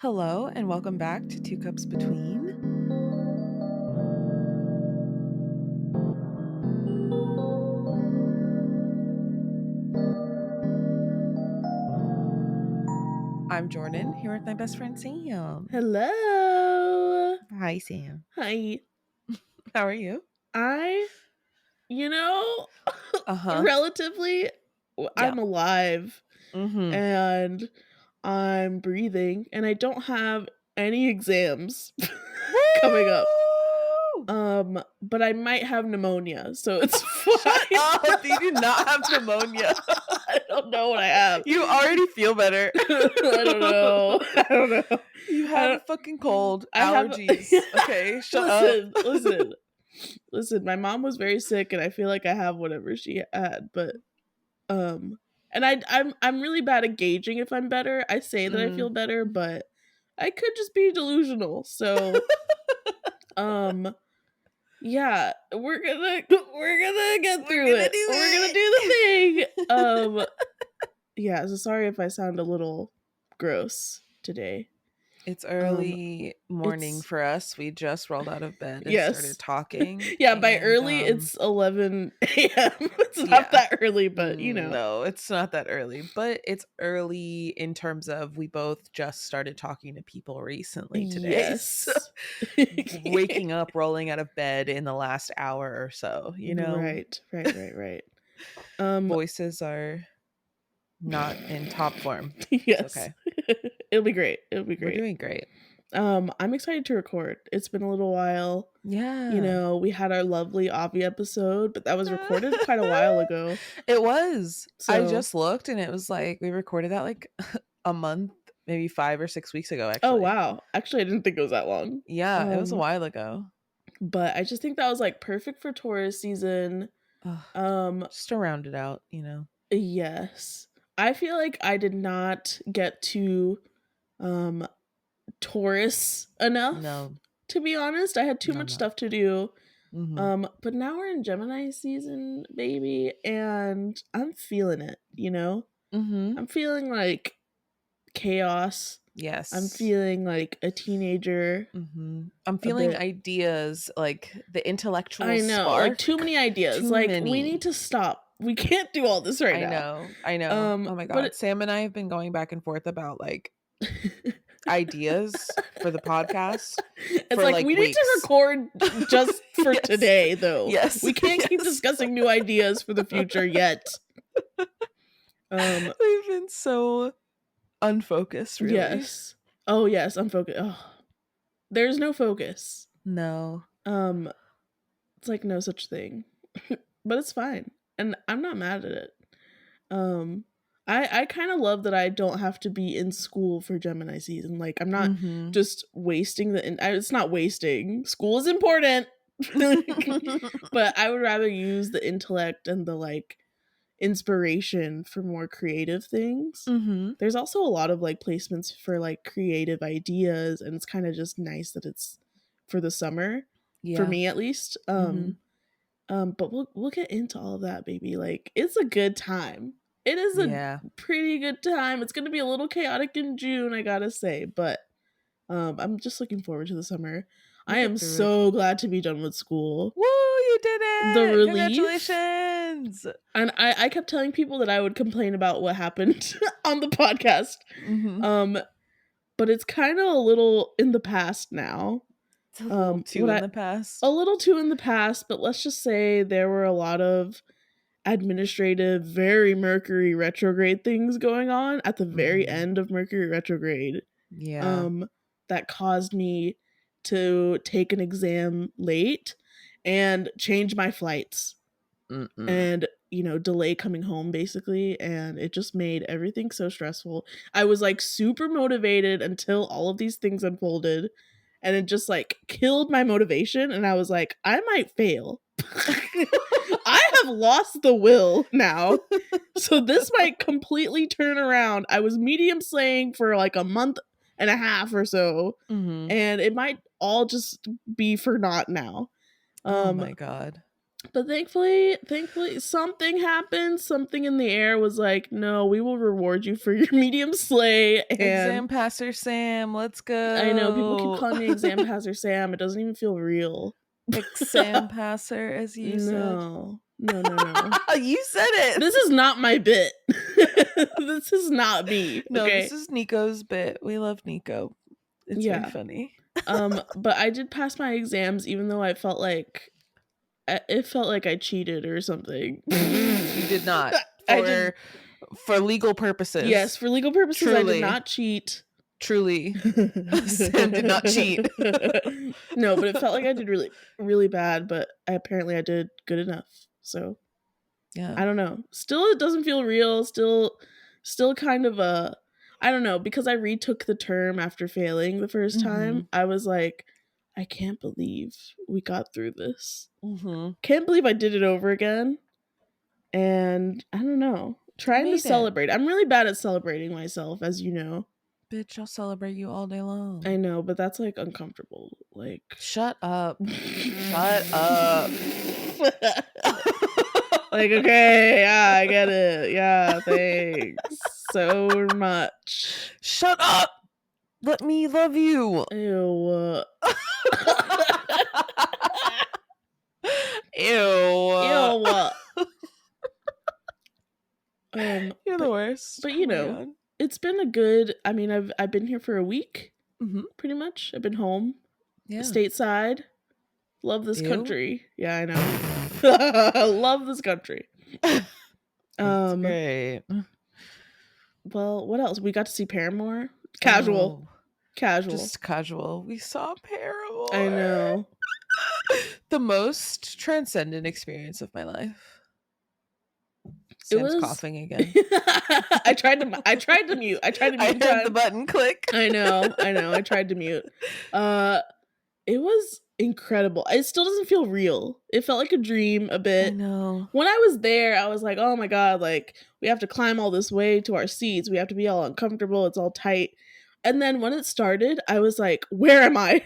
Hello, and welcome back to Two Cups Between. I'm Jordan, here with my best friend Sam. Hello. Hi, Sam. Hi. How are you? Relatively, I'm alive Mm-hmm. and I'm breathing and I don't have any exams coming up. But I might have pneumonia, so it's fine. Shut up! You do not have pneumonia. I don't know what I have. You already feel better. I don't know. You have a fucking cold. Allergies. Okay, shut up. Listen, my mom was very sick and I feel like I have whatever she had, but and I'm really bad at gauging if I'm better. I say that I feel better, but I could just be delusional. So yeah, we're gonna get through it. We're gonna do the thing. Yeah, so sorry if I sound a little gross today. It's early morning for us. We just rolled out of bed and started talking. Yeah, by early, it's 11 a.m. It's not that early, but you know. No, it's not that early. But it's early in terms of we both just started talking to people recently today. Yes. So, waking up, rolling out of bed in the last hour or so, you know? Right. Voices are not in top form. Yes. Okay. It'll be great. We're doing great. I'm excited to record. It's been a little while. Yeah. You know, we had our lovely Avi episode, but that was recorded quite a while ago. It was. So, I just looked and it was like we recorded that like a month, maybe 5 or 6 weeks ago, actually. Oh, wow. Actually, I didn't think it was that long. Yeah, it was a while ago. But I just think that was like perfect for Taurus season. Just to round it out, you know. Yes. I feel like I did not get to Taurus enough. No. To be honest, I had too much stuff to do. Mm-hmm. But now we're in Gemini season, baby, and I'm feeling it, you know? Mm-hmm. I'm feeling like chaos. Yes. I'm feeling like a teenager. Mm-hmm. I'm feeling ideas, like the intellectual spark. Like too many ideas. We need to stop. We can't do all this right now. I know. Oh my God. Sam and I have been going back and forth about like ideas for the podcast. It's like we need to record just for today, though. Yes. We can't keep discussing new ideas for the future yet. We've been so unfocused, really. Yes. Oh, yes, unfocused. Oh. There's no focus. No. It's like no such thing. But it's fine. And I'm not mad at it. I kind of love that I don't have to be in school for Gemini season. Like, I'm not just wasting it's not wasting. School is important. But I would rather use the intellect and the like inspiration for more creative things. There's also a lot of like placements for like creative ideas, and it's kind of just nice that it's for the summer, for me at least. But we'll get into all of that, baby. Like, it's a good time. It is a pretty good time. It's gonna be a little chaotic in June, I gotta say, but I'm just looking forward to the summer. I am so glad to be done with school. Woo, you did it! The relief. Congratulations! And I kept telling people that I would complain about what happened on the podcast. But it's kind of a little in the past now. It's a little too in the past. A little too in the past, but let's just say there were a lot of administrative, very Mercury retrograde things going on at the very end of Mercury retrograde. Yeah. That caused me to take an exam late and change my flights. And, you know, delay coming home basically, and it just made everything so stressful. I was like super motivated until all of these things unfolded, and it just like killed my motivation, and I was like, I might fail. I have lost the will now. So this might completely turn around. I was medium slaying for like a month and a half or so, and it might all just be for naught now. Oh my God. But thankfully, something happened. Something in the air was like, no, we will reward you for your medium slay. And Exam passer Sam, let's I know people keep go. calling me exam passer Sam. It doesn't even feel real. Exam passer, as you said. No. No. You said it. This is not my bit. This is not me. No, Okay? this is Nico's bit. We love Nico. It's very funny. But I did pass my exams, even though I felt like it felt like I cheated or something. You did not. For legal purposes. Yes, for legal purposes, truly. I did not cheat. Truly. Sam did not cheat. No, but it felt like I did really, really bad, but apparently I did good enough. So, yeah. I don't know. Still, it doesn't feel real. Still kind of I don't know, because I retook the term after failing the first time. I was like, I can't believe we got through this. Can't believe I did it over again. And I don't know. Trying to celebrate. I'm really bad at celebrating myself, as you know. Bitch, I'll celebrate you all day long. I know, but that's like uncomfortable. Like, shut up. Shut up. Like, okay, yeah, I get it. Yeah, thanks so much. Shut up. Let me love you. Ew. Ew. You're the worst. But you know, it's been a good. I mean, I've been here for a week, pretty much. I've been home, stateside. Love this country. Yeah, I know. Love this country. That's great. Well, what else? We got to see Paramore. Casual. Just casual. We saw Paramore. I know. The most transcendent experience of my life. Sam's coughing again. I tried to mute. I heard the button click. I know. I tried to mute. It was incredible. It still doesn't feel real. It felt like a dream a bit. I know. When I was there, I was like, oh my God, like we have to climb all this way to our seats. We have to be all uncomfortable. It's all tight. And then when it started, I was like, where am I?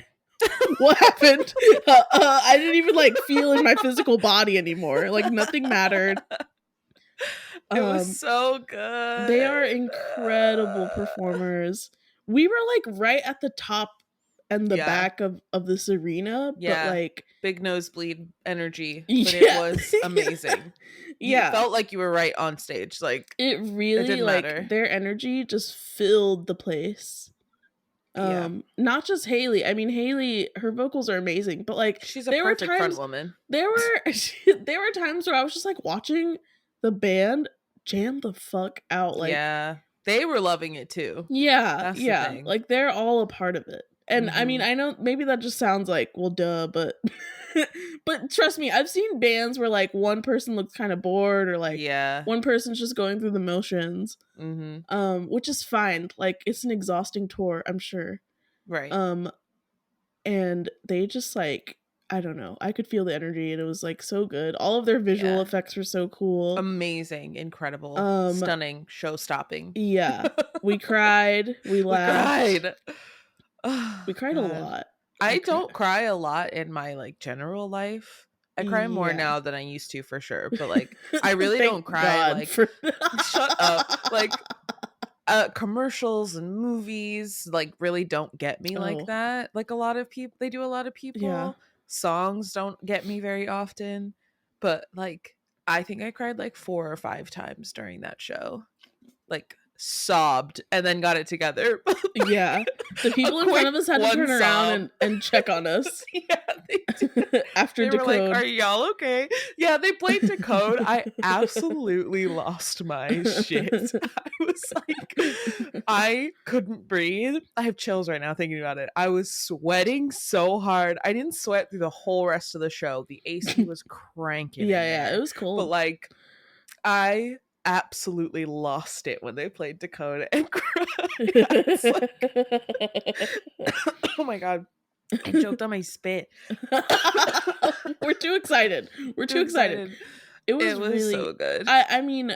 What happened? I didn't even like feel in my physical body anymore. Like nothing mattered. It was so good. They are incredible performers. We were like right at the top and the back of this arena, but like big nosebleed energy. But it was amazing. You felt like you were right on stage. Like it didn't matter. Their energy just filled the place. Not just Haley. I mean, Haley, her vocals are amazing, but like she's a perfect front woman. There were times where I was just like watching the band jam the fuck out. Like, they were loving it too. That's the thing. Like they're all a part of it. And I mean, I know maybe that just sounds like, well, duh, but but trust me, I've seen bands where like one person looks kind of bored or like one person's just going through the motions. Which is fine. Like it's an exhausting tour, I'm sure. Right. And they just like, I don't know. I could feel the energy and it was like so good. All of their visual effects were so cool. Amazing, incredible, stunning, show-stopping. Yeah. We cried. We laughed. We cried a lot. I don't cry a lot in my like general life. I cry more now than I used to for sure. But like I really don't cry shut up. Like commercials and movies like really don't get me like that. Like a lot of people, they do a lot of people. Yeah. Songs don't get me very often. But like I think I cried like 4 or 5 times during that show. Like sobbed and then got it together. Yeah. The people in front of us had to turn around and check on us. They did. After they Decode. were like, are y'all okay? Yeah, they played Decode. I absolutely lost my shit. I was like, I couldn't breathe. I have chills right now thinking about it. I was sweating so hard. I didn't sweat through the whole rest of the show. The AC was cranking. Yeah, it was cool. But like, I absolutely lost it when they played Dakota and cried. Oh my God. I choked on my spit. We're too excited. Too excited. It was really so good. I mean,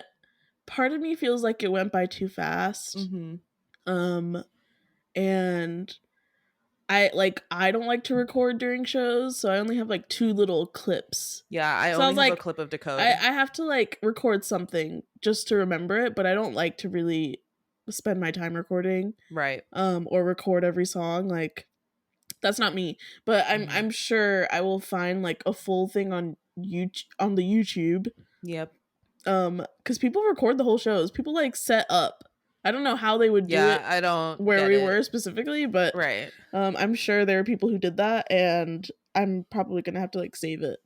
part of me feels like it went by too fast. And I don't like to record during shows, so I only have like 2 little clips. Yeah, I So I only was have a like, clip of Decode. I have to like record something just to remember it, but I don't like to really spend my time recording Right. or record every song. Like that's not me. But I'm sure I will find like a full thing on YouTube, on the YouTube. Yep. Because people record the whole shows. People like set up. I don't know how they would do it I don't where get we it. were specifically, but Right. I'm sure there are people who did that, and I'm probably gonna have to like save it.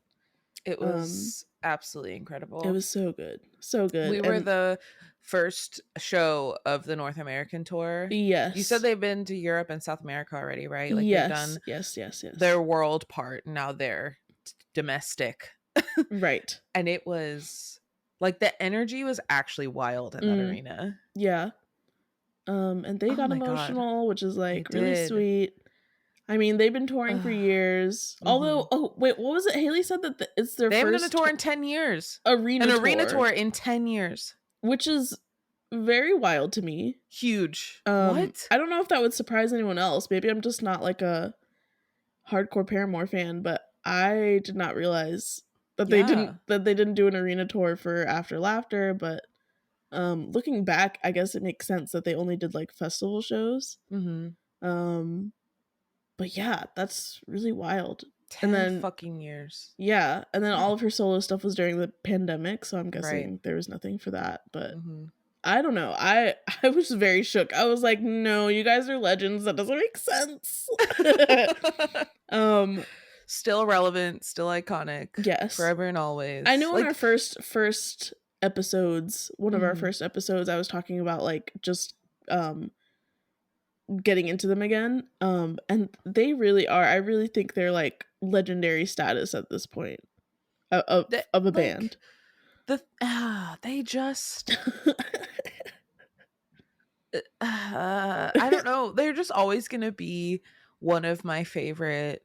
It was absolutely incredible. It was so good. So good. We were the first show of the North American tour. Yes. You said they've been to Europe and South America already, right? Like yes. they've done yes. their world part. Now they're domestic. Right. And it was like the energy was actually wild in that arena. Yeah. And they got emotional, which is like really sweet. I mean, they've been touring for years. Although, oh wait, what was it? Haley said that it's their they first. They haven't done a tour in 10 years. Arena tour in 10 years, which is very wild to me. Huge. What? I don't know if that would surprise anyone else. Maybe I'm just not like a hardcore Paramore fan, but I did not realize that they didn't do an arena tour for After Laughter. But looking back, I guess it makes sense that they only did like festival shows. But yeah, that's really wild. 10 fucking years. Yeah, and then all of her solo stuff was during the pandemic, so I'm guessing there was nothing for that. But I don't know. I was very shook. I was like, no, you guys are legends. That doesn't make sense. Still relevant, still iconic. Yes. Forever and always. I know in our first episodes, one of our first episodes, I was talking about like just getting into them again. And they really are. I really think they're like legendary status at this point of a band. They just I don't know. They're just always gonna be one of my favorite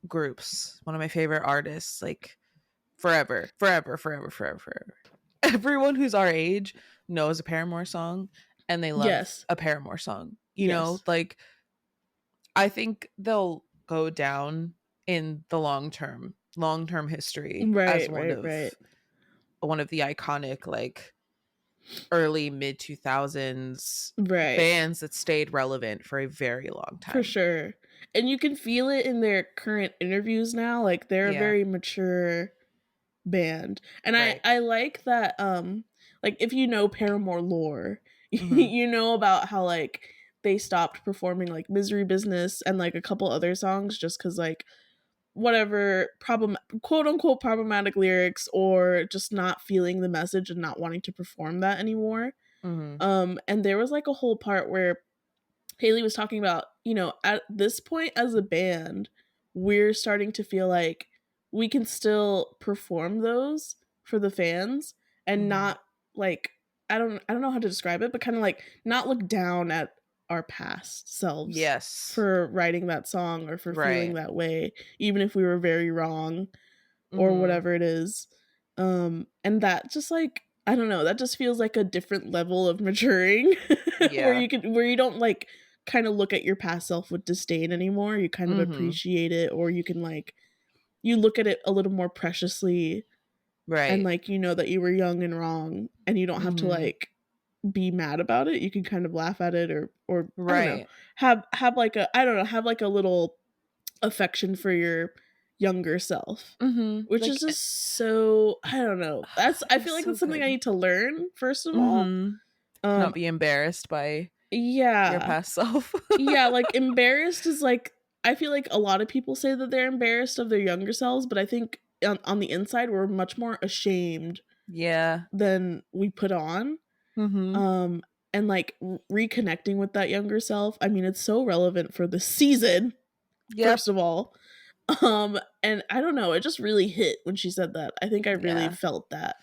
groups, one of my favorite artists, like forever. Everyone who's our age knows a Paramore song and they love a Paramore song. You know, like I think they'll go down in the long-term history as one of the iconic like early mid 2000s bands that stayed relevant for a very long time. For sure. And you can feel it in their current interviews now. Like they're a very mature band. And I like that like if you know Paramore lore, you know about how like they stopped performing like Misery Business and like a couple other songs just because like whatever quote unquote problematic lyrics or just not feeling the message and not wanting to perform that anymore. And there was like a whole part where Haley was talking about, you know, at this point as a band, we're starting to feel like we can still perform those for the fans and not like I don't know how to describe it, but kind of like not look down at our past selves for writing that song or for feeling that way, even if we were very wrong or whatever it is. And that just like I don't know, that just feels like a different level of maturing where you don't like kind of look at your past self with disdain anymore. You kind of appreciate it, or you can like you look at it a little more preciously, and like you know that you were young and wrong and you don't have to like be mad about it. You can kind of laugh at it or I don't know, have like a I don't know, have like a little affection for your younger self, which like, is just so I don't know, that's I feel like that's something I need to learn first of all. Not be embarrassed by your past self. Like embarrassed is like I feel like a lot of people say that they're embarrassed of their younger selves, but I think on the inside we're much more ashamed than we put on. And like reconnecting with that younger self, I mean it's so relevant for the season first of all. And I don't know, it just really hit when she said that. I think I really felt that.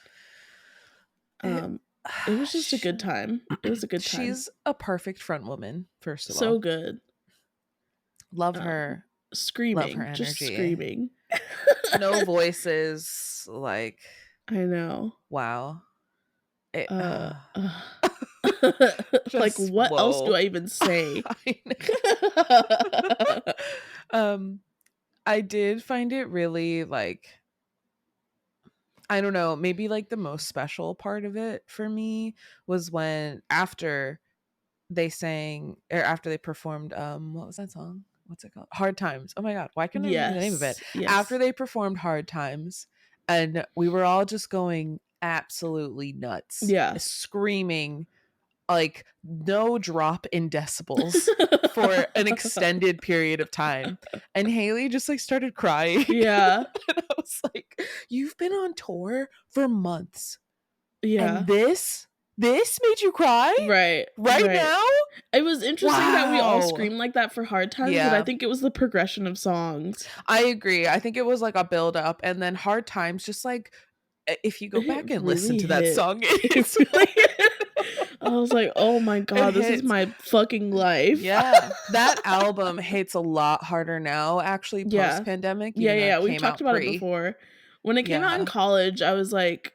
It was just a good time. It was a good time. She's a perfect front woman, first of all. So good. Love her. Screaming. Love her energy. Just screaming. No voices. Like. I know. Wow. Like, what else do I even say? I did find it really like, I don't know, maybe like the most special part of it for me was when after they sang, or after they performed, what was that song? What's it called? Hard Times. Oh my god, why can't I remember the name of it? Yes. Yes. After they performed Hard Times, and we were all just going absolutely nuts, Yeah. screaming like no drop in decibels for an extended period of time. And Haley just like started crying. Yeah. And I was like, you've been on tour for months. Yeah. And this made you cry? Right Now? It was interesting that we all Wow. screamed like that for Hard Times, but I think it was the progression of songs. I agree. I think it was like a build up, and then Hard Times, just like, if you go back and listen to that song, it's like, I was like, oh my god, this is my fucking life. Yeah, that album hits a lot harder now, actually, post pandemic. Yeah. We've talked about it before. When it came out in college, I was like,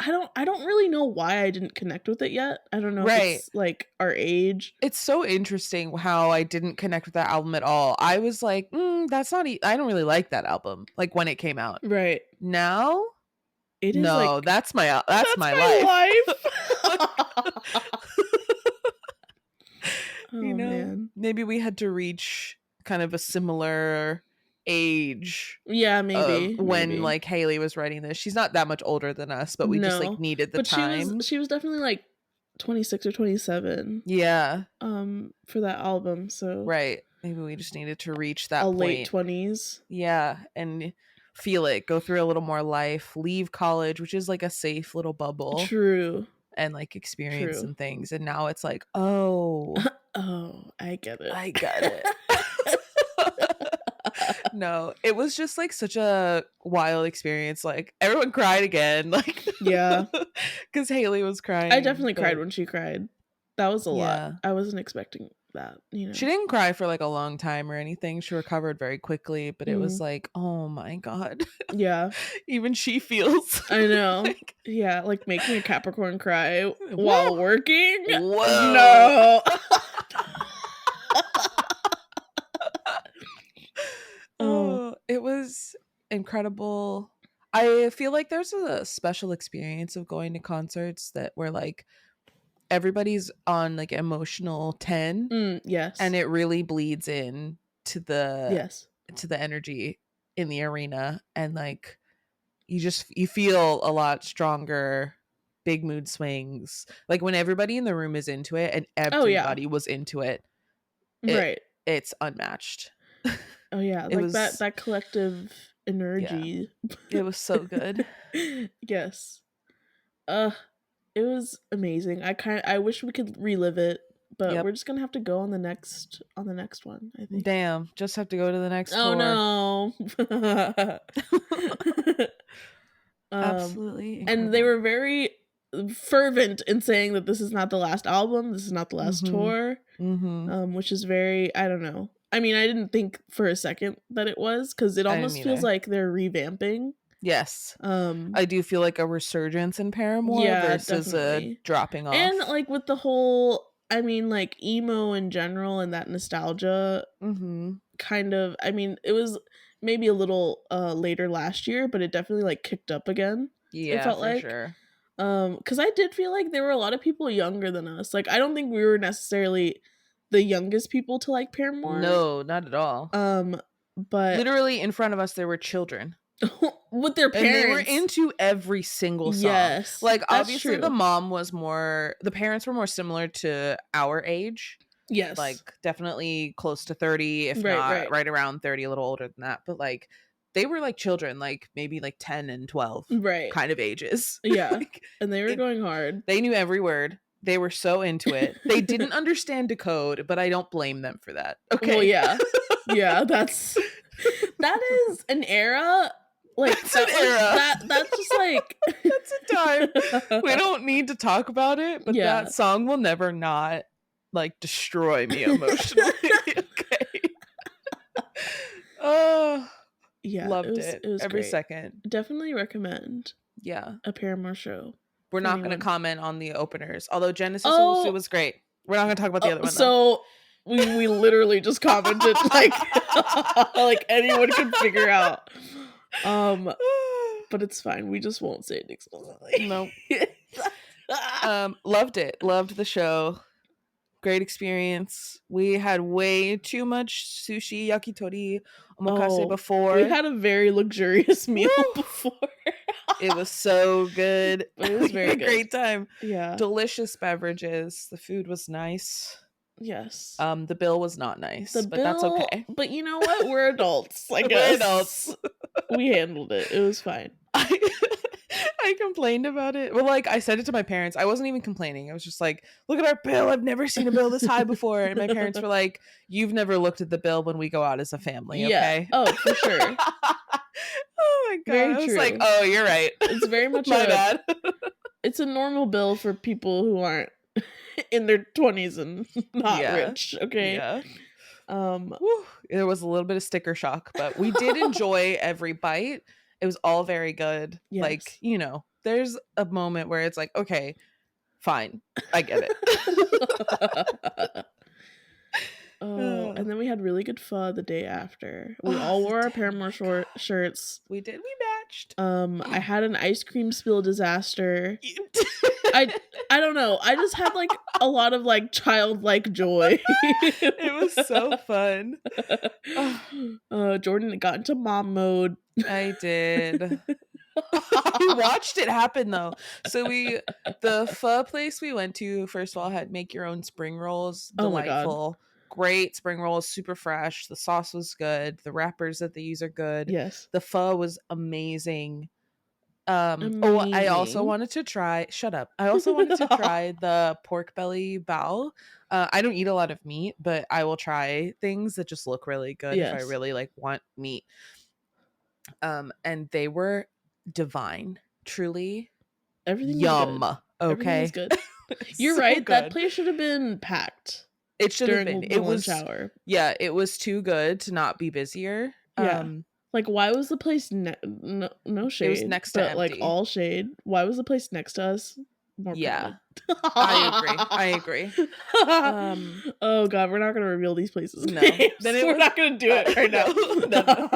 I don't really know why I didn't connect with it yet. I don't know if it's like our age. It's so interesting how I didn't connect with that album at all. I was like, that's not I don't really like that album, like when it came out. Right. Now, it is like, that's my life. Oh, man. Maybe we had to reach kind of a similar age. Yeah, maybe. When like Haley was writing this. She's not that much older than us, but we just like needed the time. She was definitely like 26 or 27. Yeah. For that album. So right. Maybe we just needed to reach that point. Late 20s. Yeah. And feel it. Go through a little more life. Leave college, which is like a safe little bubble. True. And like experience some things. And now it's like, oh, I get it. I get it. No, it was just like such a wild experience. Like everyone cried again. Like, yeah, because Haley was crying. I definitely cried when she cried. That was a lot. I wasn't expecting that. She didn't cry for like a long time or anything. She recovered very quickly, but it was like, oh my god. Yeah, even she feels. I know. Yeah, like making a Capricorn cry while working. Whoa. No. Oh, it was incredible. I feel like there's a special experience of going to concerts that where like everybody's on like emotional 10. Yes. And it really bleeds in to the to the energy in the arena, and like you feel a lot stronger, big mood swings. Like when everybody in the room is into it and everybody was into it. Right. It's unmatched. Oh yeah, it like was, that collective energy. Yeah. It was so good. Yes. It was amazing. I wish we could relive it, but we're just gonna have to go on the next one, I think. Damn, just have to go to the next tour. Oh no. Absolutely incredible. And they were very fervent in saying that this is not the last album, this is not the last tour. Which is very, I don't know. I mean, I didn't think for a second that it was, because it almost feels like they're revamping. Yes. I do feel like a resurgence in Paramore versus a dropping off. And like with the whole, I mean, like emo in general and that nostalgia kind of, I mean, it was maybe a little later last year, but it definitely like kicked up again. Yeah, it felt like. Sure. Because I did feel like there were a lot of people younger than us. Like, I don't think we were necessarily the youngest people to like Paramore. No, not at all. But literally in front of us there were children with their parents. And they were into every single song. Yes, like obviously the parents were more similar to our age. Yes, like definitely close to 30, if not right around 30, a little older than that. But like they were like children, like maybe like 10 and 12 kind of ages. Yeah. Like, and they were going hard. They knew every word. They were so into it. They didn't understand decode, but I don't blame them for that. Okay. Well, yeah. Yeah, that is an era. Like that's an era. That's just like that's a time. We don't need to talk about it, but that song will never not like destroy me emotionally. Okay. Oh, yeah, loved it. It was every great. second. Definitely recommend. Yeah, a Paramore show. We're not going to comment on the openers, although Genesis was great. We're not going to talk about the other one. So We literally just commented like like anyone could figure out. But it's fine. We just won't say it explicitly. No. Loved it. Loved the show. Great experience. We had way too much sushi, yakitori, omakase before. We had a very luxurious meal before. It was so good. It was very good. Great time. Yeah. Delicious beverages. The food was nice. Yes. The bill was not nice, but that's okay. But you know what? We're adults. I guess. We're adults. We handled it. It was fine. I complained about it. Well, like, I said it to my parents. I wasn't even complaining. I was just like, look at our bill. I've never seen a bill this high before. And my parents were like, you've never looked at the bill when we go out as a family, okay? Yeah. Oh, for sure. Oh my god. Very I was true. like, oh, you're right. It's very much my bad. It's a normal bill for people who aren't in their 20s and not rich, okay? Yeah. There was a little bit of sticker shock, but we did enjoy every bite. It was all very good. Yes. Like, you know, there's a moment where it's like, okay, fine, I get it. And then we had really good pho the day after. We all wore our Paramore shirts. We did. We matched. I had an ice cream spill disaster. I don't know. I just had like a lot of like childlike joy. It was so fun. Jordan got into mom mode. I did. I watched it happen though. So the pho place we went to, first of all, had make your own spring rolls. Delightful. Great spring rolls, super fresh. The sauce was good. The wrappers that they use are good. Yes. The pho was amazing. I also wanted to try the pork belly bao. I don't eat a lot of meat, but I will try things that just look really good if I really like want meat. And they were divine, truly. Everything yum. Was good. Okay, everything was good. You're so right. Good. That place should have been packed. It should have been. It was hour. Yeah, it was too good to not be busier. Yeah. Like, why was the place no shade? It was next to empty. Like all shade. Why was the place next to us? More I agree. Oh god, we're not gonna reveal these places. No, we're not gonna do it right now. No.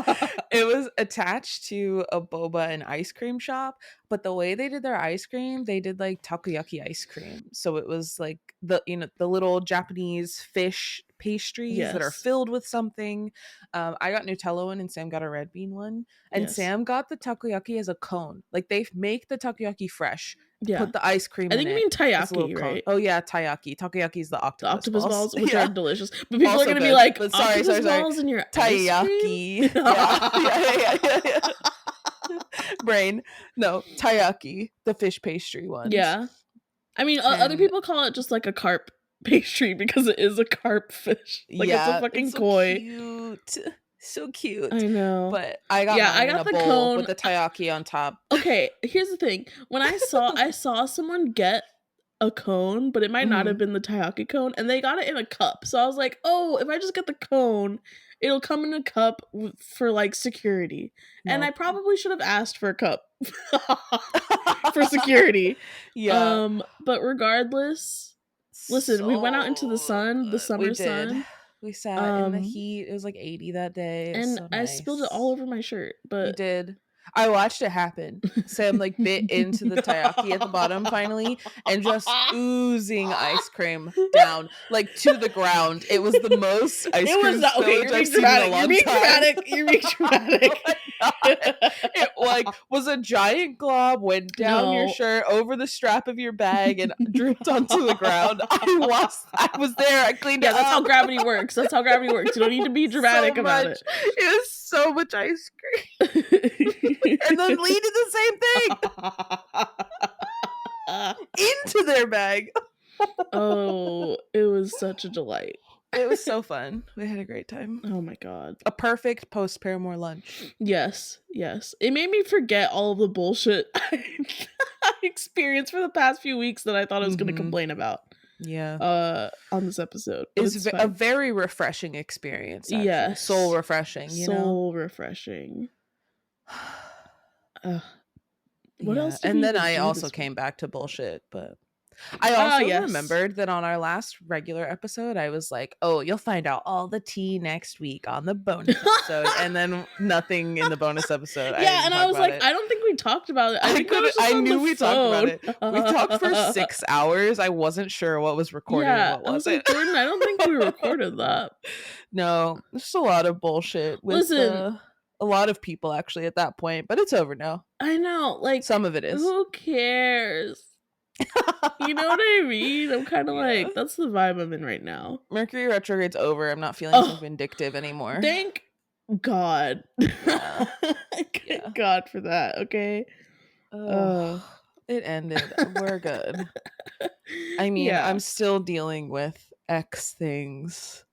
It was attached to a boba and ice cream shop, but the way they did their ice cream, they did like takoyaki ice cream. So it was like the little Japanese fish pastries that are filled with something. I got Nutella one and Sam got a red bean one, and Sam got the takoyaki as a cone. Like they make the takoyaki fresh. Yeah. Put the ice cream in it. I think you mean taiyaki, right? Oh yeah, taiyaki. Takoyaki is the octopus balls, which are delicious. But people are going to be like, sorry. Balls in your taiyaki. Yeah. Brain. No, taiyaki, the fish pastry one. Yeah. I mean, other people call it just like a carp pastry because it is a carp fish. Like it's a fucking koi. Cute. So cute. I know. But I got the bowl cone with the taiyaki on top. Okay, here's the thing. When I saw someone get a cone, but it might not have been the taiyaki cone, and they got it in a cup. So I was like, oh, if I just get the cone, it'll come in a cup for like security. No. And I probably should have asked for a cup for security. Yeah. But regardless, listen, we went out into the sun, the summer sun. We sat in the heat. It was like 80 that day. And so nice. I spilled it all over my shirt. But you did. I watched it happen. Sam like bit into the taiyaki at the bottom finally and just oozing ice cream down like to the ground. It was the most ice cream spillage I've seen in a long time. You're being dramatic. It like was a giant glob, went down your shirt, over the strap of your bag, and dripped onto the ground. I was there. I cleaned it up. That's how gravity works. You don't need to be dramatic about it. It was so much ice cream. And then Lee did the same thing into their bag. Oh, it was such a delight. It was so fun. We had a great time. Oh my god. A perfect post-Paramore lunch. Yes. It made me forget all of the bullshit I experienced for the past few weeks that I thought I was going to complain about. Yeah. On this episode. It's a very refreshing experience. Actually. Yes. Soul refreshing. Refreshing. What else? And then I also came back to bullshit, but I Ah, also yes. remembered that on our last regular episode, I was like, "Oh, you'll find out all the tea next week on the bonus episode," and then nothing in the bonus episode. I Yeah, didn't and I talk was about like, it. I don't think we talked about it. I think that was just I on the knew we talked about phone. it. We talked for 6 hours. I wasn't sure what was recorded and Yeah, what I was wasn't. like, Jordan, I don't think we recorded that. No, there's just a lot of bullshit with Listen, a lot of people actually at that point, but it's over now. I know, like, Some of it is. who cares? You know what I mean? I'm kind of Yeah. like, that's the vibe I'm in right now. Mercury retrograde's over. I'm not feeling so Oh, vindictive anymore. thank God. Yeah. Thank Yeah. God for that, okay? It ended. We're good. I mean, Yeah. I'm still dealing with X things,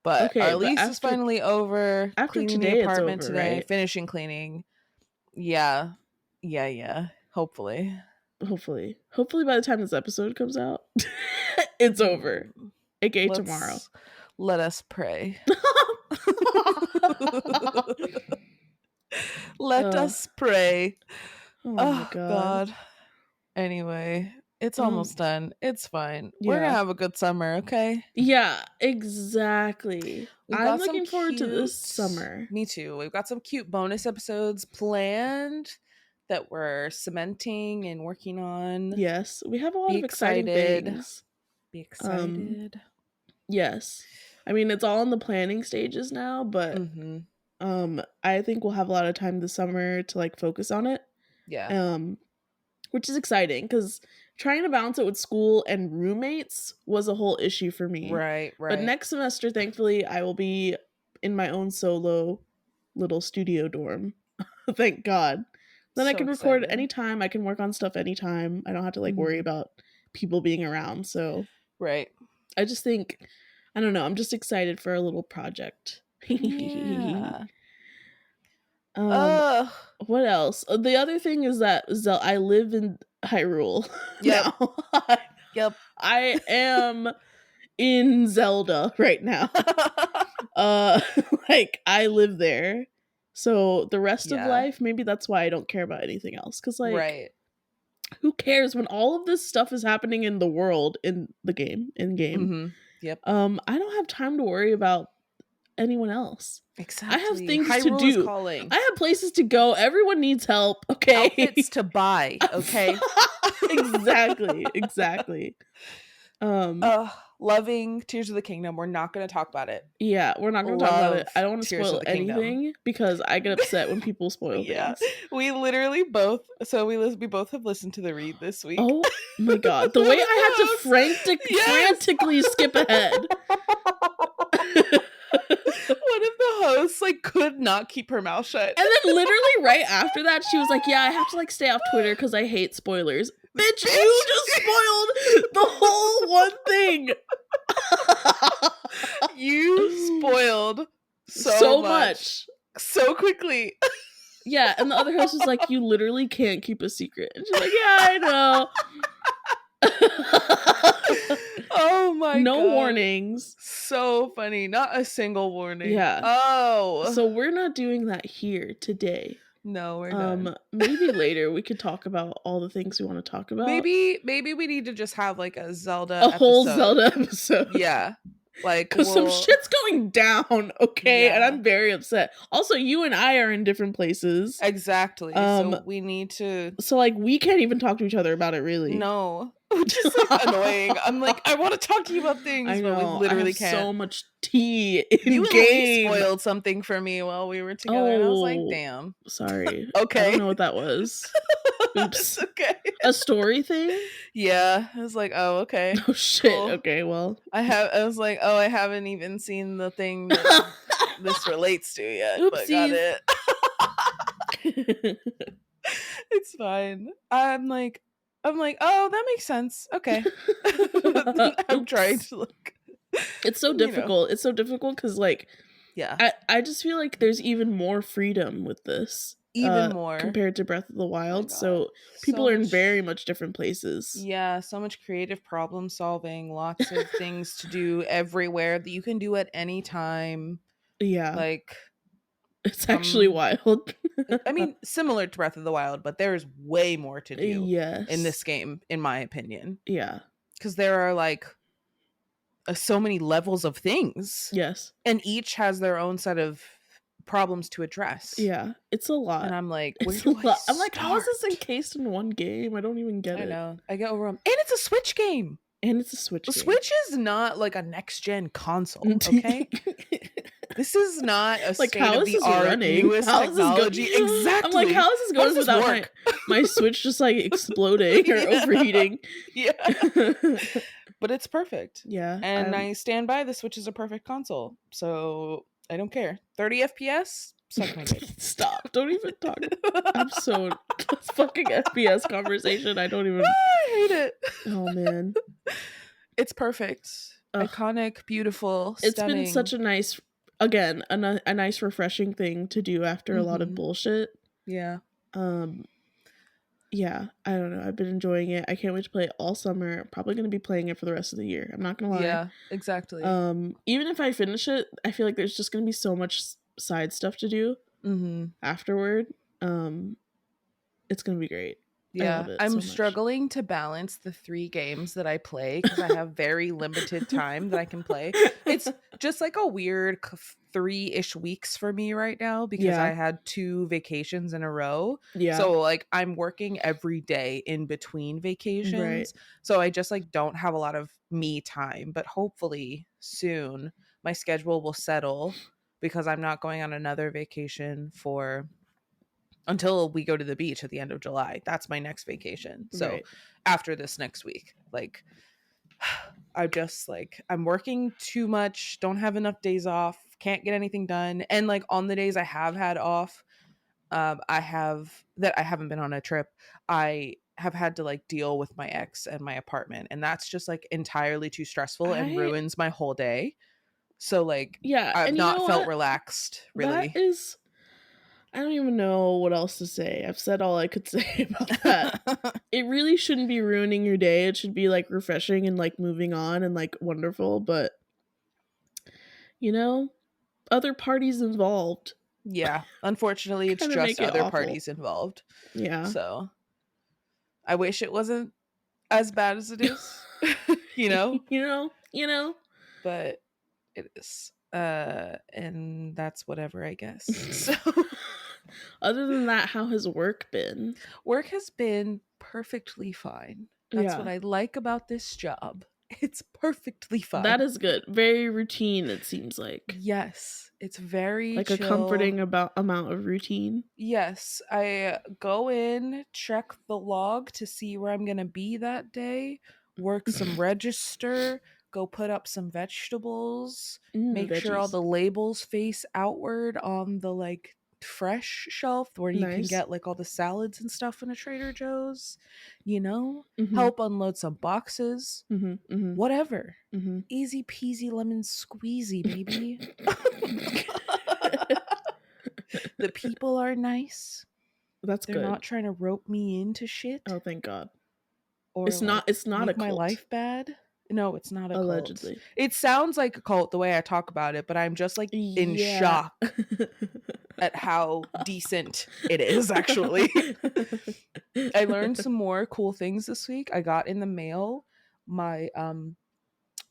but Okay, our but lease is finally over. after Cleaning today, the it's apartment over, today. right? Finishing cleaning. Yeah. Hopefully. Hopefully by the time this episode comes out, it's over. AKA tomorrow. Let us pray. Let us pray. Oh my God. Anyway, it's almost done. It's fine. We're gonna Yeah. have a good summer, okay? Yeah, exactly. We've I'm got some looking forward to this cute- summer. Me too. We've got some cute bonus episodes planned that we're cementing and working on. Yes, we have a lot Be of exciting excited. things. Be excited. Yes. I mean, it's all in the planning stages now, but I think we'll have a lot of time this summer to like focus on it. Yeah. Which is exciting because trying to balance it with school and roommates was a whole issue for me. Right. But next semester, thankfully, I will be in my own solo little studio dorm. Thank God. Then I can record anytime. I can work on stuff anytime. I don't have to like worry about people being around. So right. I just think, I don't know. I'm just excited for a little project. Yeah. What else? The other thing is that I live in Hyrule. Yep. Now. Yep. I am in Zelda right now. Like I live there. So the rest of life, maybe that's why I don't care about anything else. Cause like, who cares when all of this stuff is happening in the world, in the game, Yep. I don't have time to worry about anyone else. Exactly. I have things Hyrule to do. Calling. I have places to go. Everyone needs help. Okay. Outfits to buy. Okay. Exactly. Loving Tears of the Kingdom. We're not going to talk about it. Yeah, we're not going to talk about it. I don't want to Tears spoil anything because I get upset when people spoil things. We literally both. So we both have listened to the read this week. Oh my God, the way I had to frantically skip ahead. One of the hosts like could not keep her mouth shut, and then literally right after that, she was like, "Yeah, I have to like stay off Twitter because I hate spoilers." Bitch, you just spoiled the whole one thing. You spoiled so much so quickly. Yeah, and the other host was like, "You literally can't keep a secret," and she's like, "Yeah, I know." Oh my God. No warnings. So funny. Not a single warning. Yeah. Oh. So we're not doing that here today. No, we're done. Maybe later we could talk about all the things we want to talk about. Maybe we need to just have like a Zelda whole Zelda episode. Yeah. Like, because some shit's going down, okay? Yeah. And I'm very upset. Also, you and I are in different places. Exactly. So we need to. So like, we can't even talk to each other about it, really. No, which is like annoying. I'm like, I want to talk to you about things, I know, but we literally I have can't. So much tea in you game. You spoiled something for me while we were together, and I was like, damn. Sorry. Okay. I don't know what that was. Oops. Okay. A story thing? Yeah. I was like, oh, okay. Oh shit. Cool. Okay, well. I was like, oh, I haven't even seen the thing that this relates to yet. Oopsies. But got it. It's fine. I'm like, oh, that makes sense. Okay. I'm trying to look. It's so difficult. It's so difficult because like, yeah, I just feel like there's even more freedom with this. Even more compared to Breath of the Wild. So people are in very much different places. Yeah, so much creative problem solving, lots of things to do everywhere that you can do at any time. Yeah. Like, It's actually wild. I mean, similar to Breath of the Wild, but there's way more to do Yes. in this game, in my opinion. Yeah. Because there are like so many levels of things. Yes. And each has their own set of problems to address. Yeah. It's a lot. And I'm like, where It's do a lot. I I'm like, how is this start? encased in one game? I don't even get it. I know. I get overwhelmed. And it's a Switch game. And it's a Switch The game. Switch is not like a next gen console, okay? This is not a like, how is this state-of-the-art running? newest How is this technology. Exactly. I'm like, how is this How going does this without work? my Switch just like exploding or overheating? Yeah. But it's perfect. Yeah. And I stand by the Switch is a perfect console. So I don't care. 30 FPS? Suck my dick. Stop. Don't even talk. I'm so this fucking FPS conversation. I don't even I hate it. Oh man. It's perfect. Ugh. Iconic, beautiful, It's stunning. been such a nice again, a nice refreshing thing to do after a lot of bullshit. Yeah. Yeah, I don't know. I've been enjoying it. I can't wait to play it all summer. Probably going to be playing it for the rest of the year. I'm not going to lie. Yeah, exactly. Even if I finish it, I feel like there's just going to be so much side stuff to do afterward. It's going to be great. Yeah, I'm struggling to balance the 3 games that I play because I have very limited time that I can play. It's just like a weird 3-ish weeks for me right now because I had 2 vacations in a row. Yeah. So like I'm working every day in between vacations. Right. So I just like don't have a lot of me time, but hopefully soon my schedule will settle because I'm not going on another vacation until we go to the beach at the end of July. That's my next vacation. So after this next week, like I'm working too much, don't have enough days off, can't get anything done. And like on the days I have had off, I haven't been on a trip, I have had to like deal with my ex and my apartment. And that's just like entirely too stressful and ruins my whole day. So like, I've not felt relaxed really. I don't even know what else to say. I've said all I could say about that. It really shouldn't be ruining your day. It should be like refreshing and like moving on and like wonderful. But, other parties involved. Yeah. Unfortunately, it's just other parties involved. Yeah. So I wish it wasn't as bad as it is, But it is. And that's whatever, I guess. So other than that, how has work been? Work has been perfectly fine. That's what I like about this job. It's perfectly fine. That is good. Very routine, it seems like. Yes. It's very like chill. A comforting amount of routine. Yes. I go in, check the log to see where I'm going to be that day, work some register, go put up some vegetables, make sure all the labels face outward on the like fresh shelf where you can get like all the salads and stuff in a Trader Joe's, help unload some boxes, whatever. Easy peasy lemon squeezy, baby. The people are nice. That's They're good. not trying to rope me into shit. Oh, thank God. Or it's not make a cult. My life bad. No, it's not a Allegedly. cult. It sounds like a cult the way I talk about it, but I'm just like in shock at how decent it is, actually. I learned some more cool things this week. I got in the mail my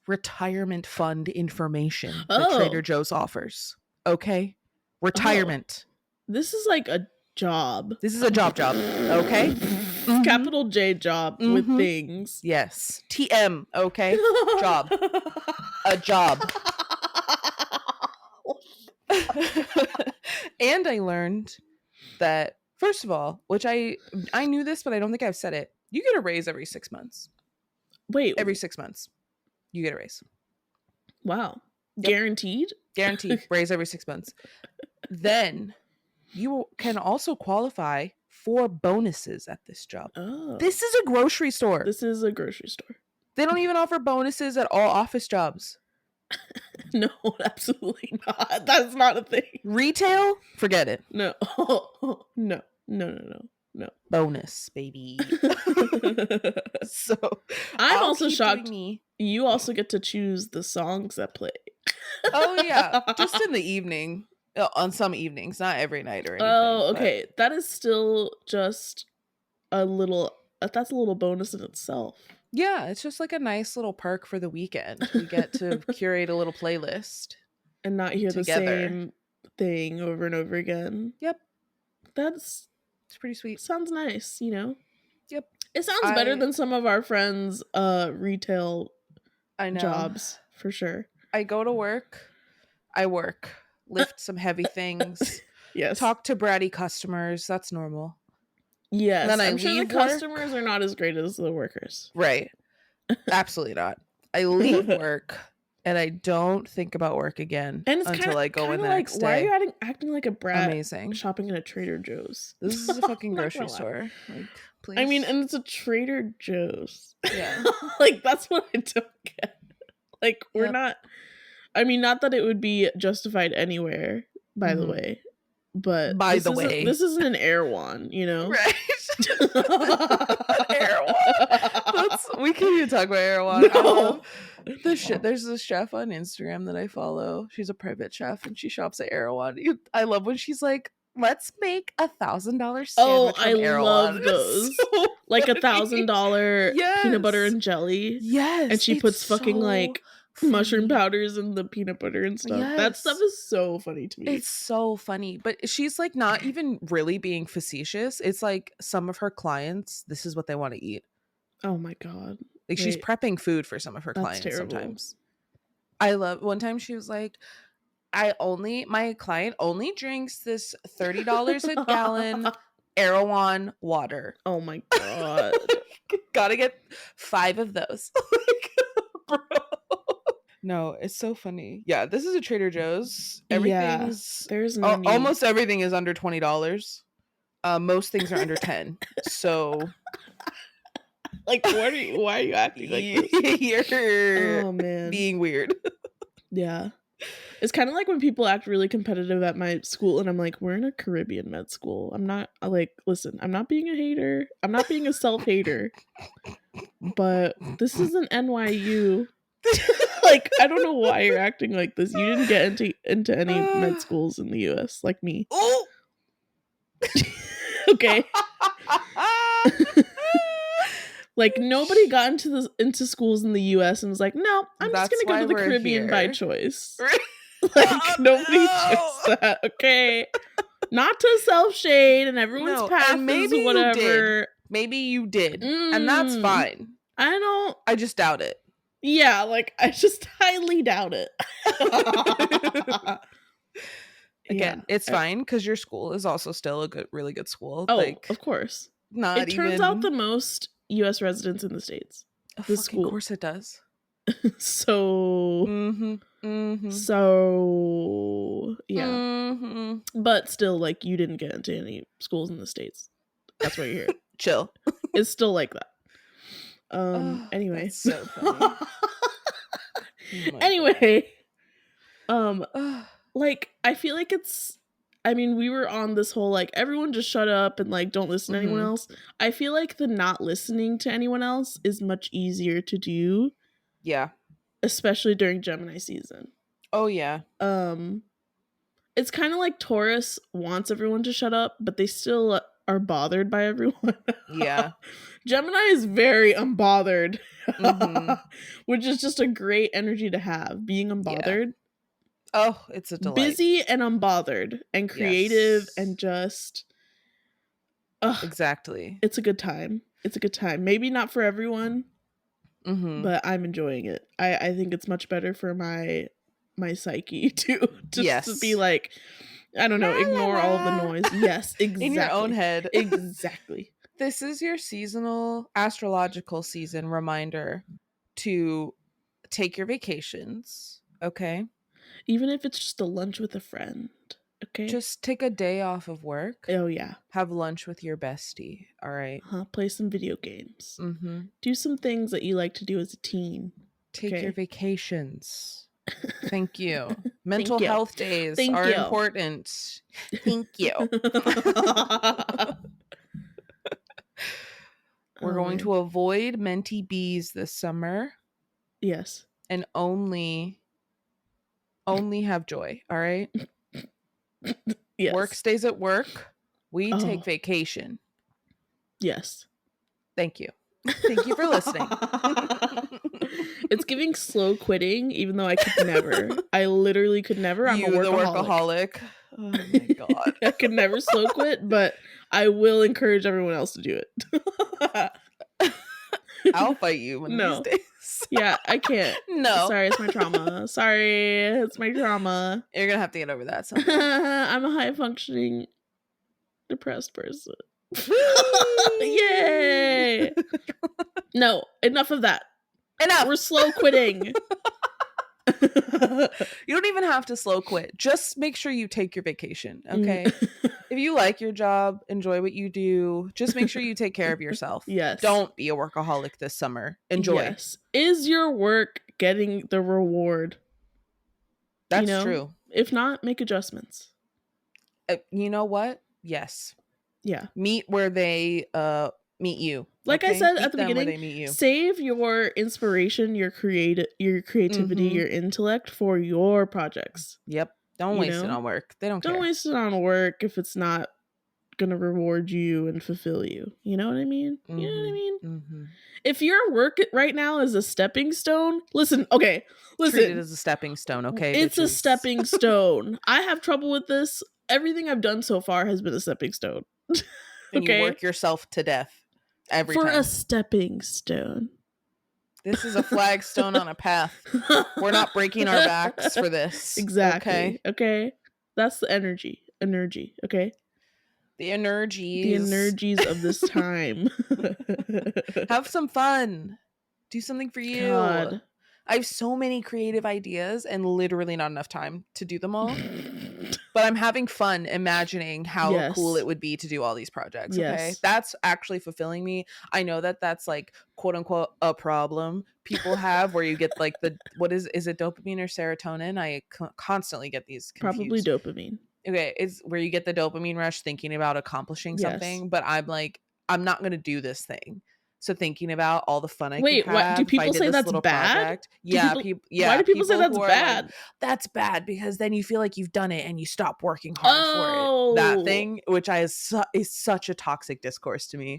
retirement fund information that Trader Joe's offers. Okay? Retirement. This is like a job. This is a job. Okay? Capital J job with things. Yes. TM, okay? Job. A job. And I learned that, first of all, which I knew this, but I don't think I've said it. You get a raise every 6 months. Wait. Every 6 months. You get a raise. Wow. Yep. Guaranteed? Guaranteed. Raise every 6 months. Then you can also qualify for bonuses at this job. Oh. This is a grocery store. This is a grocery store. They don't even offer bonuses at all office jobs. No, absolutely not. That's not a thing. Retail? Forget it. No. No. Bonus, baby. So I'm also shocked you also get to choose the songs that play. Oh yeah, just in the evening. On some evenings, not every night or anything. Oh, okay. That is still just a little, that's a little bonus in itself. Yeah, it's just like a nice little perk for the weekend. We get to curate a little playlist and not hear together. the same thing over and over again. Yep. It's pretty sweet. Sounds nice, you know? Yep. It sounds better than some of our friends' retail jobs, for sure. I go to work, I work, lift some heavy things, yes, talk to bratty customers. That's normal. Yes, then I'm sure the customers are not as great as the workers. Right. Absolutely not. I leave work and I don't think about work again and it's until I go in the next day. Why are you acting like a brat? Amazing. Shopping in a Trader Joe's. This is a fucking grocery store. Like, please. I mean, and it's a Trader Joe's. Yeah. Like, that's what I don't get. Like, we're not. I mean, not that it would be justified anywhere, by the way. But this isn't an Erewhon, you know? Right. Erewhon. We can't even talk about Erewhon. No. There's this chef on Instagram that I follow. She's a private chef and she shops at Erewhon. I love when she's like, let's make $1,000 sandwich. Oh, I love those. So like $1,000 peanut butter and jelly. Yes. And she puts fucking like mushroom powders in the peanut butter and stuff. Yes. That stuff is so funny to me. It's so funny. But she's like not even really being facetious. It's like some of her clients, this is what they want to eat. Oh my God. Like she's prepping food for some of her clients sometimes. I love, one time she was like, my client only drinks this $30 a gallon Erewhon water. Oh my God. Gotta get 5 of those. Bro. No, it's so funny. Yeah, this is a Trader Joe's. Everything's there's no almost everything is under $20. Most things are under 10. So like why are you acting like this? You're being weird. Yeah. It's kind of like when people act really competitive at my school and I'm like, we're in a Caribbean med school. I'm not like, listen, I'm not being a hater. I'm not being a self-hater. But this is an NYU. Like, I don't know why you're acting like this. You didn't get into any med schools in the US like me. Oh. Okay. Like nobody got into schools in the US and was like, no, I'm just gonna go to the Caribbean by choice. Like nobody chose that. Okay. Not to self-shade and everyone's path is whatever. Maybe you did. And that's fine. I just doubt it. Yeah, like I just highly doubt it. Again, it's fine because your school is also still a really good school. Oh, like, of course. It turns out the most US residents in the States. The school. Of course it does. So So yeah. But still, like, you didn't get into any schools in the States. That's why you're here. Chill. It's still like that. Anyway. That's so funny. Anyway. Like, I feel like we were on this whole, like, everyone just shut up and, like, don't listen to anyone else. I feel like the not listening to anyone else is much easier to do. Yeah. Especially during Gemini season. Oh, yeah. It's kind of like Taurus wants everyone to shut up, but they still are bothered by everyone. Yeah. Gemini is very unbothered, which is just a great energy to have, being unbothered. Yeah. Oh, it's a delight. Busy and unbothered and creative and just... exactly. It's a good time. It's a good time. Maybe not for everyone, but I'm enjoying it. I think it's much better for my psyche to be like, I don't know, ignore all of the noise. Yes, exactly. In your own head. Exactly. This is your seasonal astrological season reminder to take your vacations, okay? Even if it's just a lunch with a friend, okay? Just take a day off of work. Oh, yeah. Have lunch with your bestie, all right? Play some video games. Do some things that you like to do as a teen. Take your vacations. Thank you. Mental health days are important. Thank you. We're going to avoid mentee bees this summer. Yes. And only have joy, all right? Yes. Work stays at work. We Oh. take vacation. Yes. Thank you. Thank you for listening. It's giving slow quitting, even though I could never. I literally could never. I'm a workaholic. Oh my god. I could never slow quit, but I will encourage everyone else to do it. I'll fight you one of these days. Yeah, I can't. No. Sorry, it's my trauma. Sorry, it's my trauma. You're gonna have to get over that someday. I'm a high functioning depressed person. Yay! No, enough of that. Enough. We're slow quitting. You don't even have to slow quit. Just make sure you take your vacation, okay? If you like your job, enjoy what you do. Just make sure you take care of yourself. Yes. Don't be a workaholic this summer. Enjoy. Yes. Is your work getting the reward? That's true. If not, make adjustments. You know what? Yes. Yeah. Meet where they meet you. Like okay? I said meet at the beginning, where they meet you. Save your inspiration, your creativity, your intellect for your projects. Yep. Don't waste it on work. They don't care. Don't waste it on work if it's not gonna reward you and fulfill you. You know what I mean? You know what I mean? Mm-hmm. If your work right now is a stepping stone, listen. Treat it as a stepping stone, okay? It's a stepping stone. I have trouble with this. Everything I've done so far has been a stepping stone. And you work yourself to death every time. For a stepping stone. This is a flagstone on a path. We're not breaking our backs for this. Exactly. Okay. That's the energy. Okay. The energies of this time. Have some fun. Do something for you. God. I have so many creative ideas and literally not enough time to do them all. But I'm having fun imagining how cool it would be to do all these projects. Okay. That's actually fulfilling me. I know that that's like quote unquote a problem people have where you get like is it dopamine or serotonin? I constantly get these confused. Probably dopamine. Okay. It's where you get the dopamine rush thinking about accomplishing something, but I'm like, I'm not going to do this thing. So thinking about all the fun I could have. What do people say that's bad? Project. Yeah, why do people say that's bad? Like, that's bad because then you feel like you've done it and you stop working hard for it. That thing, which is such a toxic discourse to me.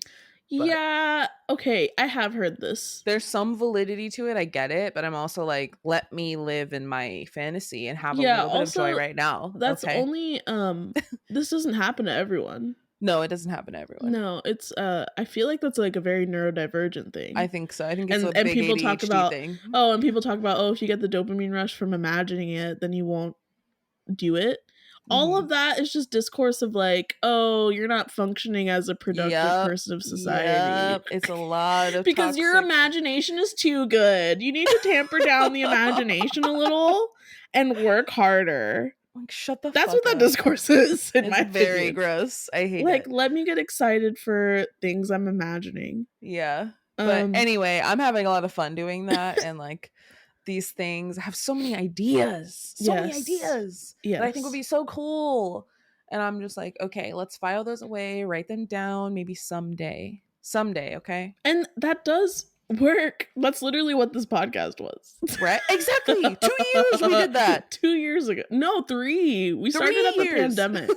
But yeah, okay, I have heard this. There's some validity to it, I get it, but I'm also like, let me live in my fantasy and have a little bit of joy right now. That's only this doesn't happen to everyone. No, it doesn't happen to everyone. No, it's I feel like that's like a very neurodivergent thing. I think so. I think it's a big people ADHD talk about thing. and people talk about if you get the dopamine rush from imagining it, then you won't do it. All of that is just discourse of like, oh, you're not functioning as a productive person of society. It's a lot of because your imagination is too good. You need to tamper down the imagination a little and work harder. Like, shut the That's fuck what that up. Discourse is, in my very opinion. gross. I hate it. Like, let me get excited for things I'm imagining. Yeah. But anyway, I'm having a lot of fun doing that. And like these things, I have so many ideas. Many ideas that I think would be so cool. And I'm just like, okay, let's file those away, write them down, maybe someday. Someday, okay? And that does work. That's literally what this podcast was. Right? Exactly. 2 years we did that. 2 years ago. No, 3. We started at the pandemic.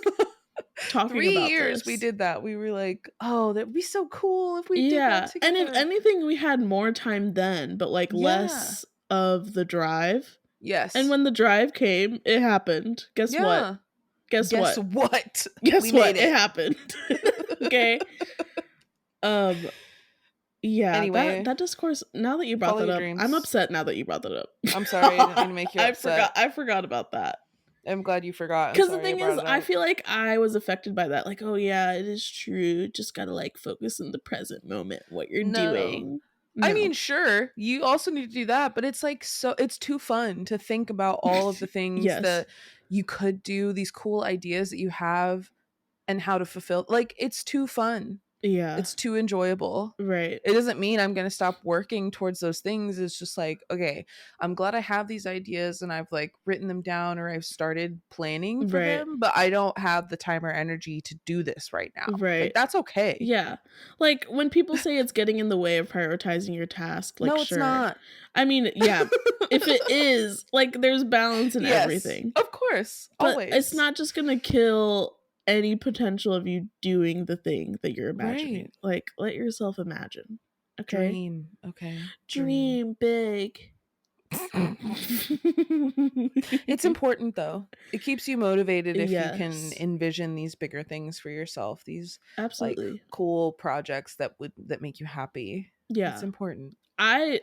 Talking 3 about years this. we did that. We were like, oh, that'd be so cool if we did that together. And if anything, we had more time then, but like less of the drive. Yes. And when the drive came, it happened. Guess what? Guess what? It happened. Okay. Yeah. Anyway, that discourse. Now that you brought that up, I'm upset. Now that you brought that up, I'm sorry. I didn't mean to make you upset. I forgot about that. I'm glad you forgot. Because the thing is, I feel like I was affected by that. Like, oh yeah, it is true. Just gotta like focus in the present moment, what you're doing. No. I mean, sure, you also need to do that, but it's like it's too fun to think about all of the things that you could do, these cool ideas that you have, and how to fulfill. Like, it's too fun. Yeah. It's too enjoyable. Right. It doesn't mean I'm going to stop working towards those things. It's just like, okay, I'm glad I have these ideas and I've like written them down or I've started planning for Right. them, but I don't have the time or energy to do this right now. Right. Like, that's okay. Yeah. Like, when people say it's getting in the way of prioritizing your task, like, No, it's sure. not. I mean, yeah, if it is, like, there's balance in Yes, everything. of course. But Always. it's not just gonna kill any potential of you doing the thing that you're imagining. Right. Like, let yourself imagine. Okay? Dream. Okay. Dream big. It's important though. It keeps you motivated if you can Yes. envision these bigger things for yourself. These like Absolutely. cool projects that make you happy. Yeah. It's important. I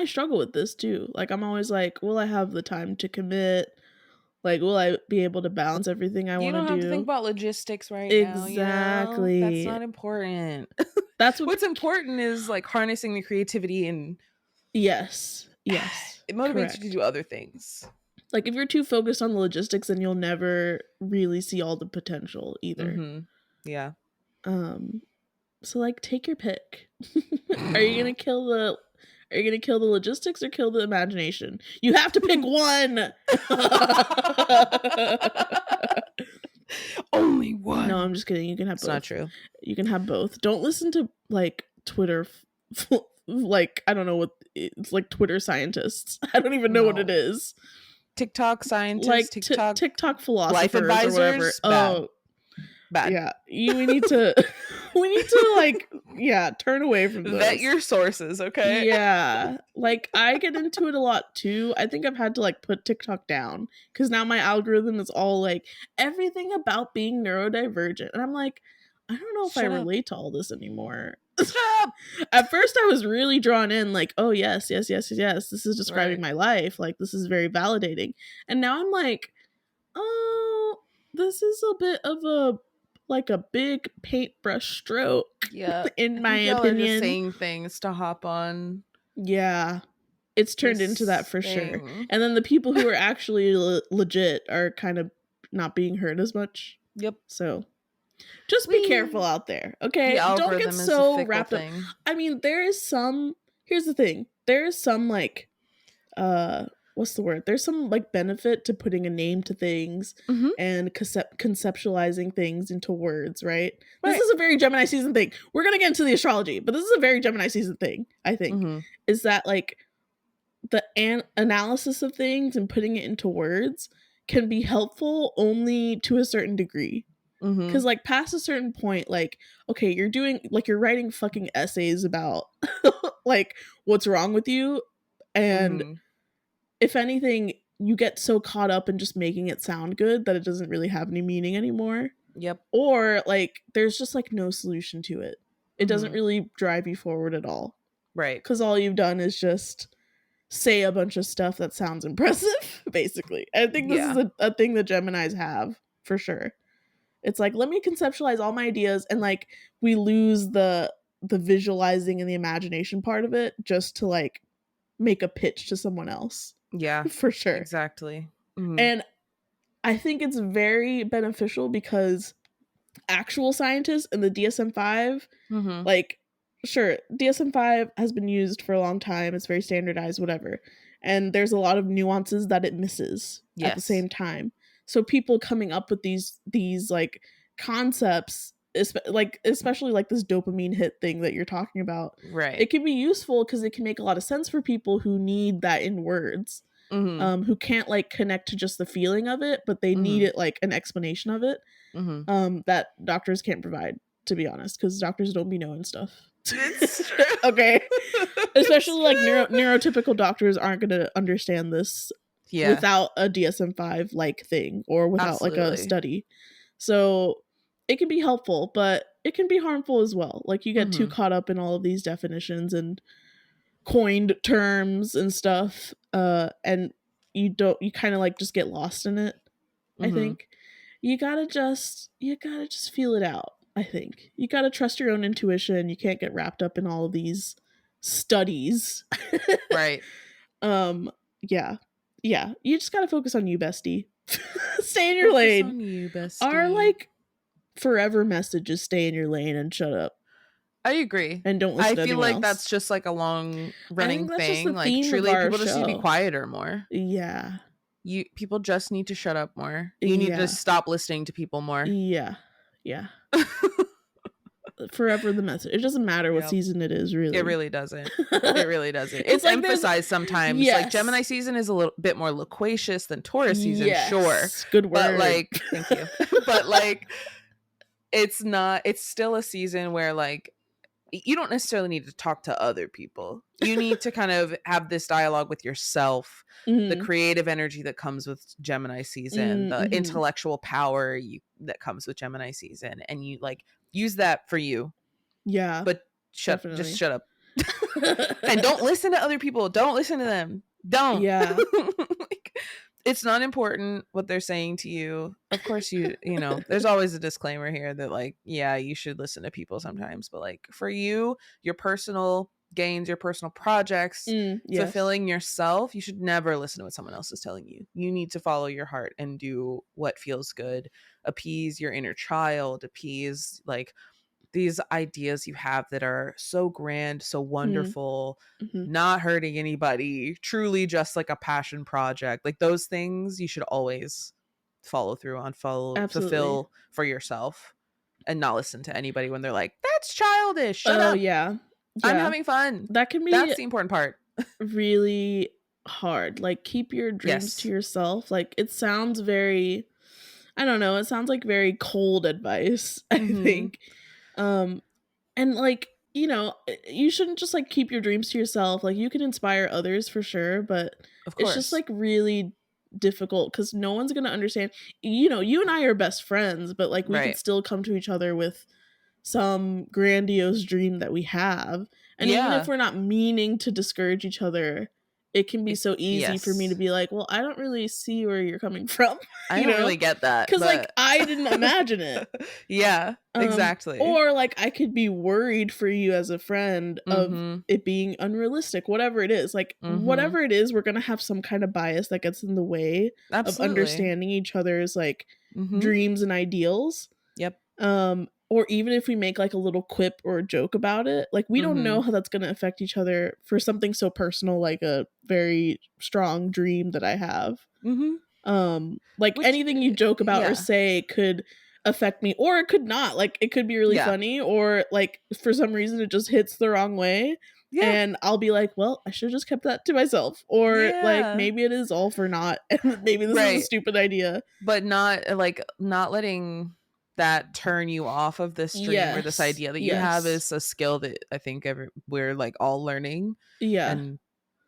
struggle with this too. Like, I'm always like, will I have the time to commit? Like, will I be able to balance everything I You want to don't do? have to think about logistics right now. You know? Exactly. That's not important. That's What's important is like harnessing the creativity and Yes. Yes. it motivates Correct. you to do other things. Like, if you're too focused on the logistics, then you'll never really see all the potential either. Mm-hmm. Yeah. So like, take your pick. Are you gonna kill the logistics or kill the imagination? You have to pick one. Only one. No, I'm just kidding. You can have both. It's not true. You can have both. Don't listen to like Twitter like, I don't know what it's like, Twitter scientists. I don't even know what it is. TikTok scientists, like TikTok philosophers, life advisors, or whatever. Bad. Bad. Yeah, we need to like, yeah, turn away from those. Vet your sources, okay? Yeah, like, I get into it a lot too. I think I've had to like put TikTok down because now my algorithm is all like everything about being neurodivergent, and I'm like, I don't know if I relate to all this anymore. At first I was really drawn in, like, oh yes, this is describing my life, like, this is very validating. And now I'm like, oh, this is a bit of a big paintbrush stroke. Yeah. In my opinion, are just saying things to hop on. Yeah, it's turned into that for sure. And then the people who are actually legit are kind of not being heard as much. Yep. So just be careful out there, okay? Don't get so wrapped up. I mean, here's the thing. There is some like, what's the word? There's some like benefit to putting a name to things and conceptualizing things into words, right? This is a very Gemini season thing. We're going to get into the astrology, but this is a very Gemini season thing, I think. Is that like the analysis of things and putting it into words can be helpful only to a certain degree. Because like past a certain point, like, okay, you're writing fucking essays about like what's wrong with you, and if anything, you get so caught up in just making it sound good that it doesn't really have any meaning anymore. Yep. Or like there's just like no solution to it. It doesn't really drive you forward at all. Right. Because all you've done is just say a bunch of stuff that sounds impressive, basically. I think this is a thing that Geminis have for sure. It's like, let me conceptualize all my ideas, and like we lose the visualizing and the imagination part of it just to like make a pitch to someone else. Yeah, for sure. Exactly. And I think it's very beneficial because actual scientists in the DSM-5, like, sure, DSM-5 has been used for a long time. It's very standardized, whatever. And there's a lot of nuances that it misses at the same time. So people coming up with these like concepts, especially like this dopamine hit thing that you're talking about, right? It can be useful because it can make a lot of sense for people who need that in words, who can't like connect to just the feeling of it, but they need it like an explanation of it, that doctors can't provide, to be honest, because doctors don't be knowing stuff. It's true. Okay. Especially like neurotypical doctors aren't going to understand this without a DSM-5 like thing, or without like a study. So it can be helpful, but it can be harmful as well. Like you get too caught up in all of these definitions and coined terms and stuff, and you kind of like just get lost in it. I think you gotta just feel it out. I think you gotta trust your own intuition. You can't get wrapped up in all of these studies. Right. Yeah, you just gotta focus on you, bestie. Stay in your lane. On you, bestie. Our like forever message is stay in your lane and shut up. I agree. and don't I listen to feel anyone like else. that's just like a long I think running that's just thing. the Like theme of truly our people just need to be show. quieter more. Yeah. People just need to shut up more. You need to Yeah. stop listening to people more. Yeah. Yeah. Forever the message. It doesn't matter what Yep. season it is, really. It really doesn't. It really doesn't. It's It's like there's- emphasized sometimes. Like Yes. Gemini season is a little bit more loquacious than Taurus season, Yes. sure. Good word. But like, thank you. But like, it's still a season where like, you don't necessarily need to talk to other people. You need to kind of have this dialogue with yourself, the creative energy that comes with Gemini season, the intellectual power that comes with Gemini season, and you like use that for you. Yeah. But just shut up. And don't listen to other people. Don't listen to them. Don't. Yeah. Like, it's not important what they're saying to you. Of course, you know, there's always a disclaimer here that like, yeah, you should listen to people sometimes, but like for you, your personal gains, your personal projects, Yes. fulfilling yourself, you should never listen to what someone else is telling you. You need to follow your heart and do what feels good, appease your inner child, appease like these ideas you have that are so grand, so wonderful, not hurting anybody, truly just like a passion project. Like those things you should always follow through on, fulfill for yourself, and not listen to anybody when they're like, that's childish. Shut up. Yeah. I'm having fun. That can be That's the important part. really hard. Like keep your dreams to yourself. Like it sounds very, I don't know, it sounds like very cold advice, I think. And like, you know, you shouldn't just like keep your dreams to yourself. Like you can inspire others for sure, but of course, it's just like really difficult because no one's gonna understand. You know, you and I are best friends, but like we can still come to each other with some grandiose dream that we have. And even if we're not meaning to discourage each other, it can be so easy for me to be like, well, I don't really see where you're coming from. I don't really get that. Because like I didn't imagine it. Yeah, exactly. Or like I could be worried for you as a friend of it being unrealistic, whatever it is. Like whatever it is, we're going to have some kind of bias that gets in the way of understanding each other's like dreams and ideals. Yep. Or even if we make like a little quip or a joke about it, like we don't know how that's going to affect each other for something so personal, like a very strong dream that I have. Like anything you joke about or say could affect me, or it could not. Like it could be really funny, or like for some reason it just hits the wrong way. And I'll be like, well, I should have just kept that to myself. Or like maybe it is all for naught and maybe this is a stupid idea. But not letting that turn you off of this dream or this idea that you have is a skill that I think we're like all learning. And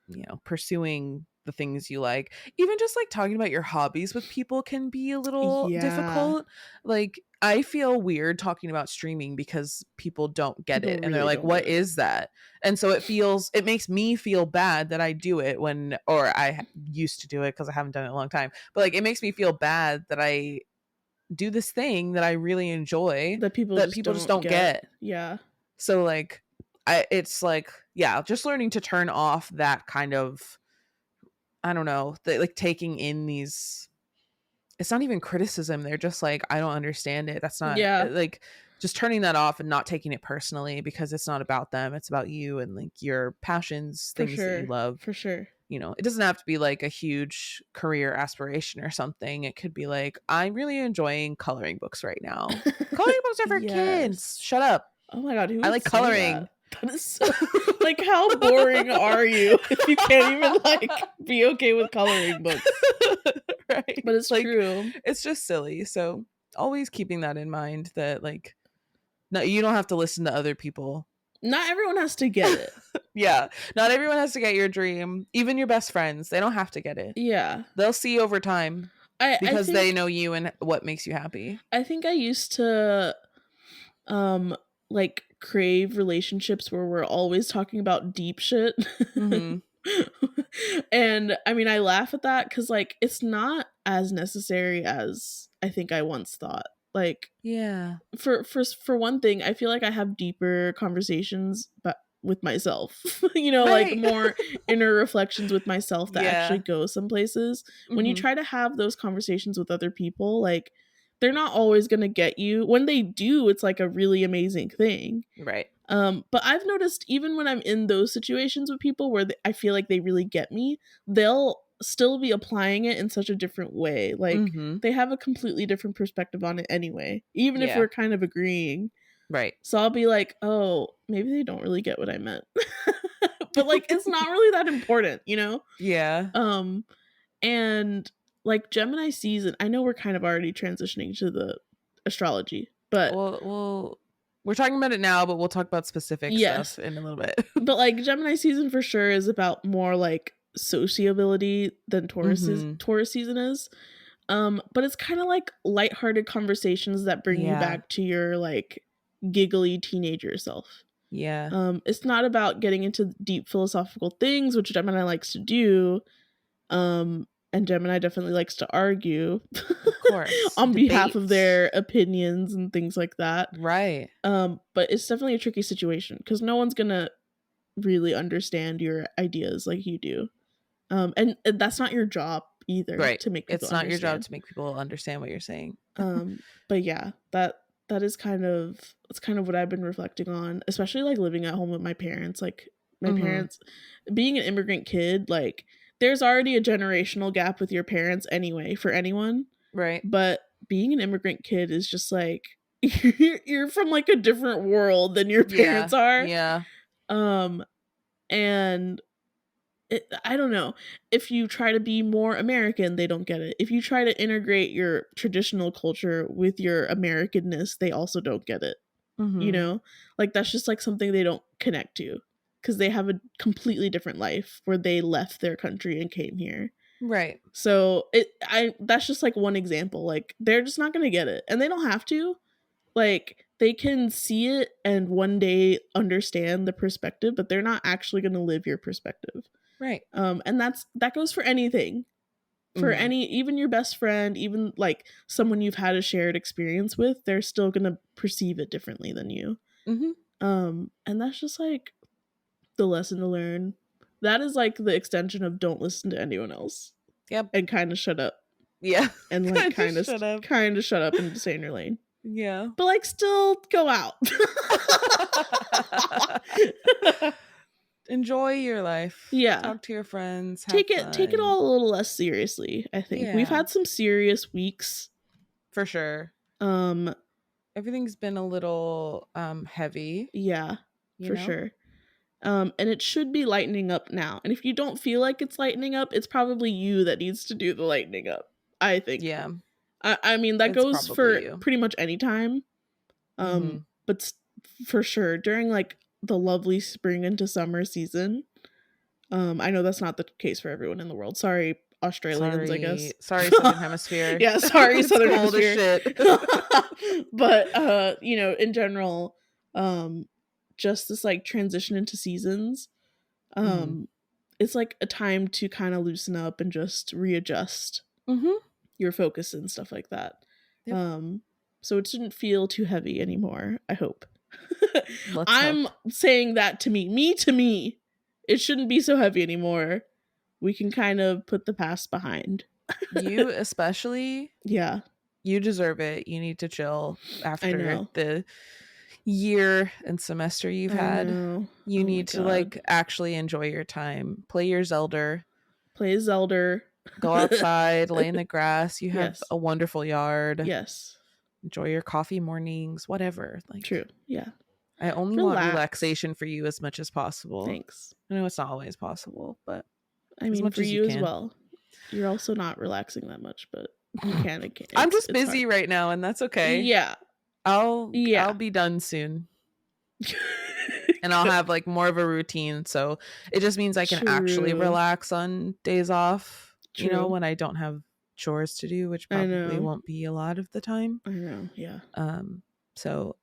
you know, pursuing the things you like. Even just like talking about your hobbies with people can be a little difficult. Like I feel weird talking about streaming because people don't get it and they're like, what is that? And so it makes me feel bad that I do it or I used to do it because I haven't done it in a long time, but like it makes me feel bad that I do this thing that I really enjoy that people just don't get. Yeah. So like it's like, just learning to turn off that kind of, I don't know, like taking in these, it's not even criticism. They're just like, I don't understand it. That's not like just turning that off and not taking it personally because it's not about them. It's about you and like your passions, things that you love. For sure. You know, it doesn't have to be like a huge career aspiration or something. It could be like, I'm really enjoying coloring books right now. Coloring books are for kids. Shut up. Oh my God. I like coloring. That is so, like, how boring are you if you can't even like be okay with coloring books? Right. But it's like, true. It's just silly. So always keeping that in mind that like, no, you don't have to listen to other people. Not everyone has to get it. Not everyone has to get your dream. Even your best friends, they don't have to get it. Yeah. They'll see over time because they know you and what makes you happy. I think I used to like crave relationships where we're always talking about deep shit. And I mean, I laugh at that because like it's not as necessary as I think I once thought. Like, for one thing, I feel like I have deeper conversations but with myself, you know, like more inner reflections with myself that actually go some places. When you try to have those conversations with other people, like they're not always gonna get you. When they do, it's like a really amazing thing. Right. But I've noticed even when I'm in those situations with people where I feel like they really get me, they'll still be applying it in such a different way. Like Mm-hmm. they have a completely different perspective on it anyway, even if Yeah. we're kind of agreeing. Right. So I'll be like, oh, maybe they don't really get what I meant. But like it's not really that important, you know? Yeah. And like Gemini season, I know we're kind of already transitioning to the astrology, but we're talking about it now, but we'll talk about specific stuff in a little bit. But like Gemini season for sure is about more like sociability than Taurus season is. But it's kind of like lighthearted conversations that bring you back to your like giggly teenager self. Yeah. It's not about getting into deep philosophical things, which Gemini likes to do. And Gemini definitely likes to argue, of course, on behalf of their opinions and things like that. Right. But it's definitely a tricky situation because no one's gonna really understand your ideas like you do. And that's not your job either, right? To make people it's not understand. your job to make people understand what you're saying. But yeah, that is kind of what I've been reflecting on, especially like living at home with my parents. Like my parents, being an immigrant kid, like there's already a generational gap with your parents anyway for anyone, right? But being an immigrant kid is just like you're from like a different world than your parents are. Yeah. And I don't know. If you try to be more American, they don't get it. If you try to integrate your traditional culture with your Americanness, they also don't get it. You know? Like that's just like something they don't connect to because they have a completely different life where they left their country and came here. Right. So that's just like one example. Like they're just not going to get it, and they don't have to. Like they can see it and one day understand the perspective, but they're not actually going to live your perspective. Right. And that goes for anything. For even your best friend, even like someone you've had a shared experience with, they're still going to perceive it differently than you. And that's just like the lesson to learn. That is like the extension of don't listen to anyone else. Yep. And kind of shut up. Yeah. And like kind of shut up and stay in your lane. Yeah. But like still go out. Enjoy your life. Yeah. Talk to your friends. Take it all a little less seriously, I think. We've had some serious weeks. For sure. Everything's been a little heavy. Yeah. For sure. And it should be lightening up now. And if you don't feel like it's lightening up, it's probably you that needs to do the lightening up, I think. Yeah. I mean, that goes for pretty much any time. But for sure, during like the lovely spring into summer season, I know that's not the case for everyone in the world. Sorry, Australians, I guess. Sorry, Southern Hemisphere. Yeah, sorry, Southern cold Hemisphere. As shit. But you know, in general, just this like transition into seasons, it's like a time to kind of loosen up and just readjust your focus and stuff like that. Yep. So it shouldn't feel too heavy anymore, I hope. I'm saying that to me. It shouldn't be so heavy anymore. We can kind of put the past behind. You especially. Yeah. You deserve it. You need to chill after the year and semester you've had. You need to like actually enjoy your time. Play your Zelda. Play Zelda. Go outside, lay in the grass. You have a wonderful yard. Yes. Enjoy your coffee mornings, whatever. Like true. Yeah. I only want relaxation for you as much as possible. Thanks. I know it's not always possible, but I mean, for you as well. You're also not relaxing that much, but you can. I'm just busy right now, and that's okay. Yeah. I'll be done soon. And I'll have like more of a routine, so it just means I can actually relax on days off. You know, when I don't have chores to do, which probably won't be a lot of the time. I know, yeah. So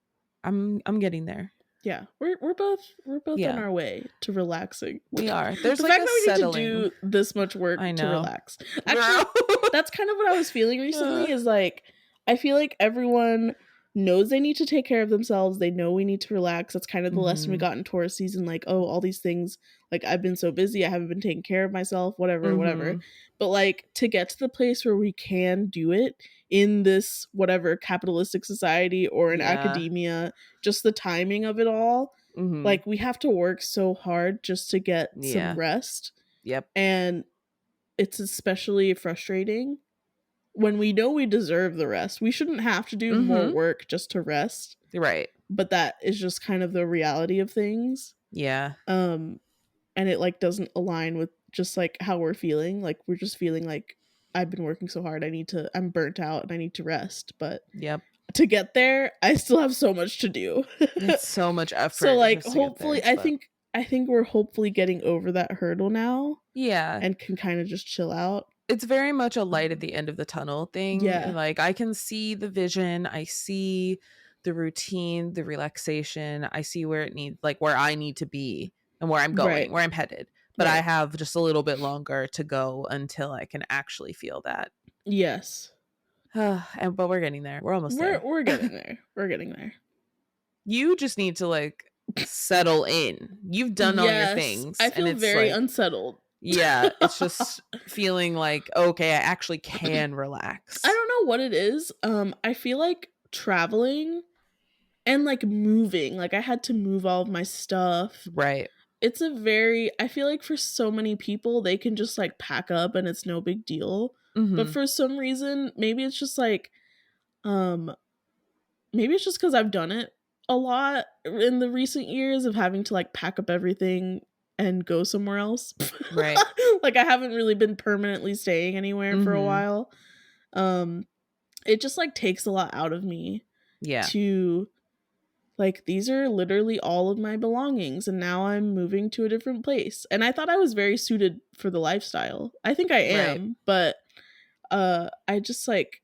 I'm getting there. Yeah, we're both on our way to relaxing. We are. There's the like fact a that we settling. need to do this much work to relax. Actually, that's kind of what I was feeling recently. Is like I feel like everyone knows they need to take care of themselves. They know we need to relax. That's kind of the lesson we got in Taurus season. Like, oh, all these things. Like I've been so busy. I haven't been taking care of myself. Whatever. But like to get to the place where we can do it in this whatever capitalistic society or in academia, just the timing of it all. Mm-hmm. Like we have to work so hard just to get some Yeah. rest. Yep. And it's especially frustrating when we know we deserve the rest. We shouldn't have to do more Mm-hmm. work just to rest. Right. But that is just kind of the reality of things. Yeah. And it like doesn't align with just like how we're feeling. Like we're just feeling like I've been working so hard. I'm burnt out and I need to rest. But Yep. to get there, I still have so much to do. It's so much effort. So like just to get hopefully there, but... I think we're hopefully getting over that hurdle now. Yeah. And can kind of just chill out. It's very much a light at the end of the tunnel thing. Yeah. Like I can see the vision, I see the routine, the relaxation, I see where it needs, like where I need to be and where I'm going, where I'm headed. But I have just a little bit longer to go until I can actually feel that. Yes. But we're getting there. We're almost there. We're getting there. We're getting there. You just need to like settle in. You've done all your things. I feel very unsettled. Yeah, it's just feeling like, okay, I actually can relax. I don't know what it is. I feel like traveling and like moving, like I had to move all of my stuff. Right. It's I feel like for so many people, they can just like pack up and it's no big deal. Mm-hmm. But for some reason, maybe it's just like, maybe it's just because I've done it a lot in the recent years of having to like pack up everything and go somewhere else. Right. Like I haven't really been permanently staying anywhere for a while. It just like takes a lot out of me. Yeah. To like, these are literally all of my belongings and now I'm moving to a different place. And I thought I was very suited for the lifestyle. I think I am, but I just like,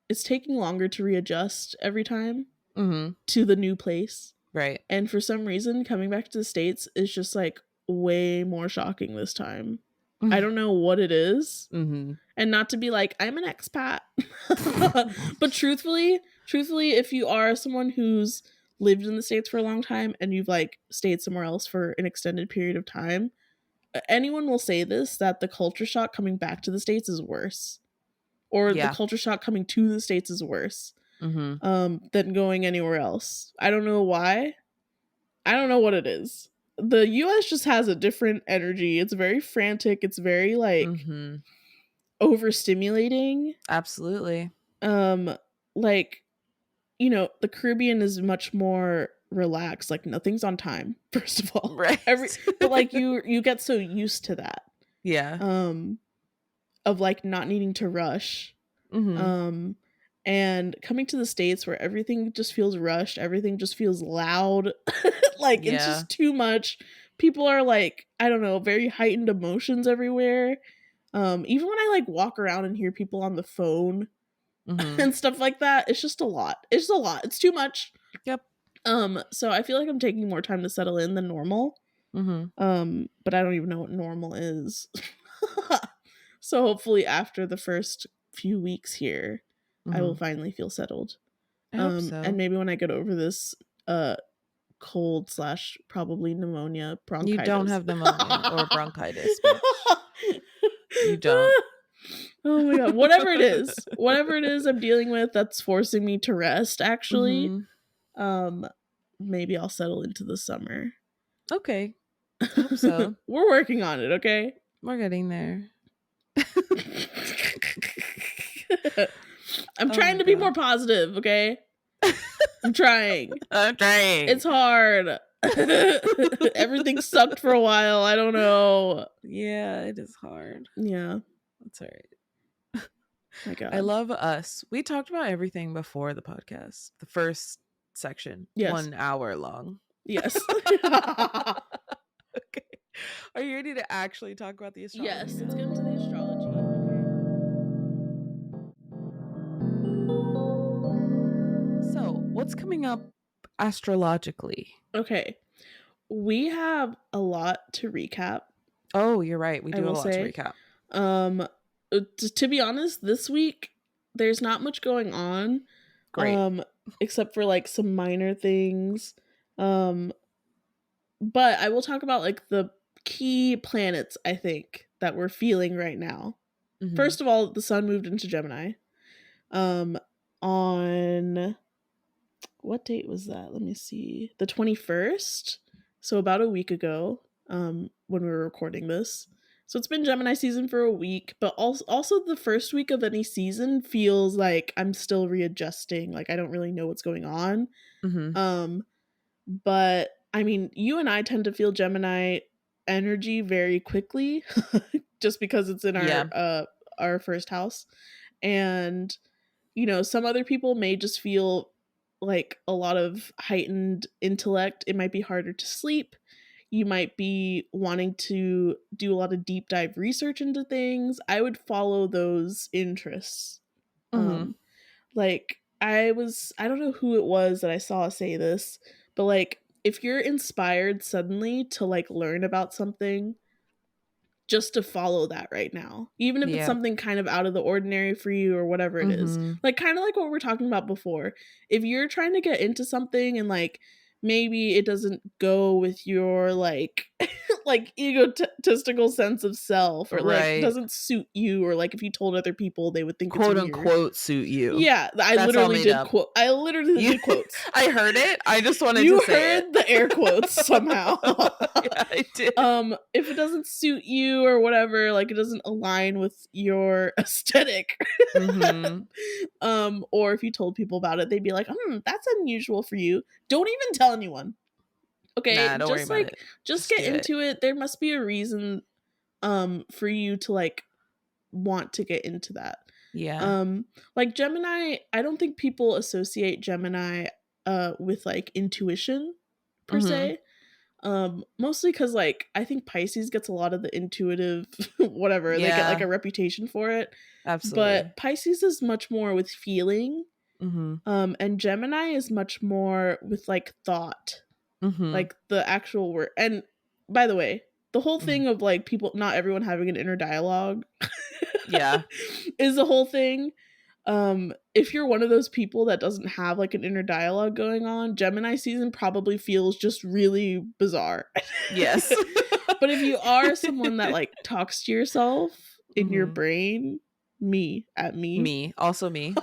it's taking longer to readjust every time to the new place. Right. And for some reason, coming back to the States is just like way more shocking this time. I don't know what it is. And not to be like, I'm an expat. But truthfully, if you are someone who's lived in the States for a long time and you've like stayed somewhere else for an extended period of time, anyone will say this, that the culture shock coming back to the States is worse. Or the culture shock coming to the States is worse than going anywhere else. I don't know why. I don't know what it is. The US just has a different energy. It's very frantic. It's very like overstimulating. Absolutely. Like, you know, the Caribbean is much more relaxed. Like nothing's on time, first of all. Right. But like you get so used to that. Yeah. Of like not needing to rush. And coming to the States where everything just feels rushed, everything just feels loud. Like it's just too much. People are like, I don't know, very heightened emotions everywhere. Even when I like walk around and hear people on the phone and stuff like that, it's just a lot. It's a lot. It's too much. Yep. So I feel like I'm taking more time to settle in than normal. But I don't even know what normal is. So hopefully after the first few weeks here, I will finally feel settled. I hope so. And maybe when I get over this cold / probably pneumonia, bronchitis. You don't have pneumonia or bronchitis, bitch. You don't. Oh my god. Whatever it is I'm dealing with that's forcing me to rest, actually. Maybe I'll settle into the summer. Okay. I hope so. We're working on it, okay? We're getting there. I'm trying to be more positive, okay? I'm trying. It's hard. Everything sucked for a while. I don't know. Yeah, it is hard. Yeah. That's all right. My God. I love us. We talked about everything before the podcast. The first section. Yes. 1 hour long. Yes. Okay. Are you ready to actually talk about the astrology? Yes, let's get into the astrology. So, what's coming up astrologically? Okay. We have a lot to recap. Oh, you're right. We do have a lot to recap. To be honest, this week there's not much going on. Great. Except for like some minor things. But I will talk about like the key planets, I think, that we're feeling right now. First of all, the sun moved into Gemini. On what date was that? Let me see. The 21st. so about a week ago, when we were recording this. So it's been Gemini season for a week, but also the first week of any season feels like I'm still readjusting. Like I don't really know what's going on. Mhm. But I mean, you and I tend to feel Gemini energy very quickly just because it's in Yeah. our first house. And some other people may just feel like a lot of heightened intellect. It might be harder to sleep. You might be wanting to do a lot of deep dive research into things. I would follow those interests. Mhm. Um like I don't know who it was that I saw say this, but like if you're inspired suddenly to like learn about something, just to follow that right now, even if it's Yeah. something kind of out of the ordinary for you or whatever it is. Mhm. Like kind of like what we are talking about before. If you're trying to get into something and like maybe it doesn't go with your like like egotistical sense of self, or like Right. doesn't suit you, or like if you told other people they would think it's Quote weird. unquote suit you. Yeah, I That's all literally made did up. I literally You did quotes. I heard it. I just wanted to You say it. heard the air quotes somehow. Yeah, I did. If it doesn't suit you or whatever, like it doesn't align with your aesthetic, Mhm. or if you told people about it, they'd be like, that's unusual for you. Don't even tell anyone. Nah, Okay, don't worry just about like it. just Just get do it. into it. There must be a reason for you to like want to get into that. Yeah. Like Gemini, I don't think people associate Gemini with like intuition per Mhm. se. Mostly because like I think Pisces gets a lot of the intuitive whatever. They get like Yeah. a reputation for it. Absolutely. But Pisces is much more with feeling. Mhm. And Gemini is much more with like thought, Mhm. like the actual word. And by the way, the whole Mhm. thing of like people, not everyone having an inner dialogue Yeah. is the whole thing. If you're one of those people that doesn't have like an inner dialogue going on, Gemini season probably feels just really bizarre. Yes. But if you are someone that like talks to yourself in your Mhm. brain, me at me, Me. Also me.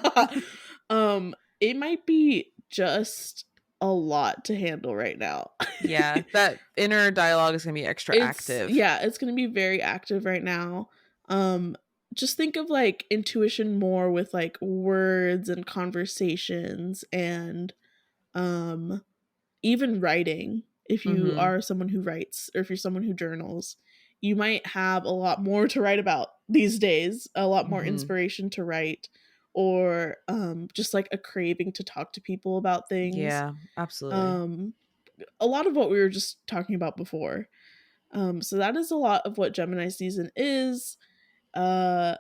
it might be just a lot to handle right now. Yeah. That inner dialogue is gonna be extra active. It's gonna be very active right now. Um, just think of like intuition more with like words and conversations and um even writing. If you Mhm. are someone who writes or if you're someone who journals, you might have a lot more to write about these days, a lot more Mhm. inspiration to write, or just like a craving to talk to people about things. Yeah, absolutely. Um a lot of what we were just talking about before. So that is a lot of what Gemini season is. Uh,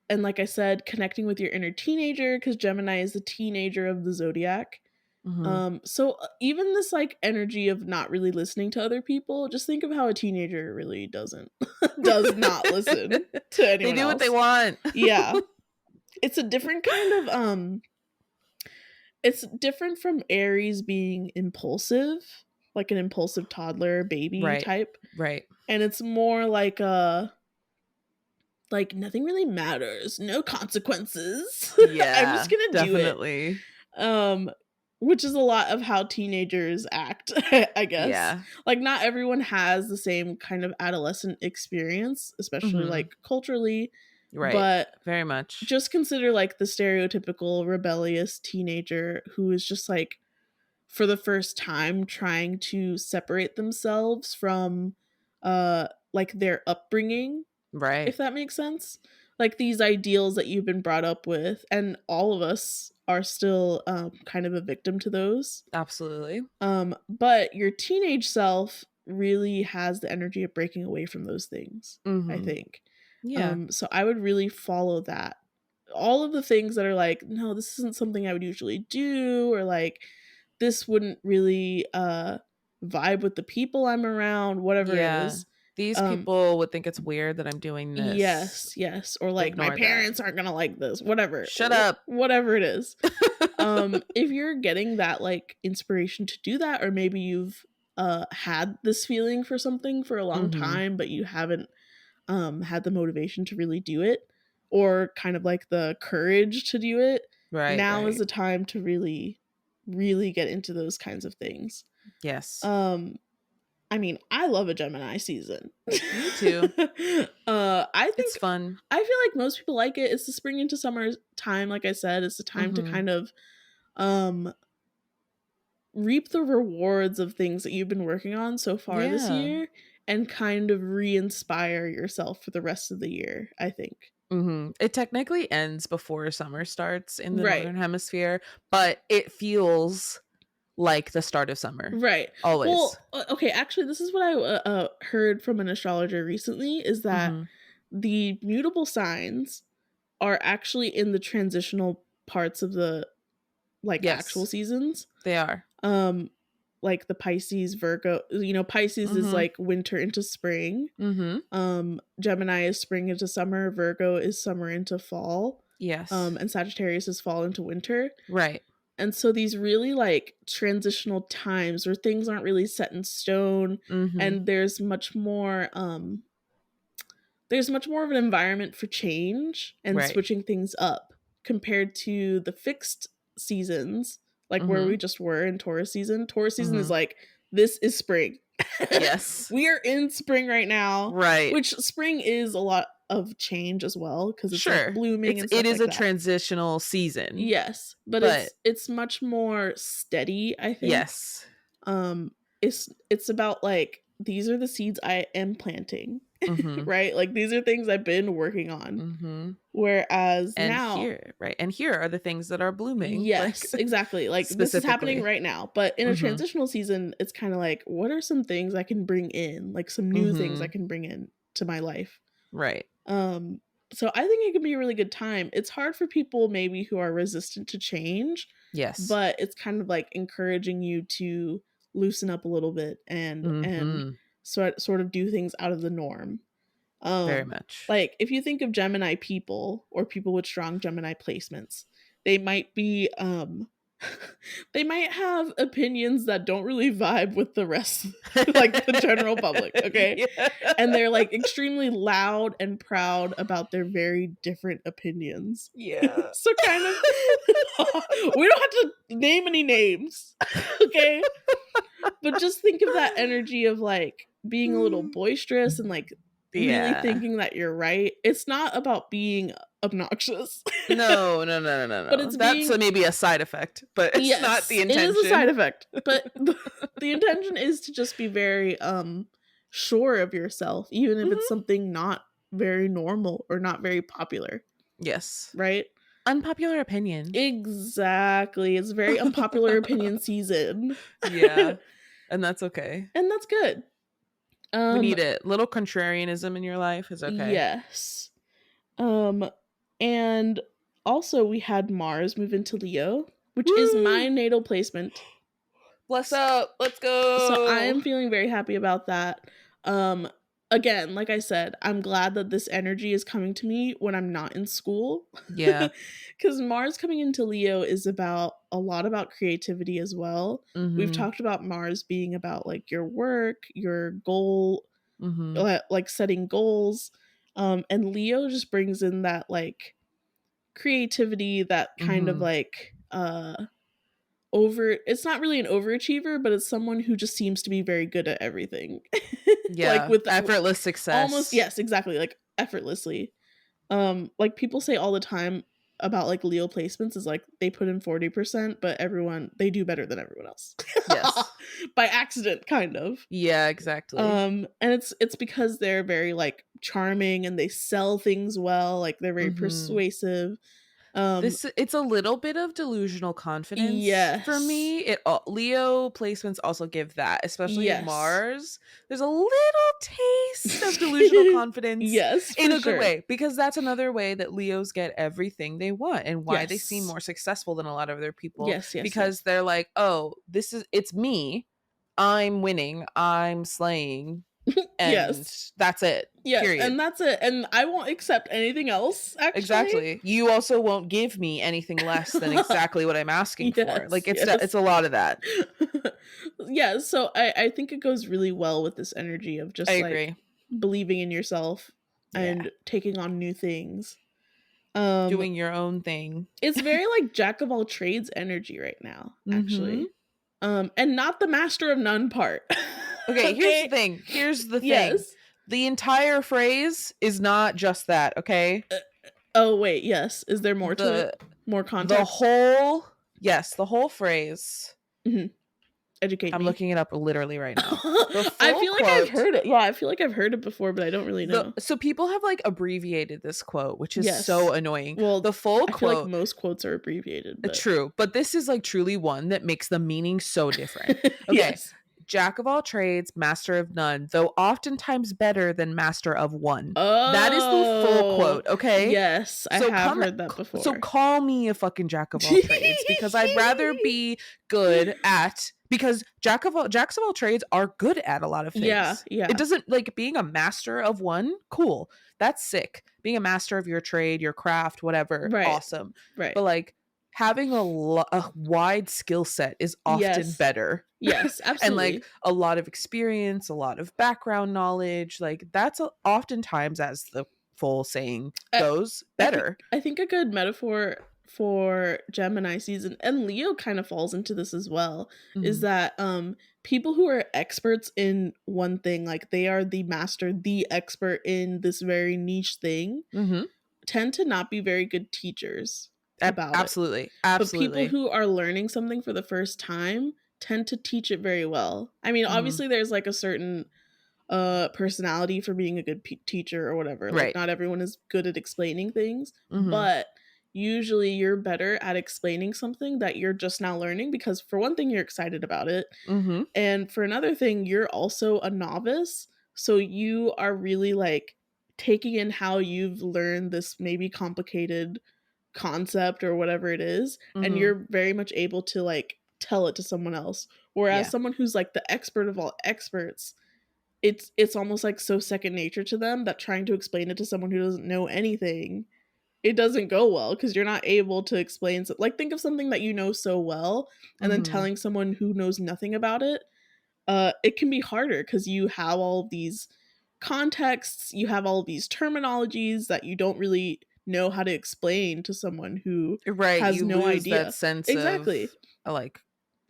and like I said, connecting with your inner teenager, because Gemini is the teenager of the zodiac. Mhm. So even this like energy of not really listening to other people, just think of how a teenager really does not listen to They anyone do what they else. want. Yeah. It's a different kind of it's different from Aries being impulsive, like an impulsive toddler baby Right. type. Right. And it's more like a like nothing really matters, no consequences. I'm just Yeah, gonna do it. definitely. Um, which is a lot of how teenagers act, I guess. Yeah. Like not everyone has the same kind of adolescent experience, especially Mhm. like culturally, Right. but Very much. just consider like the stereotypical rebellious teenager who is just like for the first time trying to separate themselves from like their upbringing, Right. if that makes sense. Like these ideals that you've been brought up with, and all of us are still kind of a victim to those. Absolutely. But your teenage self really has the energy of breaking away from those things, I Mhm. think. Yeah. So I would really follow that. All of the things that are like, no, this isn't something I would usually do, or like this wouldn't really vibe with the people I'm around, whatever it Yeah. is. These Um, people would think it's weird that I'm doing this. yes, or like my Ignore that. parents aren't gonna like this, whatever, Shut up. whatever it is. If you're getting that like inspiration to do that, or maybe you've had this feeling for something for a long Mhm. time, but you haven't had the motivation to really do it, or kind of like the courage to do it, Right, now is right. the time to really, really get into those kinds of things. Yes. Um, I mean, I love a Gemini season. Me too. I think It's fun. I feel like most people like it. It's the spring into summer time, like I said. It's the time to kind of um reap the rewards of things that you've been working on so far this Yeah. year and kind of re-inspire yourself for the rest of the year, I think. It technically ends before summer starts in the Right. northern hemisphere, but it feels like the start of summer. Right. Always. Well, okay, actually, this is what I heard from an astrologer recently, is that the mutable signs are actually in the transitional parts of the actual seasons. They are. Like the Pisces, Virgo, Pisces is like winter into spring. Gemini is spring into summer, Virgo is summer into fall. Yes. And Sagittarius is fall into winter. Right. And so these really like transitional times where things aren't really set in stone, and there's much more of an environment for change and switching things up compared to the fixed seasons, like where we just were in Taurus season. Taurus season is like, this is spring. Yes. We are in spring right now. Right. Which spring is a lot of change as well, because it's like blooming and stuff it is like a that. Transitional season. Yes, but it's much more steady, I think. Yes. It's about like, these are the seeds I am planting. Right? Like, these are things I've been working on. Whereas now here are the things that are blooming. Yes, exactly. Like, this is happening right now. But in a transitional season, it's kind of like, what are some things I can bring in? Like, some new things I can bring in to my life. Right. So I think it can be a really good time. It's hard for people maybe who are resistant to change. Yes. But it's kind of like encouraging you to loosen up a little bit and sort of do things out of the norm. Very much. Like, if you think of Gemini people or people with strong Gemini placements, they might be they might have opinions that don't really vibe with the rest, like the general public, okay? Yeah. And they're like extremely loud and proud about their very different opinions. Yeah. So kind of we don't have to name any names, okay? But just think of that energy of like being a little boisterous and like really thinking that you're right. It's not about being obnoxious. No. But it's that's maybe a side effect, but it's not the intention. It is a side effect, but the intention is to just be very sure of yourself, even if it's something not very normal or not very popular. Yes. Right? Unpopular opinion. Exactly. It's very unpopular opinion season. Yeah. And that's okay. And that's good. We need it. Little contrarianism in your life is okay. Yes. And also we had Mars move into Leo, which is my natal placement. Bless up. Let's go. So I am feeling very happy about that. Again, like I said, I'm glad that this energy is coming to me when I'm not in school. Yeah. Because Mars coming into Leo is a lot about creativity as well. We've talked about Mars being about like your work, your goal, like setting goals. And Leo just brings in that like creativity, that kind of like it's not really an overachiever, but it's someone who just seems to be very good at everything. Yeah. Like with effortless success. Almost, yes, exactly. Like effortlessly. Like people say all the time about like Leo placements is like they put in 40%, but they do better than everyone else. Yes. By accident, kind of. Yeah, exactly. And it's because they're very like charming and they sell things well, like they're very persuasive. It's a little bit of delusional confidence for me. Leo placements also give that, especially Mars. There's a little taste of delusional confidence, in a good way, because that's another way that Leos get everything they want and why they seem more successful than a lot of other people. Because they're like, oh, it's me. I'm winning. I'm slaying. And that's it. Yeah, period. And that's it. And I won't accept anything else, actually. Exactly. You also won't give me anything less than exactly what I'm asking for. Like, it's a lot of that. Yeah, so I think it goes really well with this energy of just like believing in yourself and taking on new things. Doing your own thing. It's very like jack of all trades energy right now, actually. And not the master of none part. Okay, Okay. Here's the thing. Yes. The entire phrase is not just that, okay? Oh wait, yes. Is there more to it? The More the context? whole yes, the whole phrase. Mhm. Educate I'm me. looking it up literally right now. The I full feel like I've quote. heard it. Yeah, I feel like I've heard it before, but I don't really know. So people have like abbreviated this quote, which is so Yes. annoying. Well, The full I feel like quote, most quotes are abbreviated, but true, but this is like truly one that makes the meaning so different. Okay, yes. jack of all trades, master of none, though oftentimes better than master of one. That is the full Oh, quote, okay? yes, I So have heard that so before. call me a fucking jack of all trades because I'd rather be good at because jacks of all trades are good at a lot of Yeah, things. yeah. It doesn't like being a master of one, cool. That's sick. Being a master of your trade, your craft, whatever, Right, awesome. right. But like having a wide skill set is often Yes. better. Yes, And like absolutely. a lot of experience, a lot of background knowledge, like that's oftentimes, as the full saying I, goes, I think better. I think a good metaphor for Gemini season, and Leo kind of falls into this as well, is Mhm. that people who are experts in one thing, like they are the master, the expert in this very niche thing, Mhm. tend to not be very good teachers about it. Absolutely. But people Absolutely. who are learning something for the first time tend to teach it very well. I mean, Mhm. obviously there's like a certain personality for being a good teacher or whatever. Like Right. not everyone is good at explaining things, Mhm. but usually you're better at explaining something that you're just now learning because for one thing you're excited about it, Mhm. and for another thing you're also a novice, so you are really like taking in how you've learned this maybe complicated concept or whatever it is, and Mhm. you're very much able to like tell it to someone else, whereas Yeah. someone who's like the expert of all experts, it's almost like so second nature to them that trying to explain it to someone who doesn't know anything, it doesn't go well because you're not able to explain like think of something that you know so well and then Mhm. telling someone who knows nothing about it, it can be harder because you have all of these contexts, you have all of these terminologies that you don't really know how to explain to someone who Right, has you no lose that idea. sense of Exactly. like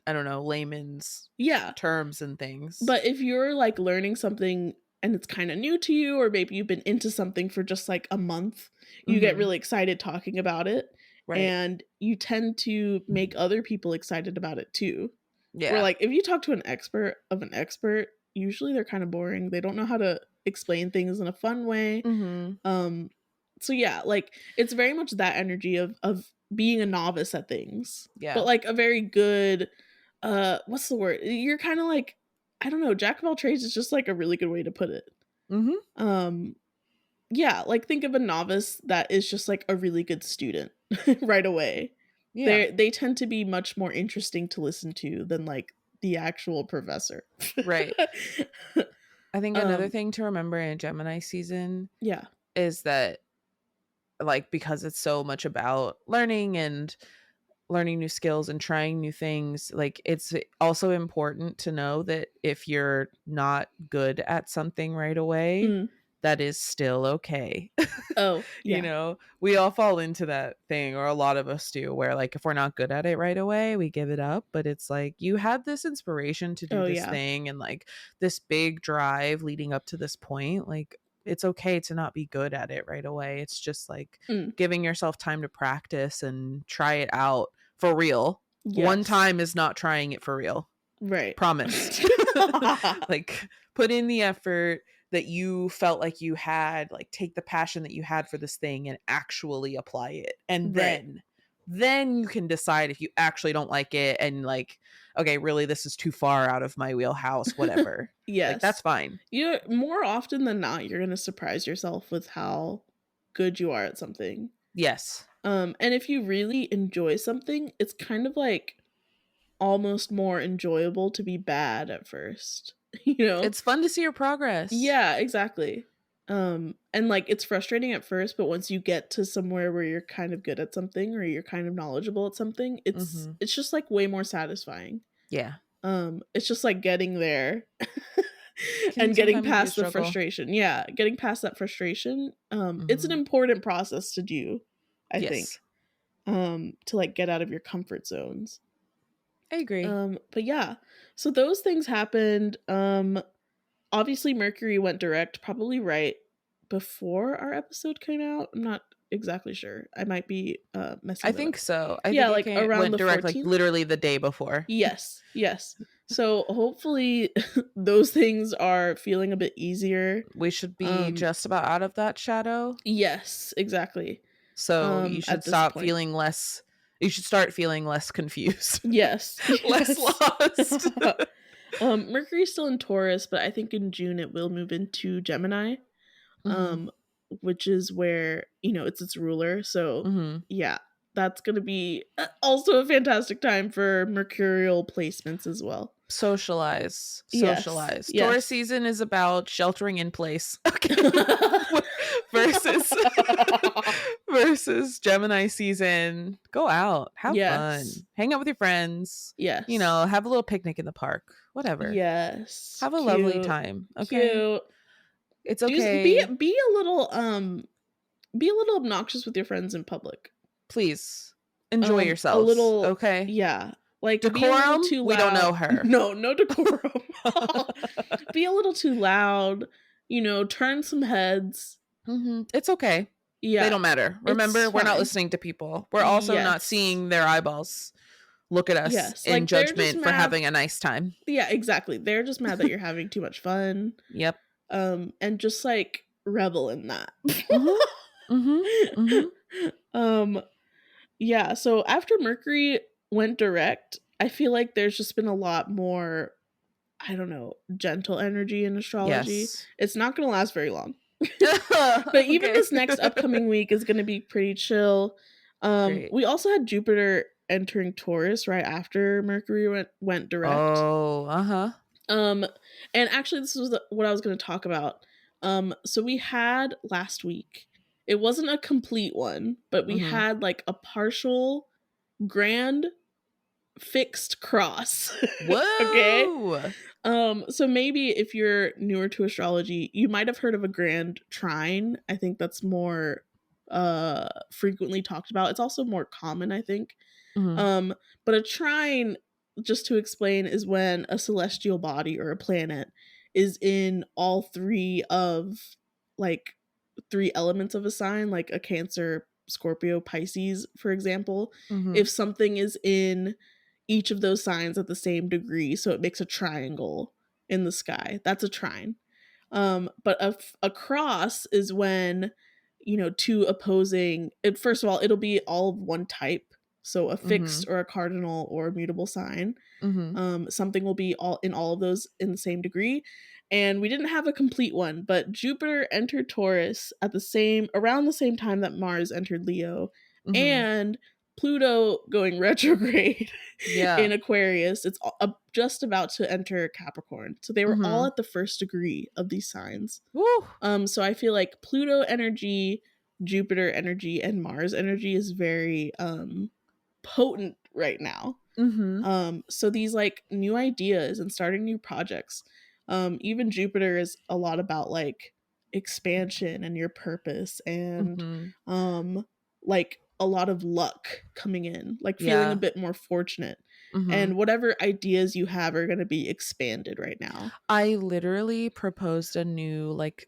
I don't know, layman's Yeah. terms and things. But if you're like learning something and it's kind of new to you, or maybe you've been into something for just like a month, you get Mhm. really excited talking about it, Right. and you tend to make other people excited about it too. Where Yeah. like if you talk to an expert of an expert, usually they're kind of boring. They don't know how to explain things in a fun way. Mhm. Um so yeah, like it's very much that energy of being a novice at things. But Yeah. like a very good what's the word? You're kind of like, I don't know, jack of all trades is just like a really good way to put it. Mhm. Um yeah, like think of a novice that is just like a really good student right away. Yeah. They tend to be much more interesting to listen to than like the actual professor. Right. I think another um thing to remember in Gemini season yeah. is that like because it's so much about learning and learning new skills and trying new things, like it's also important to know that if you're not good at something right away, Mm. that is still okay. Oh, You yeah. know, we all fall into that thing, or a lot of us do, where like if we're not good at it right away, we give it up. But it's like you had this inspiration to do Oh, this yeah. thing and like this big drive leading up to this point. Like it's okay to not be good at it right away. It's just like Mm. giving yourself time to practice and try it out for real. One Yes. time is not trying it for real. Right. Promise. Like put in the effort that you felt like you had, like take the passion that you had for this thing and actually apply it. And Right. then you can decide if you actually don't like it and like, okay, really this is too far out of my wheelhouse, whatever. Like that's Yes. fine. You more often than not, you're gonna surprise yourself with how good you are at something. Yes. And if you really enjoy something, it's kind of like almost more enjoyable to be bad at first. You know? It's fun to see your progress. Yeah, exactly. And like it's frustrating at first, but once you get to somewhere where you're kind of good at something or you're kind of knowledgeable at something, Mhm. it's just like way more satisfying. Yeah. It's just like getting there Can and getting sometimes be a past the struggle. frustration. Yeah, getting past that frustration. It's an Mhm. important process to do, I think. Yes. To like get out of your comfort zones. I agree. But yeah, so those things happened. Obviously Mercury went direct probably right before our episode came out. I'm not exactly sure. I might be I messing that think up. so. I think Yeah, it like came around went the direct like 14th. literally the day before. Yes, yes. So hopefully those things are feeling a bit easier. We should be Um just about out of that shadow. yes, exactly. So you should At this stop point. feeling less you should start feeling less confused. Yes. Less Yes. lost. Mercury's still in Taurus, but I think in June it will move into Gemini. Mhm. um which is where, it's its ruler. So Mhm. yeah, that's gonna be also a fantastic time for mercurial placements as well. Socialize. Yes, Socialize. Taurus yes. season is about sheltering in place. Okay. versus versus Gemini season. Go out. Have Yes, fun. Hang out with your friends. yes, Have a little picnic in the park. Whatever. yes. Have a lovely Cute, time. Okay. cute. It's Just be okay. be a little be a little obnoxious with your friends in public. Please enjoy A yourselves. little, Okay. yeah, like, be a little Decorum, too we don't loud. know her. No, no decorum. Be a little too loud, turn some heads. It's okay. They Yeah, don't matter. it's Remember, we're not fine. listening to people. We're also not Yes. seeing their eyeballs look at us Yes, in like, they're just judgment for mad. having a nice time. Yeah, exactly. They're just mad that you're having too much fun, Yep. and just, like, revel in that. Mhm. Mhm. Mhm. Um, yeah, so after Mercury went direct, I feel like there's just been a lot more, I don't know, gentle energy in astrology. Yes. It's not gonna last very long. But even Okay. this next upcoming week is gonna be pretty chill. Great. We also had Jupiter entering Taurus right after Mercury went direct. Oh, uh-huh. Um, and actually this was what I was gonna talk about. So we had last week, it wasn't a complete one, but we Mhm. had like a partial grand fixed cross. Okay? Whoa! So maybe if you're newer to astrology, you might have heard of a grand trine. I think that's more frequently talked about. It's also more common, I think. Mhm. Um, but a trine, just to explain, is when a celestial body or a planet is in all three of, like, three elements of a sign, like a Cancer, Scorpio, Pisces, for example. Mhm. If something is in each of those signs at the same degree, so it makes a triangle in the sky, that's a trine. But a cross is when, two opposing, first of all, it'll be all of one type. So a fixed Mhm. or a cardinal or a mutable sign. Mhm. Something will be all of those in the same degree. And we didn't have a complete one, but Jupiter entered Taurus at around the same time that Mars entered Leo, Mhm. and Pluto going retrograde Yeah. in Aquarius. It's just about to enter Capricorn. So they were all Mhm. at the first degree of these signs. Woo! So I feel like Pluto energy, Jupiter energy, and Mars energy is very potent right now. Mhm. So these like new ideas and starting new projects. Even Jupiter is a lot about like expansion and your purpose and Mhm. like a lot of luck coming in, like feeling a Yeah. bit more fortunate. Mhm. And whatever ideas you have are going to be expanded right now. I literally proposed a new, like,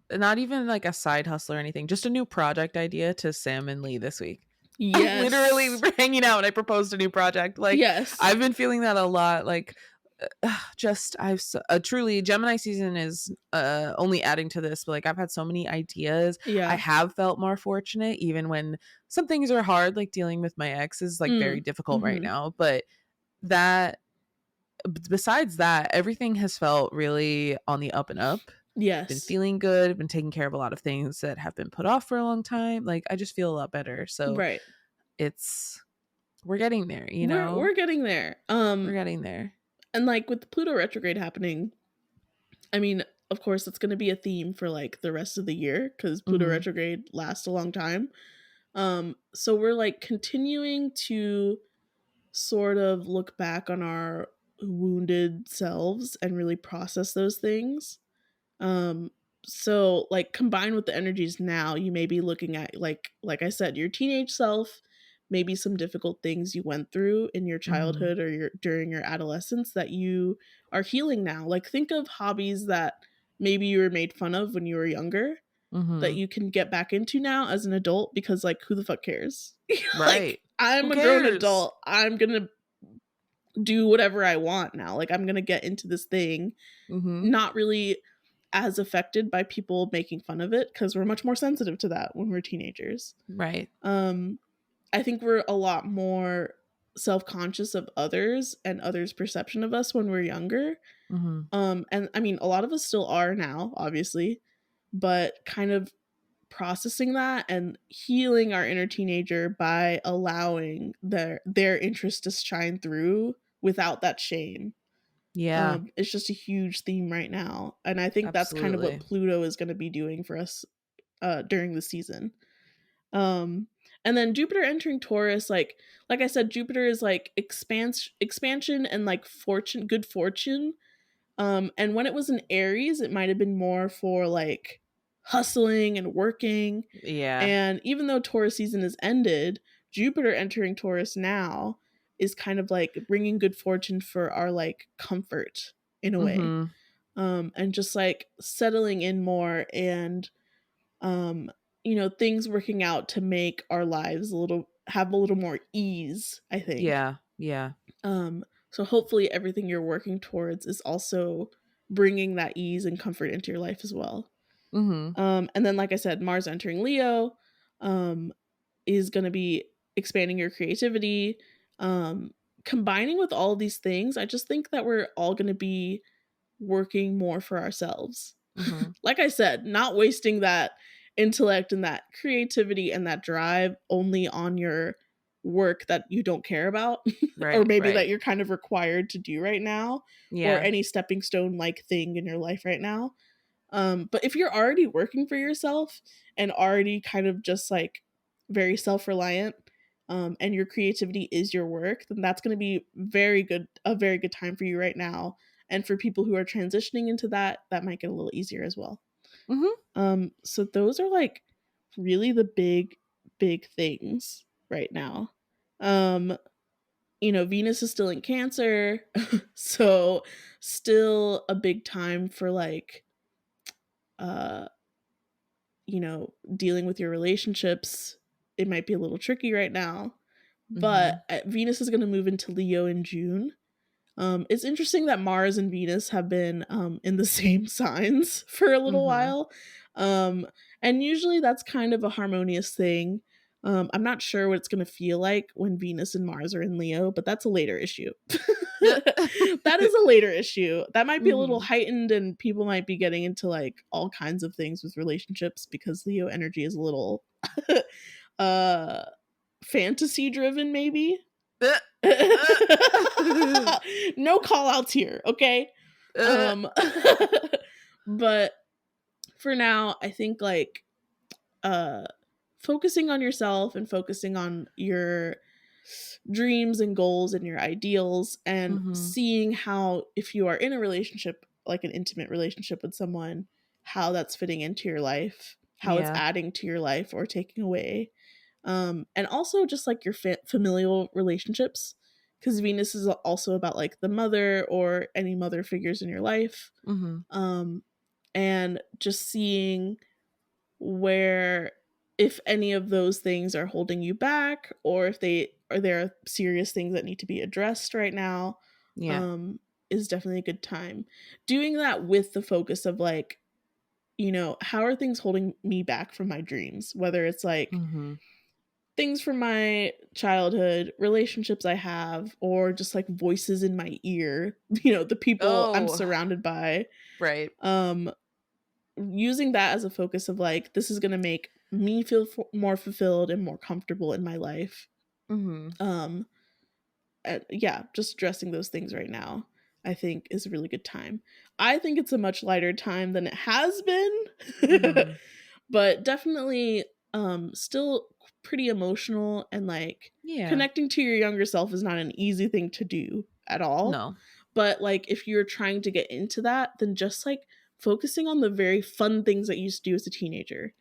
not even like a side hustle or anything, just a new project idea to Sam and Lee this week. Literally, we Yes. were hanging out and I proposed a new project. Like, Yes. I've been feeling that a lot. Like, just truly Gemini season is only adding to this, but like I've had so many ideas. I Yeah. have felt more fortunate, even when some things are hard, like dealing with my ex is like very Mm. difficult right Mhm. now. But that, besides that, everything has felt really on the up and up. Been Yes. feeling good, been taking care of a lot of things that have been put off for a long time. Like, I just feel a lot better. So Right. it's we're getting there, We're getting there. We're getting there. And like with Pluto retrograde happening, I mean, of course, it's going to be a theme for like the rest of the year because Pluto Mhm. retrograde lasts a long time. So we're like continuing to sort of look back on our wounded selves and really process those things. Um, so like combined with the energies now, you may be looking at like I said, your teenage self, maybe some difficult things you went through in your Mhm. childhood or during your adolescence that you are healing now. Like, think of hobbies that maybe you were made fun of when you were younger that Mhm. you can get back into now as an adult because, like, who the fuck cares? Like, Right. Who I'm a grown cares? adult. I'm gonna do whatever I want now. Like, I'm gonna get into this thing, Mhm. not really as affected by people making fun of it because we're much more sensitive to that when we're teenagers. Right. Um, I think we're a lot more self-conscious of others and others' perception of us when we're younger. Mhm. And I mean, a lot of us still are now, obviously, but kind of processing that and healing our inner teenager by allowing their interest to shine through without that shame. Yeah. It's just a huge theme right now, and I think that's kind of what Absolutely. Pluto is going to be doing for us during the season. Um, and then Jupiter entering Taurus, like I said, Jupiter is like expansion and like fortune, good fortune. And when it was in Aries, it might have been more for like hustling and working. Yeah. And even though Taurus season is ended, Jupiter entering Taurus now is kind of like bringing good fortune for our like comfort in a way. Mhm. And just like settling in more and um things working out to make our lives have a little more ease, I think. Yeah. Yeah. So hopefully everything you're working towards is also bringing that ease and comfort into your life as well. Mhm. And then, like I said, Mars entering Leo um is going to be expanding your creativity. um Combining with all of these things, I just think that we're all going to be working more for ourselves. Mhm. Like I said, not wasting that intellect and that creativity and that drive only on your work that you don't care about, or Right. maybe that Right. you're kind of required to do right now, or Yeah. any stepping stone like thing in your life right now. But if you're already working for yourself and already kind of just like very self reliant, and your creativity is your work, then that's going to be a very good time for you right now. And for people who are transitioning into that, that might get a little easier as well. Mhm. So those are like really the big things right now. Um, Venus is still in Cancer, so still a big time for like uh dealing with your relationships. It might be a little tricky right now, but Mhm. Venus is going to move into Leo in June. It's interesting that Mars and Venus have been in the same signs for a little Mhm. while. Um, and usually that's kind of a harmonious thing. I'm not sure what it's going to feel like when Venus and Mars are in Leo, but that's a later issue. That is a later issue. That might be a little Mhm. heightened, and people might be getting into like all kinds of things with relationships because Leo energy is a little uh fantasy driven, maybe. No call outs here, okay? Um but for now, I think like uh focusing on yourself and focusing on your dreams and goals and your ideals, and Mhm. seeing how, if you are in a relationship, like an intimate relationship with someone, how that's fitting into your life, how it's Yeah. adding to your life or taking away. And also just like your familial relationships, because Venus is also about like the mother or any mother figures in your life. Mhm. um and just seeing where, if any of those things are holding you back, or if there are serious things that need to be addressed right now, Yeah. um is definitely a good time doing that with the focus of like, how are things holding me back from my dreams, whether it's like Mhm. things from my childhood, relationships I have, or just like voices in my ear, the people I'm Oh, surrounded by. right. Um, Using that as a focus of like, this is going to make me feel more fulfilled and more comfortable in my life. Mhm. Um, yeah, just addressing those things right now, I think, is a really good time. I think it's a much lighter time than it has been, Mhm. but definitely still pretty emotional, and like Yeah. connecting to your younger self is not an easy thing to do at all. No. But like, if you're trying to get into that, then just like focusing on the very fun things that you used to do as a teenager,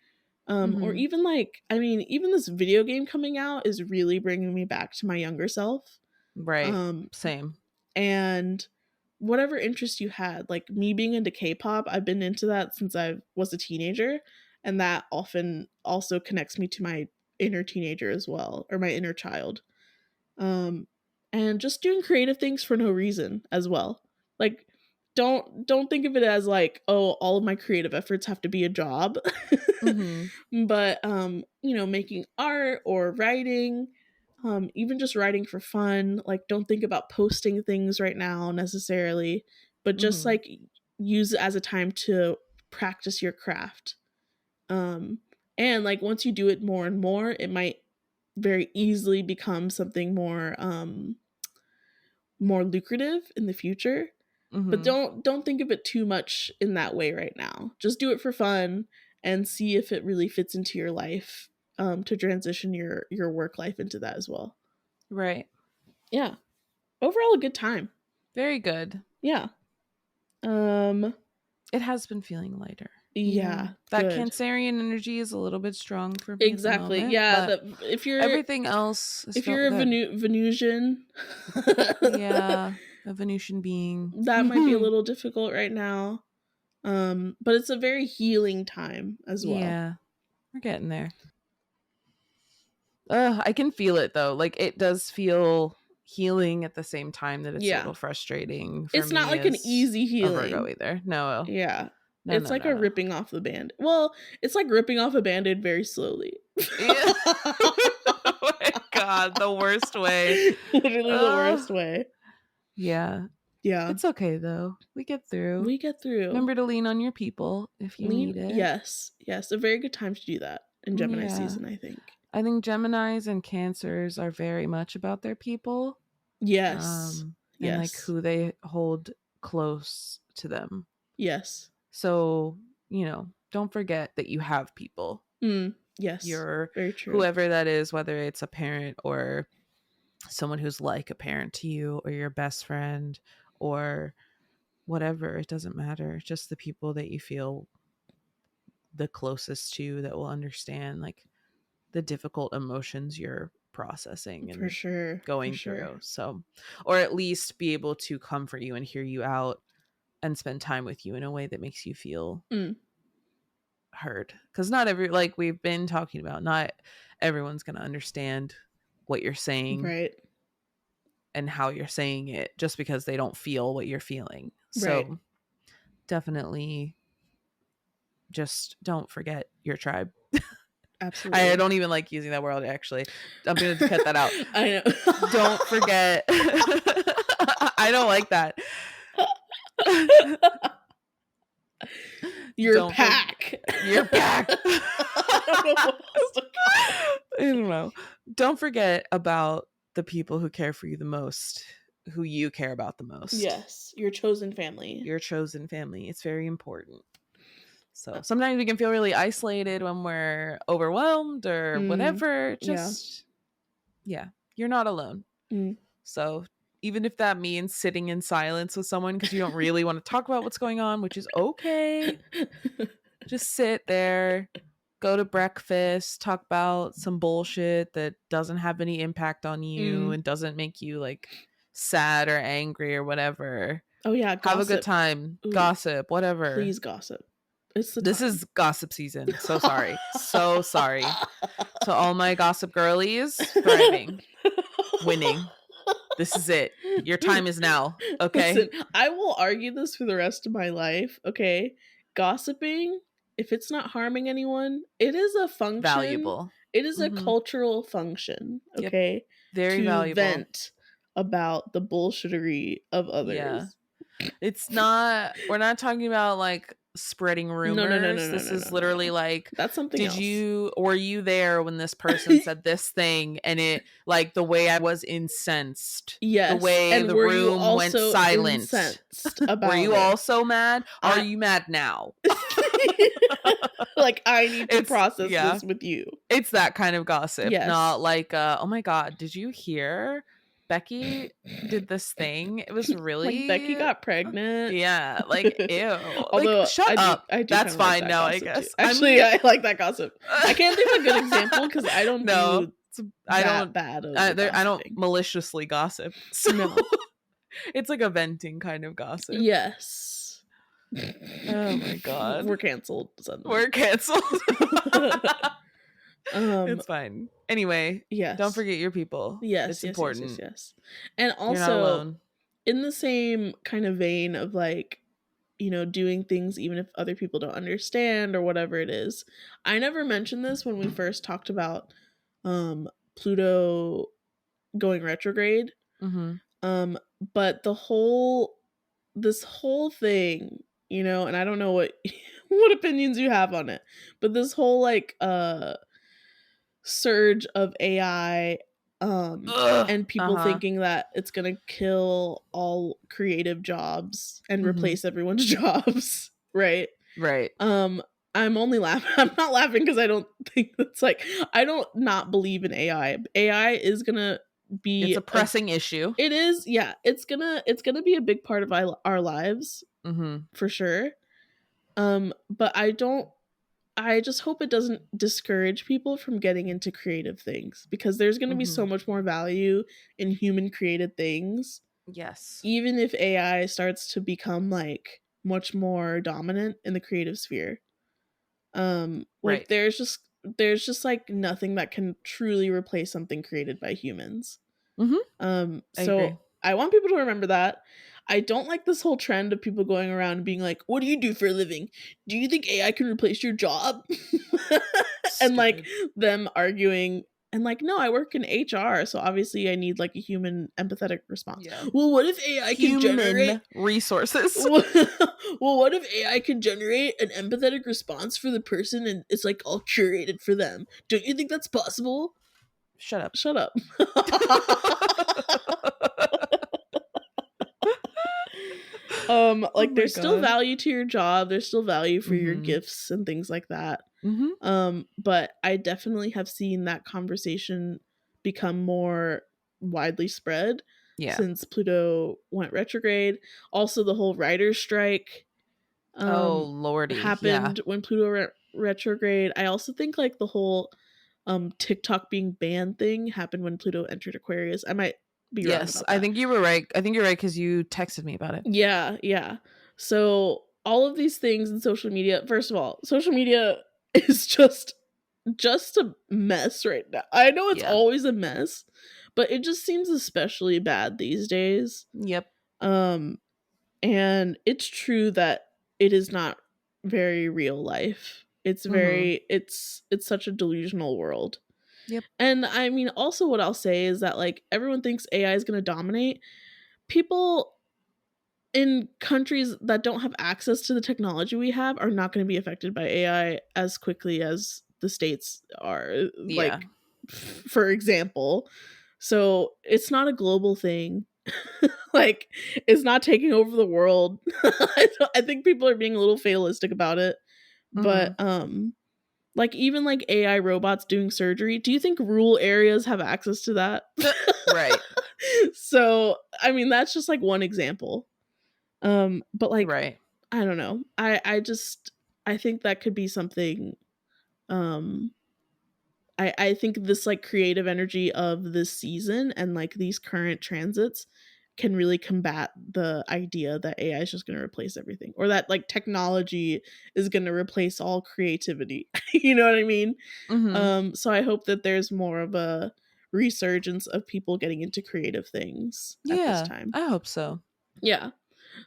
Or even like, I mean, even this video game coming out is really bringing me back to my younger self. Right. Same. And whatever interest you had, like me being into K-pop, I've been into that since I was a teenager, and that often also connects me to my inner teenager as well, or my inner child. And just doing creative things for no reason as well. Like, don't think of it as like, oh, all of my creative efforts have to be a job. But making art or writing, even just writing for fun, like don't think about posting things right now necessarily, but just like use it as a time to practice your craft. And like once you do it more and more, it might very easily become something more lucrative in the future. But don't think of it too much in that way right now. Just do it for fun and see if it really fits into your life, to transition your work life into that as well. Right. Yeah. Overall a good time. Very good. Yeah. It has been feeling lighter. Yeah. That good. Cancerian energy is a little bit strong for me. Exactly. At the moment, yeah. If you're everything else, if you're a Venusian, yeah, a Venusian being, that might be a little difficult right now. But it's a very healing time as well. Yeah, we're getting there. I can feel it though. Like it does feel healing at the same time that it's a little frustrating. It's not like an easy healing. Virgo either. No. Yeah. It's like a ripping off the band. Well, it's like ripping off a band-aid very slowly. Yeah. Oh my god, the worst way. Literally the worst way. Yeah. Yeah. It's okay though. We get through. Remember to lean on your people if you need it. Yes. Yes. A very good time to do that in Gemini season, I think. I think Geminis and Cancers are very much about their people. Yes. And like who they hold close to them. Yes. So, don't forget that you have people. Yes. You're very true. Whoever that is, whether it's a parent or someone who's like a parent to you or your best friend or whatever, it doesn't matter. Just the people that you feel the closest to that will understand like the difficult emotions you're processing and for sure going through. So, or at least be able to comfort you and hear you out and spend time with you in a way that makes you feel heard. Because like we've been talking about, not everyone's going to understand what you're saying, right, and how you're saying it just because they don't feel what you're feeling. So definitely just don't forget your tribe. Absolutely. I don't even like using that word, actually. I'm going to cut that out. I know. Don't forget. I don't like that. Your pack. Your pack. I don't know. Don't forget about the people who care for you the most, who you care about the most. Yes. Your chosen family. Your chosen family. It's very important. So sometimes we can feel really isolated when we're overwhelmed or whatever. Just, you're not alone. So even if that means sitting in silence with someone because you don't really want to talk about what's going on, which is okay. Just sit there, go to breakfast, talk about some bullshit that doesn't have any impact on you and doesn't make you like sad or angry or whatever. Oh yeah, gossip. Have a good time. Ooh. Gossip, whatever. Please gossip. This is gossip season. So sorry. So sorry. To all my gossip girlies, thriving, winning. This is it. Your time is now. Okay. Listen, I will argue this for the rest of my life. Okay. Gossiping, if it's not harming anyone, it is a function. Valuable. It is a cultural function. Okay. Yep. Very to valuable. Vent about the bullshittery of others. Yeah. It's not, we're not talking about like spreading rumors. No, this is literally like, that's something else. Were you there when this person said this thing and it, like the way I was incensed? Yes. The way and the room went silent. Were you also mad? Are you mad now? Like I need to process this with you. It's that kind of gossip. Yes. Not like, oh my God, did you hear Becky did this thing. It was really like Becky got pregnant. Yeah, like ew. Although Like shut up. I do That's kinda like fine that now, I gossip too. guess. Actually, I like that gossip. I can't think of a good example because I don't No, do I that don't. bad of I the don't gossiping. maliciously gossip. So No. it's like a venting kind of gossip. Yes. Oh my god. We're canceled suddenly. We're canceled. Um, It's fine. Anyway, yes. don't forget your people. Yes, It's yes, important. yes. And You're not also, alone. in the same kind of vein of like, you know, doing things even if other people don't understand or whatever it is. I never mentioned this when we first talked about Pluto going retrograde. Mm-hmm. But this whole thing, you know, and I don't know what what opinions you have on it, but this whole like surge of AI and people Uh-huh. thinking that it's going to kill all creative jobs and Mhm. replace everyone's jobs, right? Right. I'm only laughing. I'm not laughing because I don't think that's like I don't not believe in AI. AI is going to be It's a pressing issue. it is, yeah. It's gonna be a big part of our lives Mm-hmm. for sure. But I just hope it doesn't discourage people from getting into creative things because there's going to be so much more value in human created things. Yes. Even if AI starts to become like much more dominant in the creative sphere. Like Right. there's just like nothing that can truly replace something created by humans. Mm-hmm. I agree. So I want people to remember that. I don't like this whole trend of people going around and being like, "What do you do for a living? Do you think AI can replace your job?" And like them arguing and like, "No, I work in HR, so obviously I need like a human empathetic response." Yeah. Well, what if AI can generate resources? well, what if AI can generate an empathetic response for the person and it's like all curated for them? Don't you think that's possible? Shut up. Shut up. Like there's still value to your job, there's still value for your gifts and things like that. But I definitely have seen that conversation become more widely spread since Pluto went retrograde. Also the whole writer's strike Oh lordy. happened when Pluto retrograde. I also think like the whole TikTok being banned thing happened when Pluto entered Aquarius. I might be wrong about that. I think you were right. I think you're right because you texted me about it. Yeah. So all of these things in social media, first of all, social media is just a mess right now. I know it's always a mess, but it just seems especially bad these days. Yep. And it's true that it is not very real life. It's very it's such a delusional world. Yep. And I mean also what I'll say is that like everyone thinks AI is going to dominate. People in countries that don't have access to the technology we have are not going to be affected by AI as quickly as the states are. Like, for example. So it's not a global thing. Like, it's not taking over the world. I think people are being a little fatalistic about it. But like even like AI robots doing surgery, do you think rural areas have access to that? Right. So I mean that's just like one example. But like I don't know. I think that could be something. I think this like creative energy of this season and like these current transits can really combat the idea that AI is just going to replace everything or that like technology is going to replace all creativity. You know what I mean? So I hope that there's more of a resurgence of people getting into creative things at this time. I hope so. Yeah.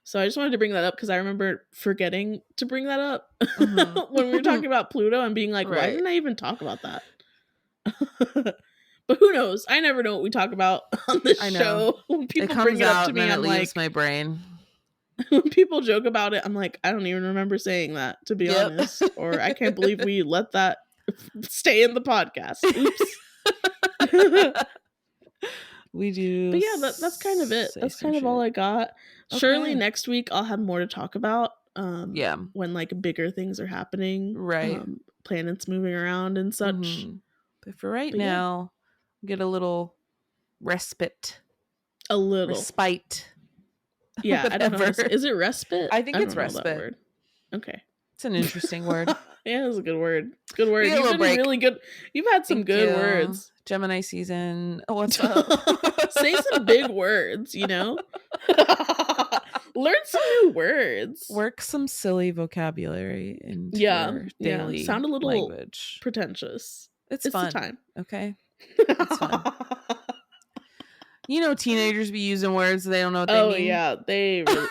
So I just wanted to bring that up because I remember forgetting to bring that up when we were talking about Pluto and being like, why didn't I even talk about that? But who knows? I never know what we talk about on this show. When people bring it up to me, I'm like, my brain. When people joke about it, I'm like, I don't even remember saying that, to be honest. Or I can't believe we let that stay in the podcast. Oops. We do. But yeah, that's kind of it. That's kind of all I got. Okay. Surely next week I'll have more to talk about. When like bigger things are happening. Right. Planets moving around and such. But for right now, get a little respite. A little. Respite. Yeah, I don't know. Whatever. Is it respite? I think I it's don't know that respite. word. Okay. It's an interesting word. Yeah, it's a good word. It's a good word. We get a You've little been break. really good. You've had some Thank good you. words. Gemini season. What's up? Say some big words, you know? Learn some new words. Work some silly vocabulary into Yeah, your yeah. daily Sound a little language. pretentious. It's the fun. time. Okay. It's fun. You know, teenagers be using words they don't know what they mean. Oh yeah, they really...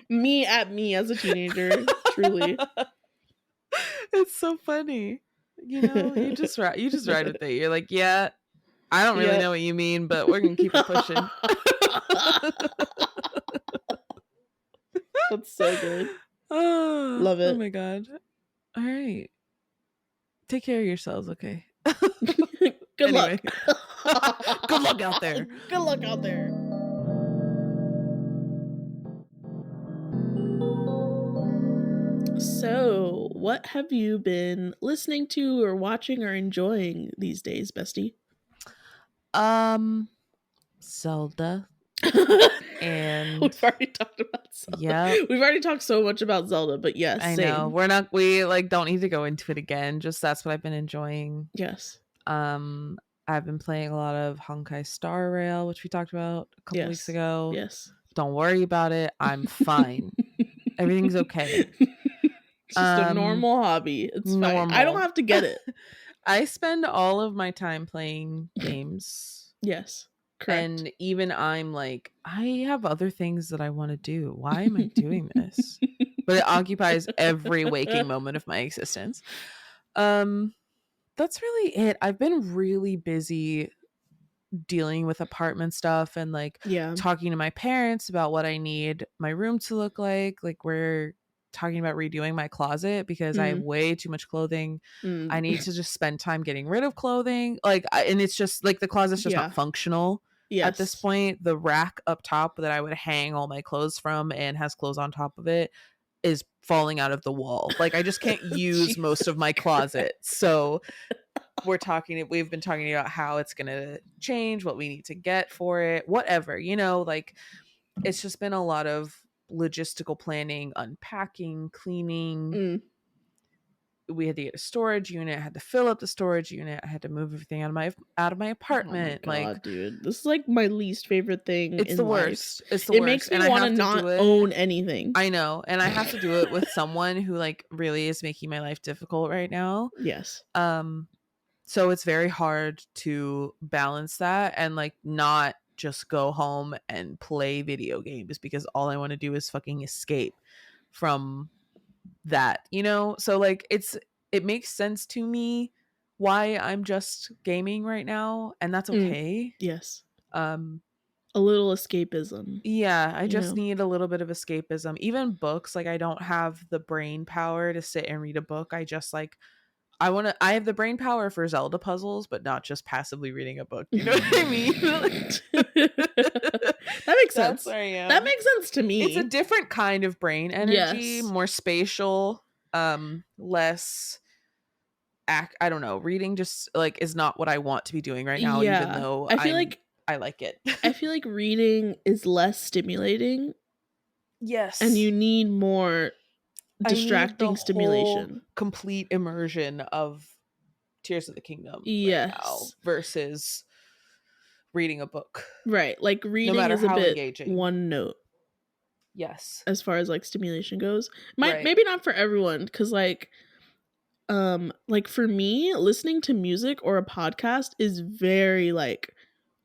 me as a teenager, truly. It's so funny. You know, you just ride with it. You're like, yeah, I don't really know what you mean, but we're gonna keep it pushing. That's so good. Love it. Oh my god. All right. Take care of yourselves, okay? Good luck. Good luck out there. Good luck out there. So, what have you been listening to or watching or enjoying these days, bestie? Zelda. And we've already talked about Zelda. Yeah. We've already talked so much about Zelda, but yes, I same. know. We like don't need to go into it again. Just that's what I've been enjoying. Yes. I've been playing a lot of Honkai Star Rail, which we talked about a couple weeks ago. Yes. Don't worry about it. I'm fine. Everything's okay. It's just a normal hobby. It's fine. I don't have to get it. I spend all of my time playing games. Yes. Correct. And even I'm like, I have other things that I want to do. Why am I doing this? But it occupies every waking moment of my existence. That's really it. I've been really busy dealing with apartment stuff and like talking to my parents about what I need my room to look like. Like we're talking about redoing my closet because I have way too much clothing. I need to just spend time getting rid of clothing. Like, and it's just like the closet's just not functional. At this point. The rack up top that I would hang all my clothes from and has clothes on top of it is falling out of the wall. Like I just can't use most of my closet. So we've been talking about how it's gonna change, what we need to get for it, whatever, you know, like it's just been a lot of logistical planning, unpacking, cleaning. We had to get a storage unit. I had to fill up the storage unit. I had to move everything out of my apartment. Oh my God, dude, this is like my least favorite thing. It's the worst. It's the worst. It makes me want to not own anything. I know, and I have to do it with someone who like really is making my life difficult right now. Yes. So it's very hard to balance that and like not just go home and play video games because all I want to do is fucking escape from that, you know? So like it makes sense to me why I'm just gaming right now, and that's okay. Yes. A little escapism. Yeah, I just need a little bit of escapism. Even books, like I don't have the brain power to sit and read a book. I just like I have the brain power for Zelda puzzles, but not just passively reading a book. You know what I mean? That makes sense. That's where I am. That makes sense to me. It's a different kind of brain energy, more spatial, less I don't know. Reading just like is not what I want to be doing right now, even though I feel like I like it. I feel like reading is less stimulating. Yes. And you need more distracting stimulation. Complete immersion of Tears of the Kingdom right now versus reading a book. Right. Like reading is a bit engaging. One note. Yes. As far as like stimulation goes. Maybe not for everyone, because like for me, listening to music or a podcast is very like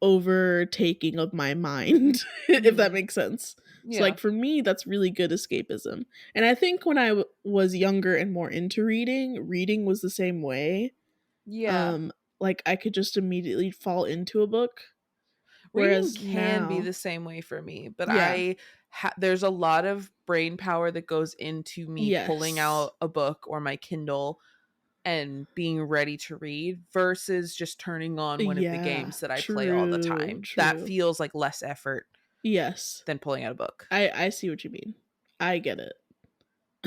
overtaking of my mind, if that makes sense. So like for me, that's really good escapism. And I think when I was younger and more into reading was the same way. Yeah. Like I could just immediately fall into a book. Reading can be the same way for me, but there's a lot of brain power that goes into me pulling out a book or my Kindle and being ready to read versus just turning on one of the games that I play all the time. That feels like less effort. Yes. Than pulling out a book. I see what you mean. I get it.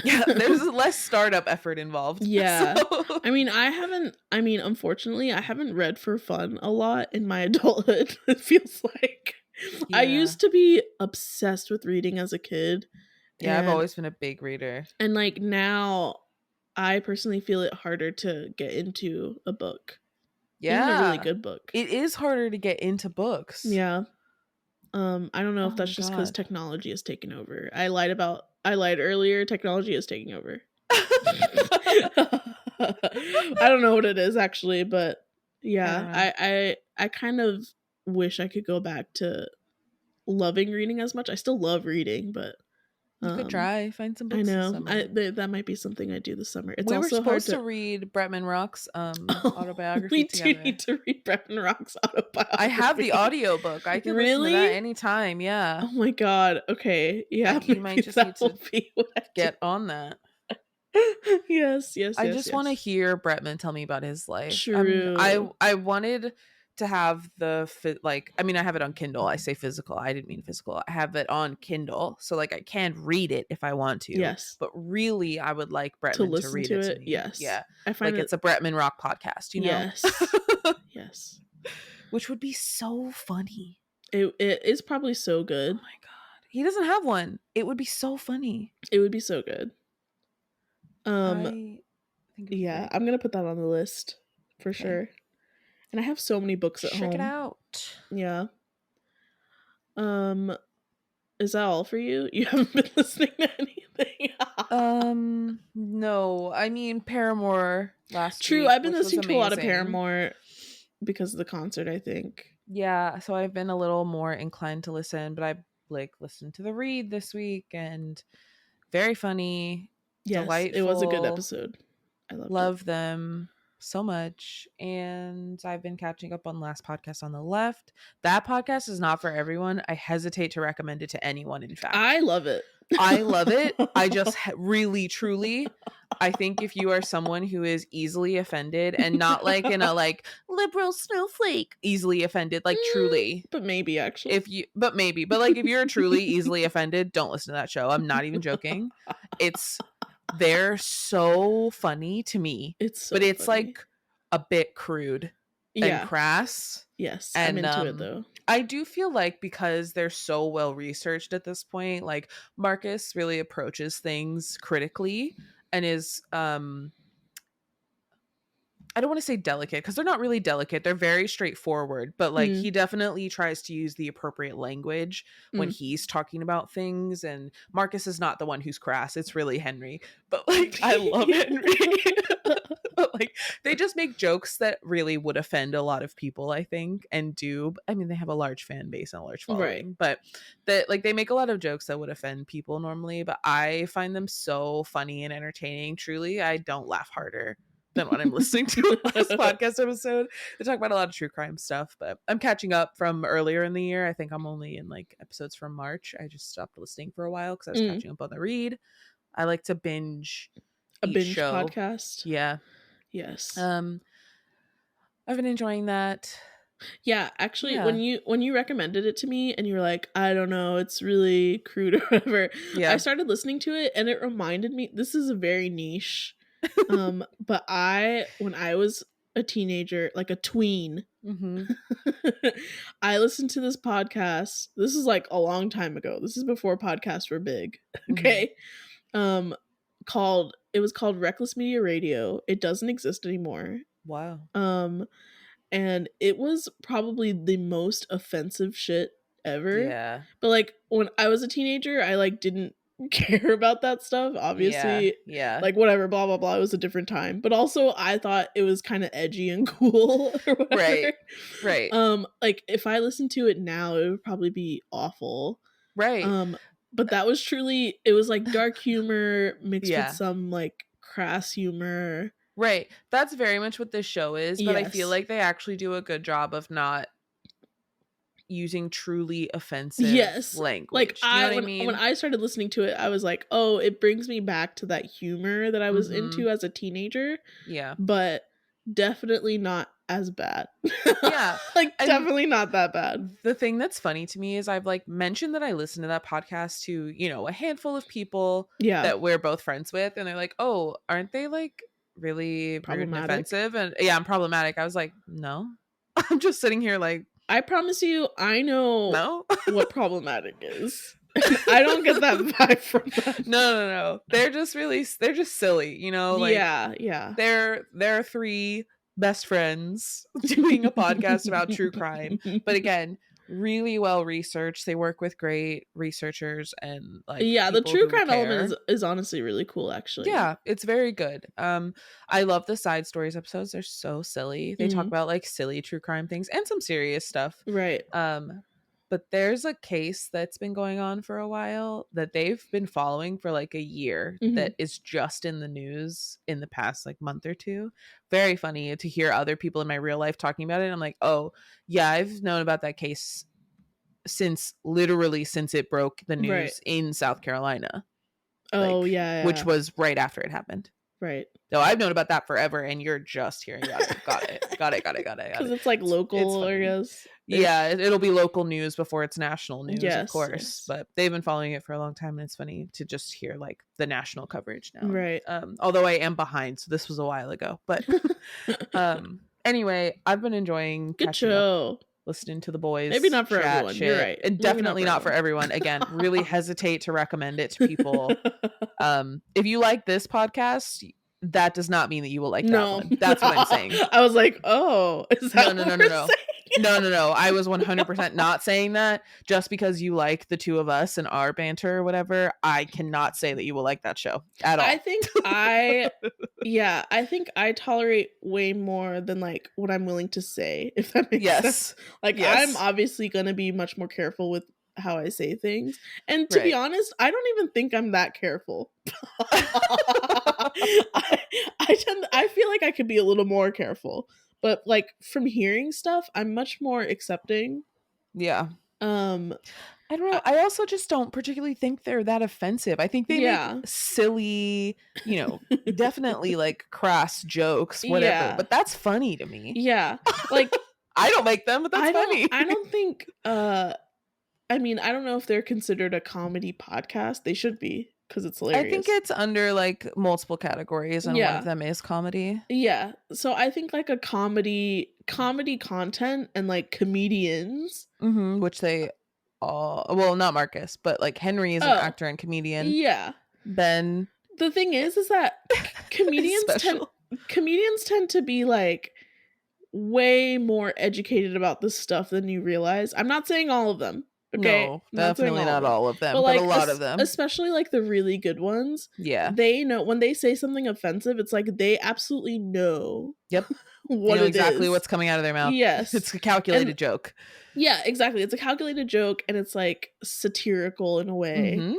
Yeah, there's less startup effort involved. Yeah. So. Unfortunately, I haven't read for fun a lot in my adulthood, it feels like. I Yeah. used to be obsessed with reading as a kid. Yeah, I've And always been a big reader. and like now I personally feel it harder to get into a book. Even a really Yeah. good book. It is harder to get into books. Yeah. I don't know if Oh my that's just because God. technology has taken over. I lied earlier. Technology is taking over. I don't know what it is actually, but I yeah, don't know. I kind of wish I could go back to loving reading as much. I still love reading, but You could try. Find some I books this know summer. that might be something I do this summer. It's We were also hard supposed to read Bretman Rock's autobiography we do together. need to read Bretman Rock's autobiography. I have the audiobook. I can listen to Really? that anytime. Yeah. Oh my god. Okay. Yeah, You might maybe just that need will to be what I get do. on that. Yes, yes, I yes, just want to yes. hear Bretman tell me about his life. True. I wanted to have I have it on Kindle. I say physical. I didn't mean physical. I have it on Kindle, so like I can read it if I want to. Yes. But really, I would like To Bretman to listen read to it to it. me. Yes. Yeah, I find like it's a Bretman Rock podcast, you know? Yes. Yes. Which would be so funny. It is probably so good. Oh my god, he doesn't have one. It would be so funny. It would be so good. I think it'd be Yeah, great. I'm gonna put that on the list for Okay. sure. And I have so many books at home. Check it out. Yeah. Is that all for you? You haven't been listening to anything? No. I mean Paramore last True, week, I've been which was listening to a lot of amazing. Paramore because of the concert, I think. Yeah, so I've been a little more inclined to listen, but I like listened to the read this week and very funny, Yes, delightful. it was a good episode. I loved it. Love them so much. And I've been catching up on Last Podcast on the Left. That podcast is not for everyone. I hesitate to recommend it to anyone, in fact. I love it. I love it. I just really, truly, I think if you are someone who is easily offended and not like in a like liberal snowflake, easily offended, like truly. But maybe actually. But like if you're truly easily offended, don't listen to that show. I'm not even joking. They're so funny to me. It's so but it's funny. like a bit crude and crass. Yes, and I'm into it though. I do feel like because they're so well researched at this point, like Marcus really approaches things critically and is I don't want to say delicate because they're not really delicate. They're very straightforward, but like he definitely tries to use the appropriate language when he's talking about things. And Marcus is not the one who's crass. It's really Henry. But like, I love Henry. But like, they just make jokes that really would offend a lot of people, I think, and do. I mean, they have a large fan base and a large following, Right. but that like they make a lot of jokes that would offend people normally. But I find them so funny and entertaining. Truly, I don't laugh harder than when I'm listening to a last podcast episode. They talk about a lot of true crime stuff, but I'm catching up from earlier in the year. I think I'm only in like episodes from March. I just stopped listening for a while because I was catching up on the read. I like to binge a each binge show. Podcast. Yeah. Yes. I've been enjoying that. Yeah, actually, when you recommended it to me and you were like, I don't know, it's really crude or whatever. Yeah. I started listening to it and it reminded me. This is a very niche. But when I was a teenager, like a tween, I listened to this podcast. This is like a long time ago. This is before podcasts were big. Okay. It was called Reckless Media Radio. It doesn't exist anymore. Wow. And it was probably the most offensive shit ever. Yeah. But like when I was a teenager, I like didn't care about that stuff, obviously. Yeah. Like whatever, blah blah blah. It was a different time. But also I thought it was kind of edgy and cool or whatever. Right. Like if I listened to it now, it would probably be awful. Right. But that was truly, it was like dark humor mixed with some like crass humor. Right. That's very much what this show is, but I feel like they actually do a good job of not using truly offensive language. Like you know what I mean? When I started listening to it, I was like, oh, it brings me back to that humor that I was into as a teenager. Yeah. But definitely not as bad. Yeah. Like, And definitely not that bad. the thing that's funny to me is I've like mentioned that I listen to that podcast to, you know, a handful of people Yeah. that we're both friends with. And they're like, oh, aren't they like really rude and Problematic? offensive? And yeah, I'm problematic. I was like, no. I'm just sitting here like, I promise you, I know no. what problematic is. I don't get that vibe from them. No. They're just silly, you know, like yeah. they're three best friends doing a podcast about true crime. But again, really well researched. They work with great researchers and like yeah, the people true who crime care. element is honestly really cool, actually. Yeah, it's very good. I love the side stories episodes. They're so silly. They talk about like silly true crime things and some serious stuff. Right. But there's a case that's been going on for a while that they've been following for like a year that is just in the news in the past like month or two. Very funny to hear other people in my real life talking about it. I'm like, oh yeah, I've known about that case since it broke the news in South Carolina. Oh, like, yeah. Which was right after it happened. Right. No, I've known about that forever, and you're just hearing about it. Got it. Because it's like local areas. Yeah, it'll be local news before it's national news, yes, of course. Yes. But they've been following it for a long time, and it's funny to just hear like the national coverage now. Right. Although I am behind, so this was a while ago. But anyway, I've been enjoying catching up, listening to the boys. Maybe not for everyone. Shit. You're right. And definitely not for everyone. Again, really hesitate to recommend it to people. If you like this podcast, that does not mean that you will like that one. That's what I'm saying. I was like, oh, is that no. saying? No. I was 100% not saying that. Just because you like the two of us and our banter or whatever, I cannot say that you will like that show at all. I think I tolerate way more than like what I'm willing to say, if that makes sense. Like, I'm obviously going to be much more careful with how I say things. And to be honest, I don't even think I'm that careful. I feel like I could be a little more careful. But like from hearing stuff, I'm much more accepting. Yeah. I don't know. I also just don't particularly think they're that offensive. I think they make silly, you know, definitely like crass jokes, whatever. But that's funny to me. Yeah. Like I don't make them, but that's funny. I don't think I mean, I don't know if they're considered a comedy podcast. They should be, because it's hilarious. I think it's under like multiple categories, and one of them is comedy. Yeah. So I think like a comedy content and like comedians. Which they all, well, not Marcus, but like Henry is an actor and comedian. Yeah. Ben. The thing is that comedians tend to be like way more educated about this stuff than you realize. I'm not saying all of them. Okay, no, definitely not all of them, but like, a lot of them. Especially like the really good ones. Yeah. They know when they say something offensive, it's like they absolutely know. Yep. What they know exactly what's coming out of their mouth. Yes. It's a calculated joke. Yeah, exactly. It's a calculated joke, and it's like satirical in a way. And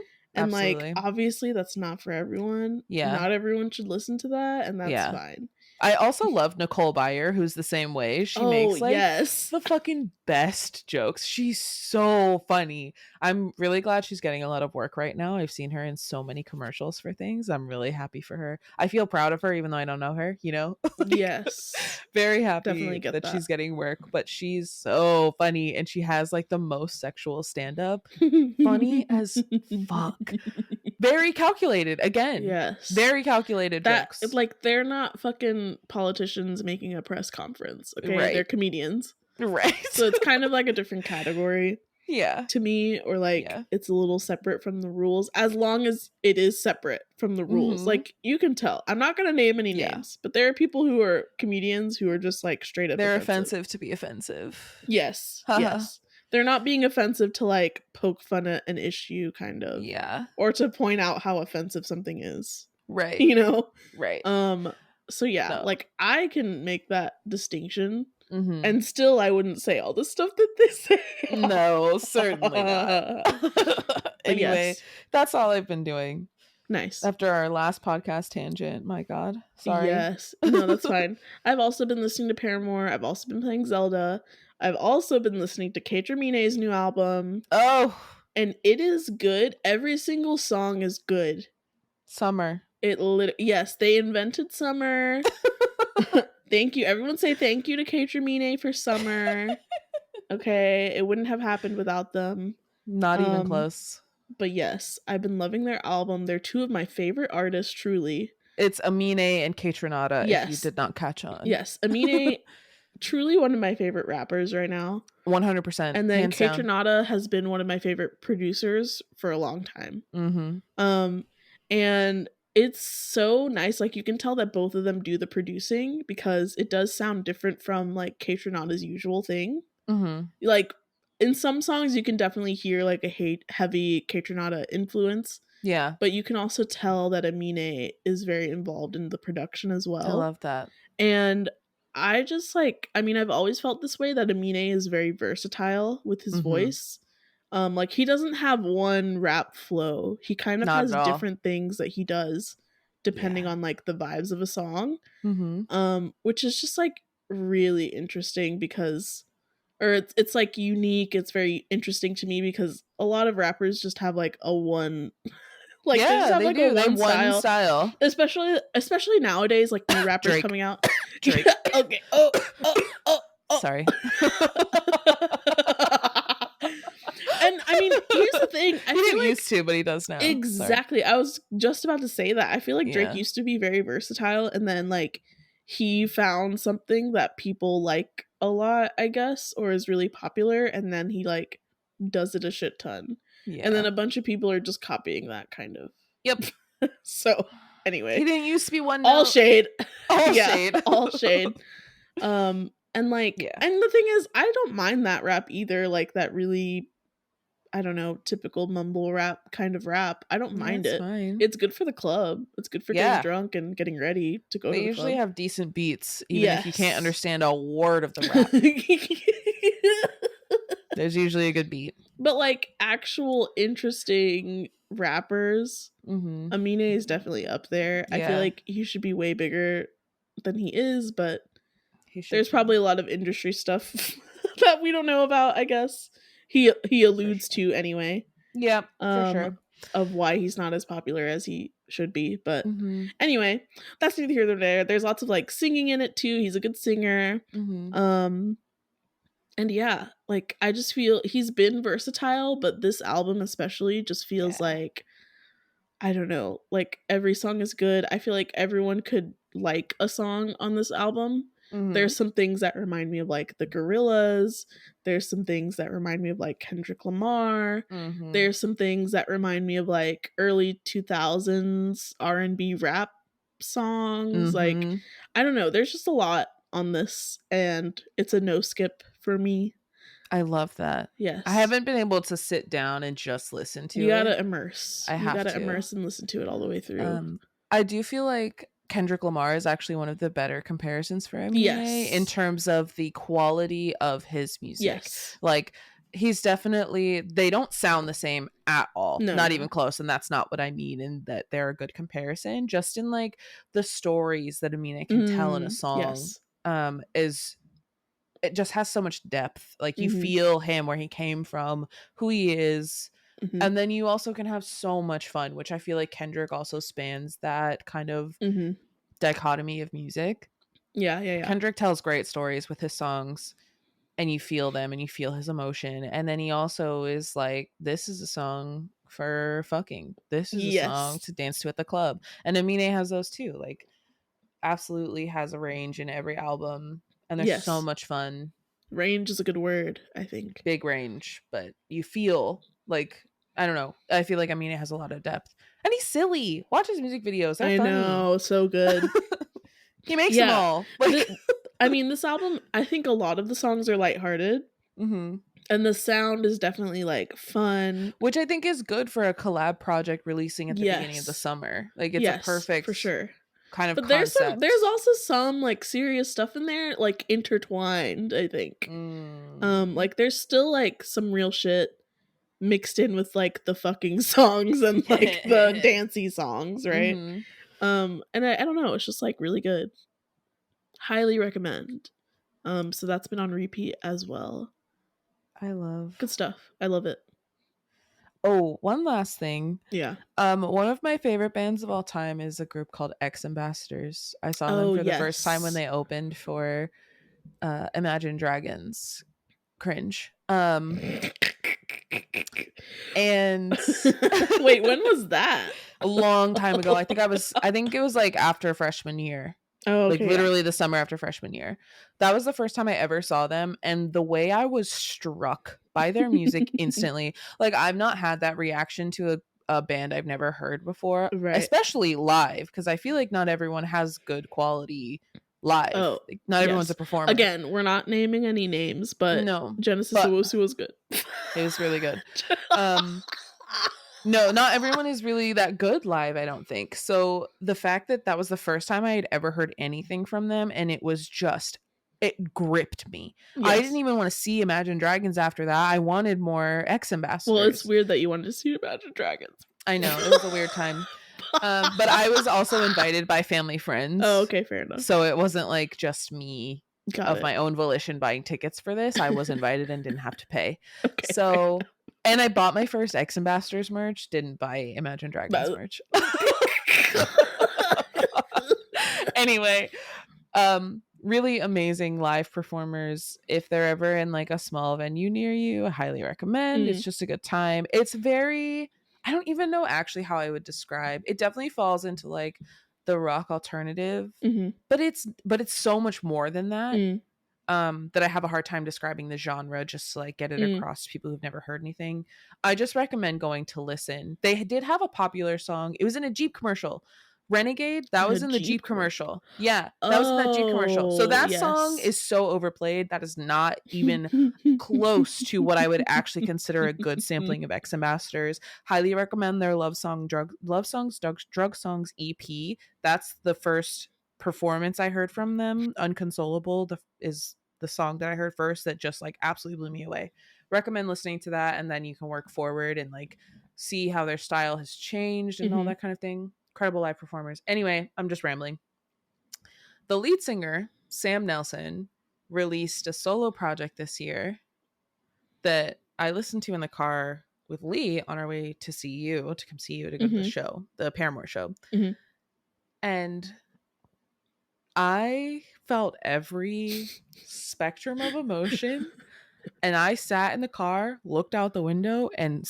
absolutely. like obviously that's not for everyone. Yeah. Not everyone should listen to that, and that's fine. I also love Nicole Byer, who's the same way. She makes like the fucking best jokes. She's so funny. I'm really glad she's getting a lot of work right now. I've seen her in so many commercials for things. I'm really happy for her. I feel proud of her, even though I don't know her, you know? Like, yes. Very happy Definitely get that she's getting work, but she's so funny, and she has like the most sexual stand-up. Funny as fuck. Very calculated, again. Yes. Very calculated jokes. Like, they're not fucking politicians making a press conference, okay? Right. They're comedians. Right. So it's kind of like a different category. Yeah. To me, or like it's a little separate from the rules, as long as it is separate from the rules. Like, you can tell. I'm not going to name any names, but there are people who are comedians who are just like straight up They're offensive to be offensive. Yes. Yes. They're not being offensive to like poke fun at an issue, kind of. Yeah. Or to point out how offensive something is. Right. You know? Right. So yeah, like I can make that distinction. And still I wouldn't say all the stuff that they say. No, certainly not. Anyway, that's all I've been doing. Nice. After our last podcast tangent. My God. Sorry. Yes. No, that's fine. I've also been listening to Paramore. I've also been playing Zelda. I've also been listening to KAYTRAMINÉ's new album. Oh. And it is good. Every single song is good. Summer. Yes, they invented summer. Thank you. Everyone say thank you to KAYTRAMINÉ for summer. Okay, it wouldn't have happened without them. Not even Um, close. but yes, I've been loving their album. They're two of my favorite artists, truly. It's Amine and KAYTRANADA, if you Yes. did not catch on. Yes. Amine, truly one of my favorite rappers right now. 100%. And then hands down. KAYTRANADA has been one of my favorite producers for a long time. And it's so nice. Like, you can tell that both of them do the producing because it does sound different from like KAYTRANADA's usual thing. Like, in some songs you can definitely hear like a heavy KAYTRANADA influence. Yeah. But you can also tell that Amine is very involved in the production as well. I love that. And I just like, I mean, I've always felt this way, that Amine is very versatile with his voice. Like, he doesn't have one rap flow. He kind of Not has at all. different things that he does depending on like the vibes of a song. Which is just like really interesting because, or it's like unique. It's very interesting to me because a lot of rappers just have like a one like, yeah, they just have they like do. a They have one style. Especially nowadays, like new rappers Drake. coming out. Drake. Okay. Sorry. And I mean, here's the thing. He didn't used to, but he does now. Exactly. Sorry. I was just about to say that. I feel like Drake used to be very versatile, and then like he found something that people like a lot, I guess, or is really popular, and then he like does it a shit ton. Yeah. And then a bunch of people are just copying that kind of. Yep. So anyway, he didn't used to be one. All shade. All shade. All shade. And like, and the thing is, I don't mind that rap either. Like that really, I don't know, typical mumble rap kind of rap. I don't mind it. Fine. It's good for the club. It's good for getting drunk and getting ready to go to the club. They usually have decent beats, even if you can't understand a word of the rap. There's usually a good beat. But like actual interesting rappers, Amine is definitely up there. I feel like he should be way bigger than he is, but there's probably a lot of industry stuff that we don't know about, I guess. He alludes to anyway. Yeah, for sure. Of why he's not as popular as he should be. But anyway, that's neither here nor there. There's lots of like singing in it too. He's a good singer. And yeah, like I just feel he's been versatile, but this album especially just feels like, I don't know, like every song is good. I feel like everyone could like a song on this album. There's some things that remind me of like the Gorillaz. There's some things that remind me of like Kendrick Lamar. There's some things that remind me of like early 2000s R&B rap songs. Like, I don't know. There's just a lot on this, and it's a no skip for me. I love that. Yes. I haven't been able to sit down and just listen to it. You gotta immerse. You gotta immerse and listen to it all the way through. I do feel like Kendrick Lamar is actually one of the better comparisons for Amine in terms of the quality of his music. Yes. Like, he's definitely, they don't sound the same at all. No. Not even close. And that's not what I mean in that they're a good comparison. Just in like the stories that Amine can tell in a song it just has so much depth. Like, you feel him, where he came from, who he is. And then you also can have so much fun, which I feel like Kendrick also spans that kind of dichotomy of music. Yeah. Kendrick tells great stories with his songs, and you feel them and you feel his emotion. And then he also is like, this is a song for fucking. This is a song to dance to at the club. And Amine has those too. Like, absolutely has a range in every album. And there's so much fun. Range is a good word, I think. Big range, but you feel like, I don't know. I feel like Amine has a lot of depth. And he's silly. Watch his music videos. They're funny. Know, so good. He makes them all. Like, I mean, this album, I think a lot of the songs are lighthearted. And the sound is definitely like fun. Which I think is good for a collab project releasing at the beginning of the summer. Like, it's a perfect for sure. Kind of but concept. There's also some like serious stuff in there, like intertwined, I think. Like there's still like some real shit mixed in with like the fucking songs and like the dancey songs, right? And I don't know, it's just like really good. Highly recommend. So that's been on repeat as well. I love good stuff. I love it. Oh, one last thing. Yeah. One of my favorite bands of all time is a group called X Ambassadors. I saw them Oh, for the first time when yes. they opened for Imagine Dragons. Cringe. And Wait, when was that? a long time ago. I think it was like after freshman year. Oh, Like okay, yeah. literally the summer after freshman year. That was the first time I ever saw them, and the way I was struck by their music instantly. Like I've not had that reaction to a band I've never heard before, Right. especially live, because I feel like not everyone has good quality live. Oh, Like, not everyone's a yes. performer. Again, we're not naming any names, but No, Genesis but Owusu was good. it was really good. No, not everyone is really that good live, I don't think. So the fact that that was the first time I had ever heard anything from them, and it gripped me. I didn't Yes. even want to see Imagine Dragons after that. I wanted more X Well, it's Ambassadors. weird that you wanted to see Imagine Dragons. I know, it was a weird time. But I was also invited by family friends. Oh, okay, fair enough. So it wasn't like just me Got of it. my own volition buying tickets for this. I was invited and didn't have to pay. Okay, fair So, enough. and I bought my first X Ambassadors merch, didn't buy Imagine Dragons But- merch. Anyway, really amazing live performers. If they're ever in like a small venue near you, I highly recommend. It's just a good time. It's very, I don't even know actually how I would describe. It definitely falls into like the rock alternative, but it's so much more than that. That I have a hard time describing the genre just to like get it across to people who've never heard anything. I just recommend going to listen. They did have a popular song. It was in a Jeep commercial. Renegade, that was in the Jeep commercial. Yeah, that was in that Jeep commercial. So that song is so overplayed. That is not even close to what I would actually consider a good sampling of X Ambassadors. Highly recommend their Drug Songs EP. That's the first performance I heard from them. Unconsolable is the song that I heard first that just like absolutely blew me away. Recommend listening to that, and then you can work forward and like see how their style has changed and all that kind of thing. Incredible live performers. Anyway, I'm just rambling. The lead singer, Sam Nelson, released a solo project this year that I listened to in the car with Lee on our way to see you, to come see you, to go to the show, the Paramore show. And I felt every spectrum of emotion, and I sat in the car, looked out the window, and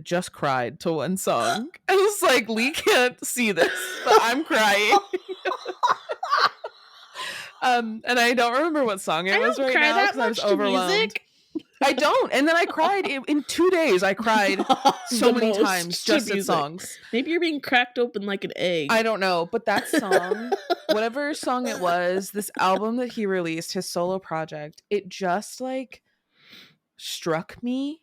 just cried to one song. I was like, Lee can't see this, but I'm crying. And I don't remember what song it was right now because I was overwhelmed. Music? I don't. And then I cried in 2 days. I cried so many times just at songs. Maybe you're being cracked open like an egg. I don't know. But that song, whatever song it was, this album that he released, his solo project, it just like struck me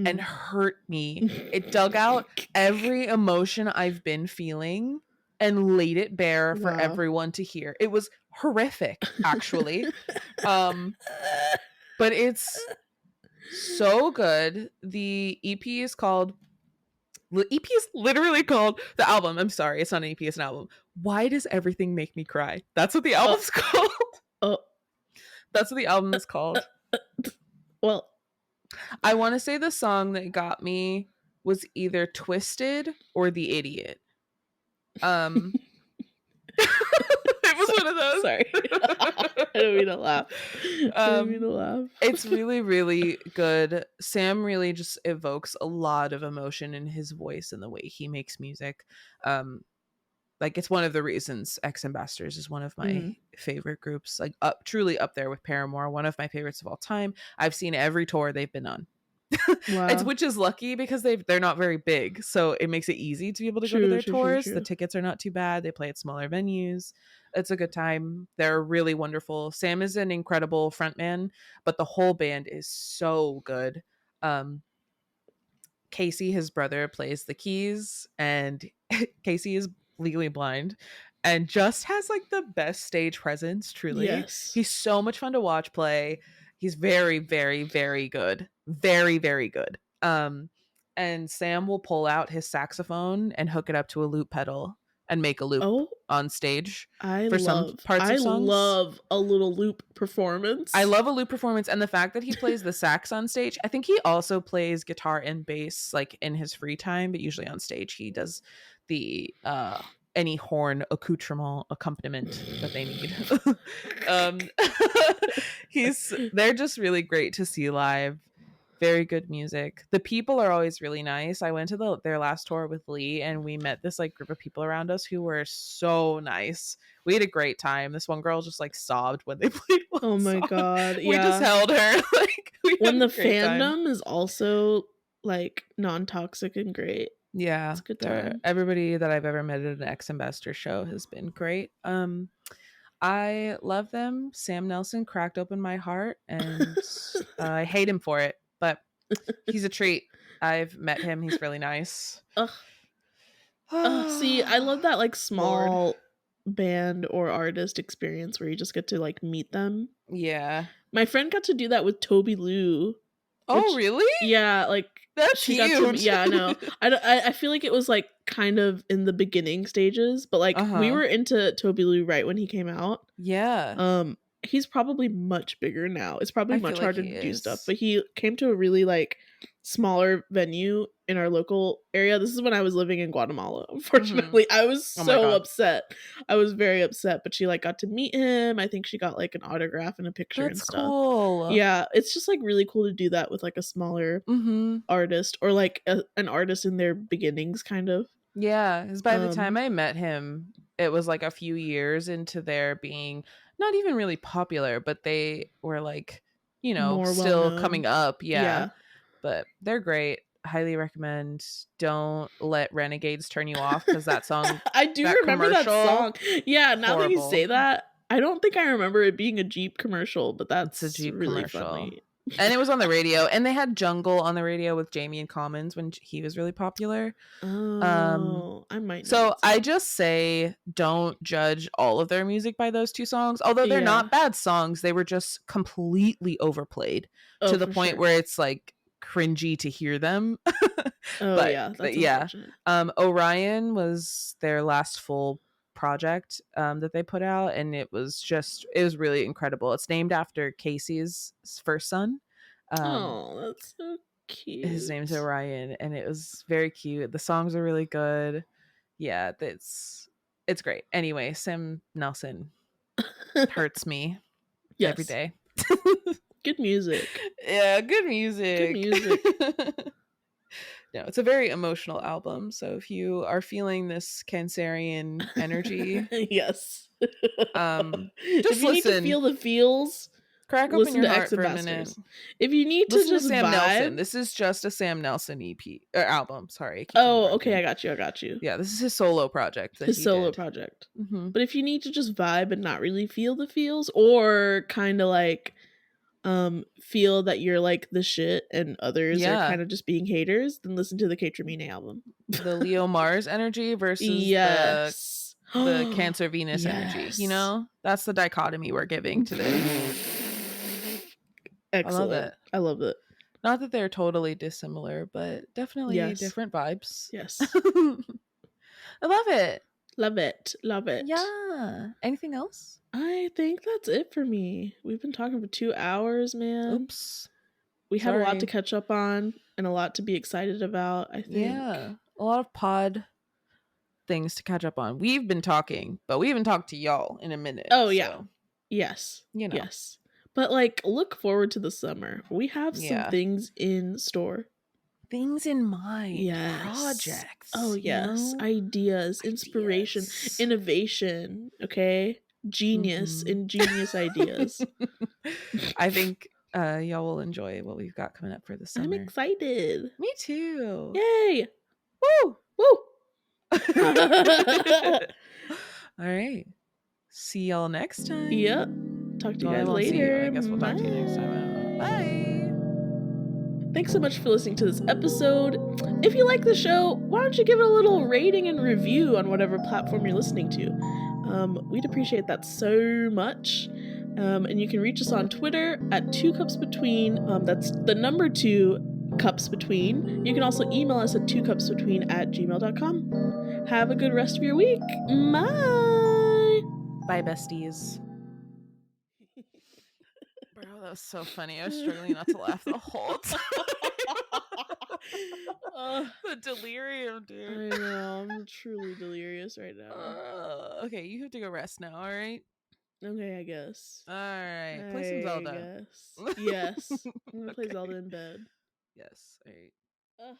and hurt me. It dug out every emotion I've been feeling and laid it bare for everyone to hear. It was horrific, actually. But it's so good. The EP is literally called, the album, I'm sorry, it's not an EP, it's an album. Why Does Everything Make Me Cry? That's what the album's called. That's what the album is called. Well, I want to say the song that got me was either Twisted or The Idiot. It was one of those. Sorry. I don't mean to laugh. It's really, really good. Sam really just evokes a lot of emotion in his voice and the way he makes music. Like it's one of the reasons X Ambassadors is one of my favorite groups, like truly up there with Paramore, one of my favorites of all time. I've seen every tour they've been on. Wow. Which is lucky because they're not very big, so it makes it easy to be able to go to their tours. The tickets are not too bad. They play at smaller venues. It's a good time. They're really wonderful. Sam is an incredible frontman, but the whole band is so good. Casey, his brother, plays the keys, and Casey is legally blind and just has like the best stage presence. Truly, yes. He's so much fun to watch play. He's very, very, very good. Very, very good. And Sam will pull out his saxophone and hook it up to a loop pedal and make a loop on stage I for some parts of songs. love a little loop performance. I love a loop performance, and the fact that he plays the sax on stage. I think he also plays guitar and bass like in his free time, but usually on stage he does the any horn accompaniment that they need. They're just really great to see live. Very good music. The people are always really nice. I went to their last tour with Lee, and we met this like group of people around us who were so nice. We had a great time. This one girl just like sobbed when they played one Oh my song. god. We just held her. Like when the fandom is also like non-toxic and great. Yeah. It's a good time. Everybody that I've ever met at an X-Ambassador show has been great. I love them. Sam Nelson cracked open my heart, and I hate him for it, but he's a treat. I've met him. He's really nice. See, I love that like small band or artist experience where you just get to like meet them. Yeah. My friend got to do that with Toby Lou. Oh, really? Yeah, like that's huge. Yeah, I know. I feel like it was like kind of in the beginning stages, but like we were into Toby Lou right when he came out. Yeah. He's probably much bigger now. It's probably much harder to do stuff, but he came to a really like smaller venue in our local area. This is when I was living in Guatemala. Unfortunately, I was so upset. I was very upset, but she like got to meet him. I think she got like an autograph and a picture and stuff. Cool. Yeah, it's just like really cool to do that with like a smaller artist or like an artist in their beginnings, kind of. Yeah, because by the time I met him, it was like a few years into their being not even really popular, but they were like, you know, more still well-known. Coming up. Yeah. But they're great. Highly recommend. Don't let Renegades turn you off, because that song I do remember that song. Yeah, now that you say that, I don't think I remember it being a Jeep commercial, but that's a Jeep really commercial. Funny. And it was on the radio, and they had Jungle on the radio with Jamie and Commons when he was really popular. Oh, I might. So I just say don't judge all of their music by those two songs. Although they're not bad songs, they were just completely overplayed to the point where it's like cringy to hear them. Orion was their last full project that they put out, and it was really incredible. It's named after Casey's first son. That's so cute. His name's Orion, and it was very cute. The songs are really good. Yeah, it's great. Anyway, Sam Nelson hurts me every day. Good music. Yeah, good music. No, it's a very emotional album. So if you are feeling this Cancerian energy, yes, just if you need to feel the feels, crack open your heart for a minute. If you need to listen just to Sam vibe, Nelson. This is just a Sam Nelson EP or album. Sorry. Okay, I got you. Yeah, this is his solo project. Mm-hmm. But if you need to just vibe and not really feel the feels, or kind of like feel that you're like the shit and others are kind of just being haters, then listen to the KAYTRAMINÉ album. The Leo Mars energy versus the Cancer Venus energy. You know, that's the dichotomy we're giving today. Excellent. I love it. Not that they're totally dissimilar, but definitely different vibes. Yes. I love it. Love it. Yeah. Anything else? I think that's it for me. We've been talking for 2 hours, man. Oops. We have a lot to catch up on and a lot to be excited about, I think. Yeah. A lot of pod things to catch up on. We've been talking, but we haven't talked to y'all in a minute. Oh, yeah. Yes. You know. Yes. But like, look forward to the summer. We have some things in store. Things in mind. Yes. Projects. Oh, yes. Ideas, inspiration, innovation. Okay. Genius, ingenious ideas. I think y'all will enjoy what we've got coming up for the summer. I'm excited. Me too. Yay. Woo! Woo! All right. See y'all next time. Yep. Talk to you guys later. I guess we'll talk to you next time. Bye. Thanks so much for listening to this episode. If you like the show, why don't you give it a little rating and review on whatever platform you're listening to? We'd appreciate that so much. And you can reach us on Twitter at 2 cups between. That's the number 2 cups between. You can also email us at 2cupsbetween@gmail.com. Have a good rest of your week. Bye. Bye, besties. Bro, that was so funny. I was struggling not to laugh the whole time. The delirium, dude. I know. I'm truly delirious right now. Okay, you have to go rest now, all right? Okay, I guess. All right. Play some Zelda. Yes. I'm gonna play Zelda in bed. Yes. All right. Ugh.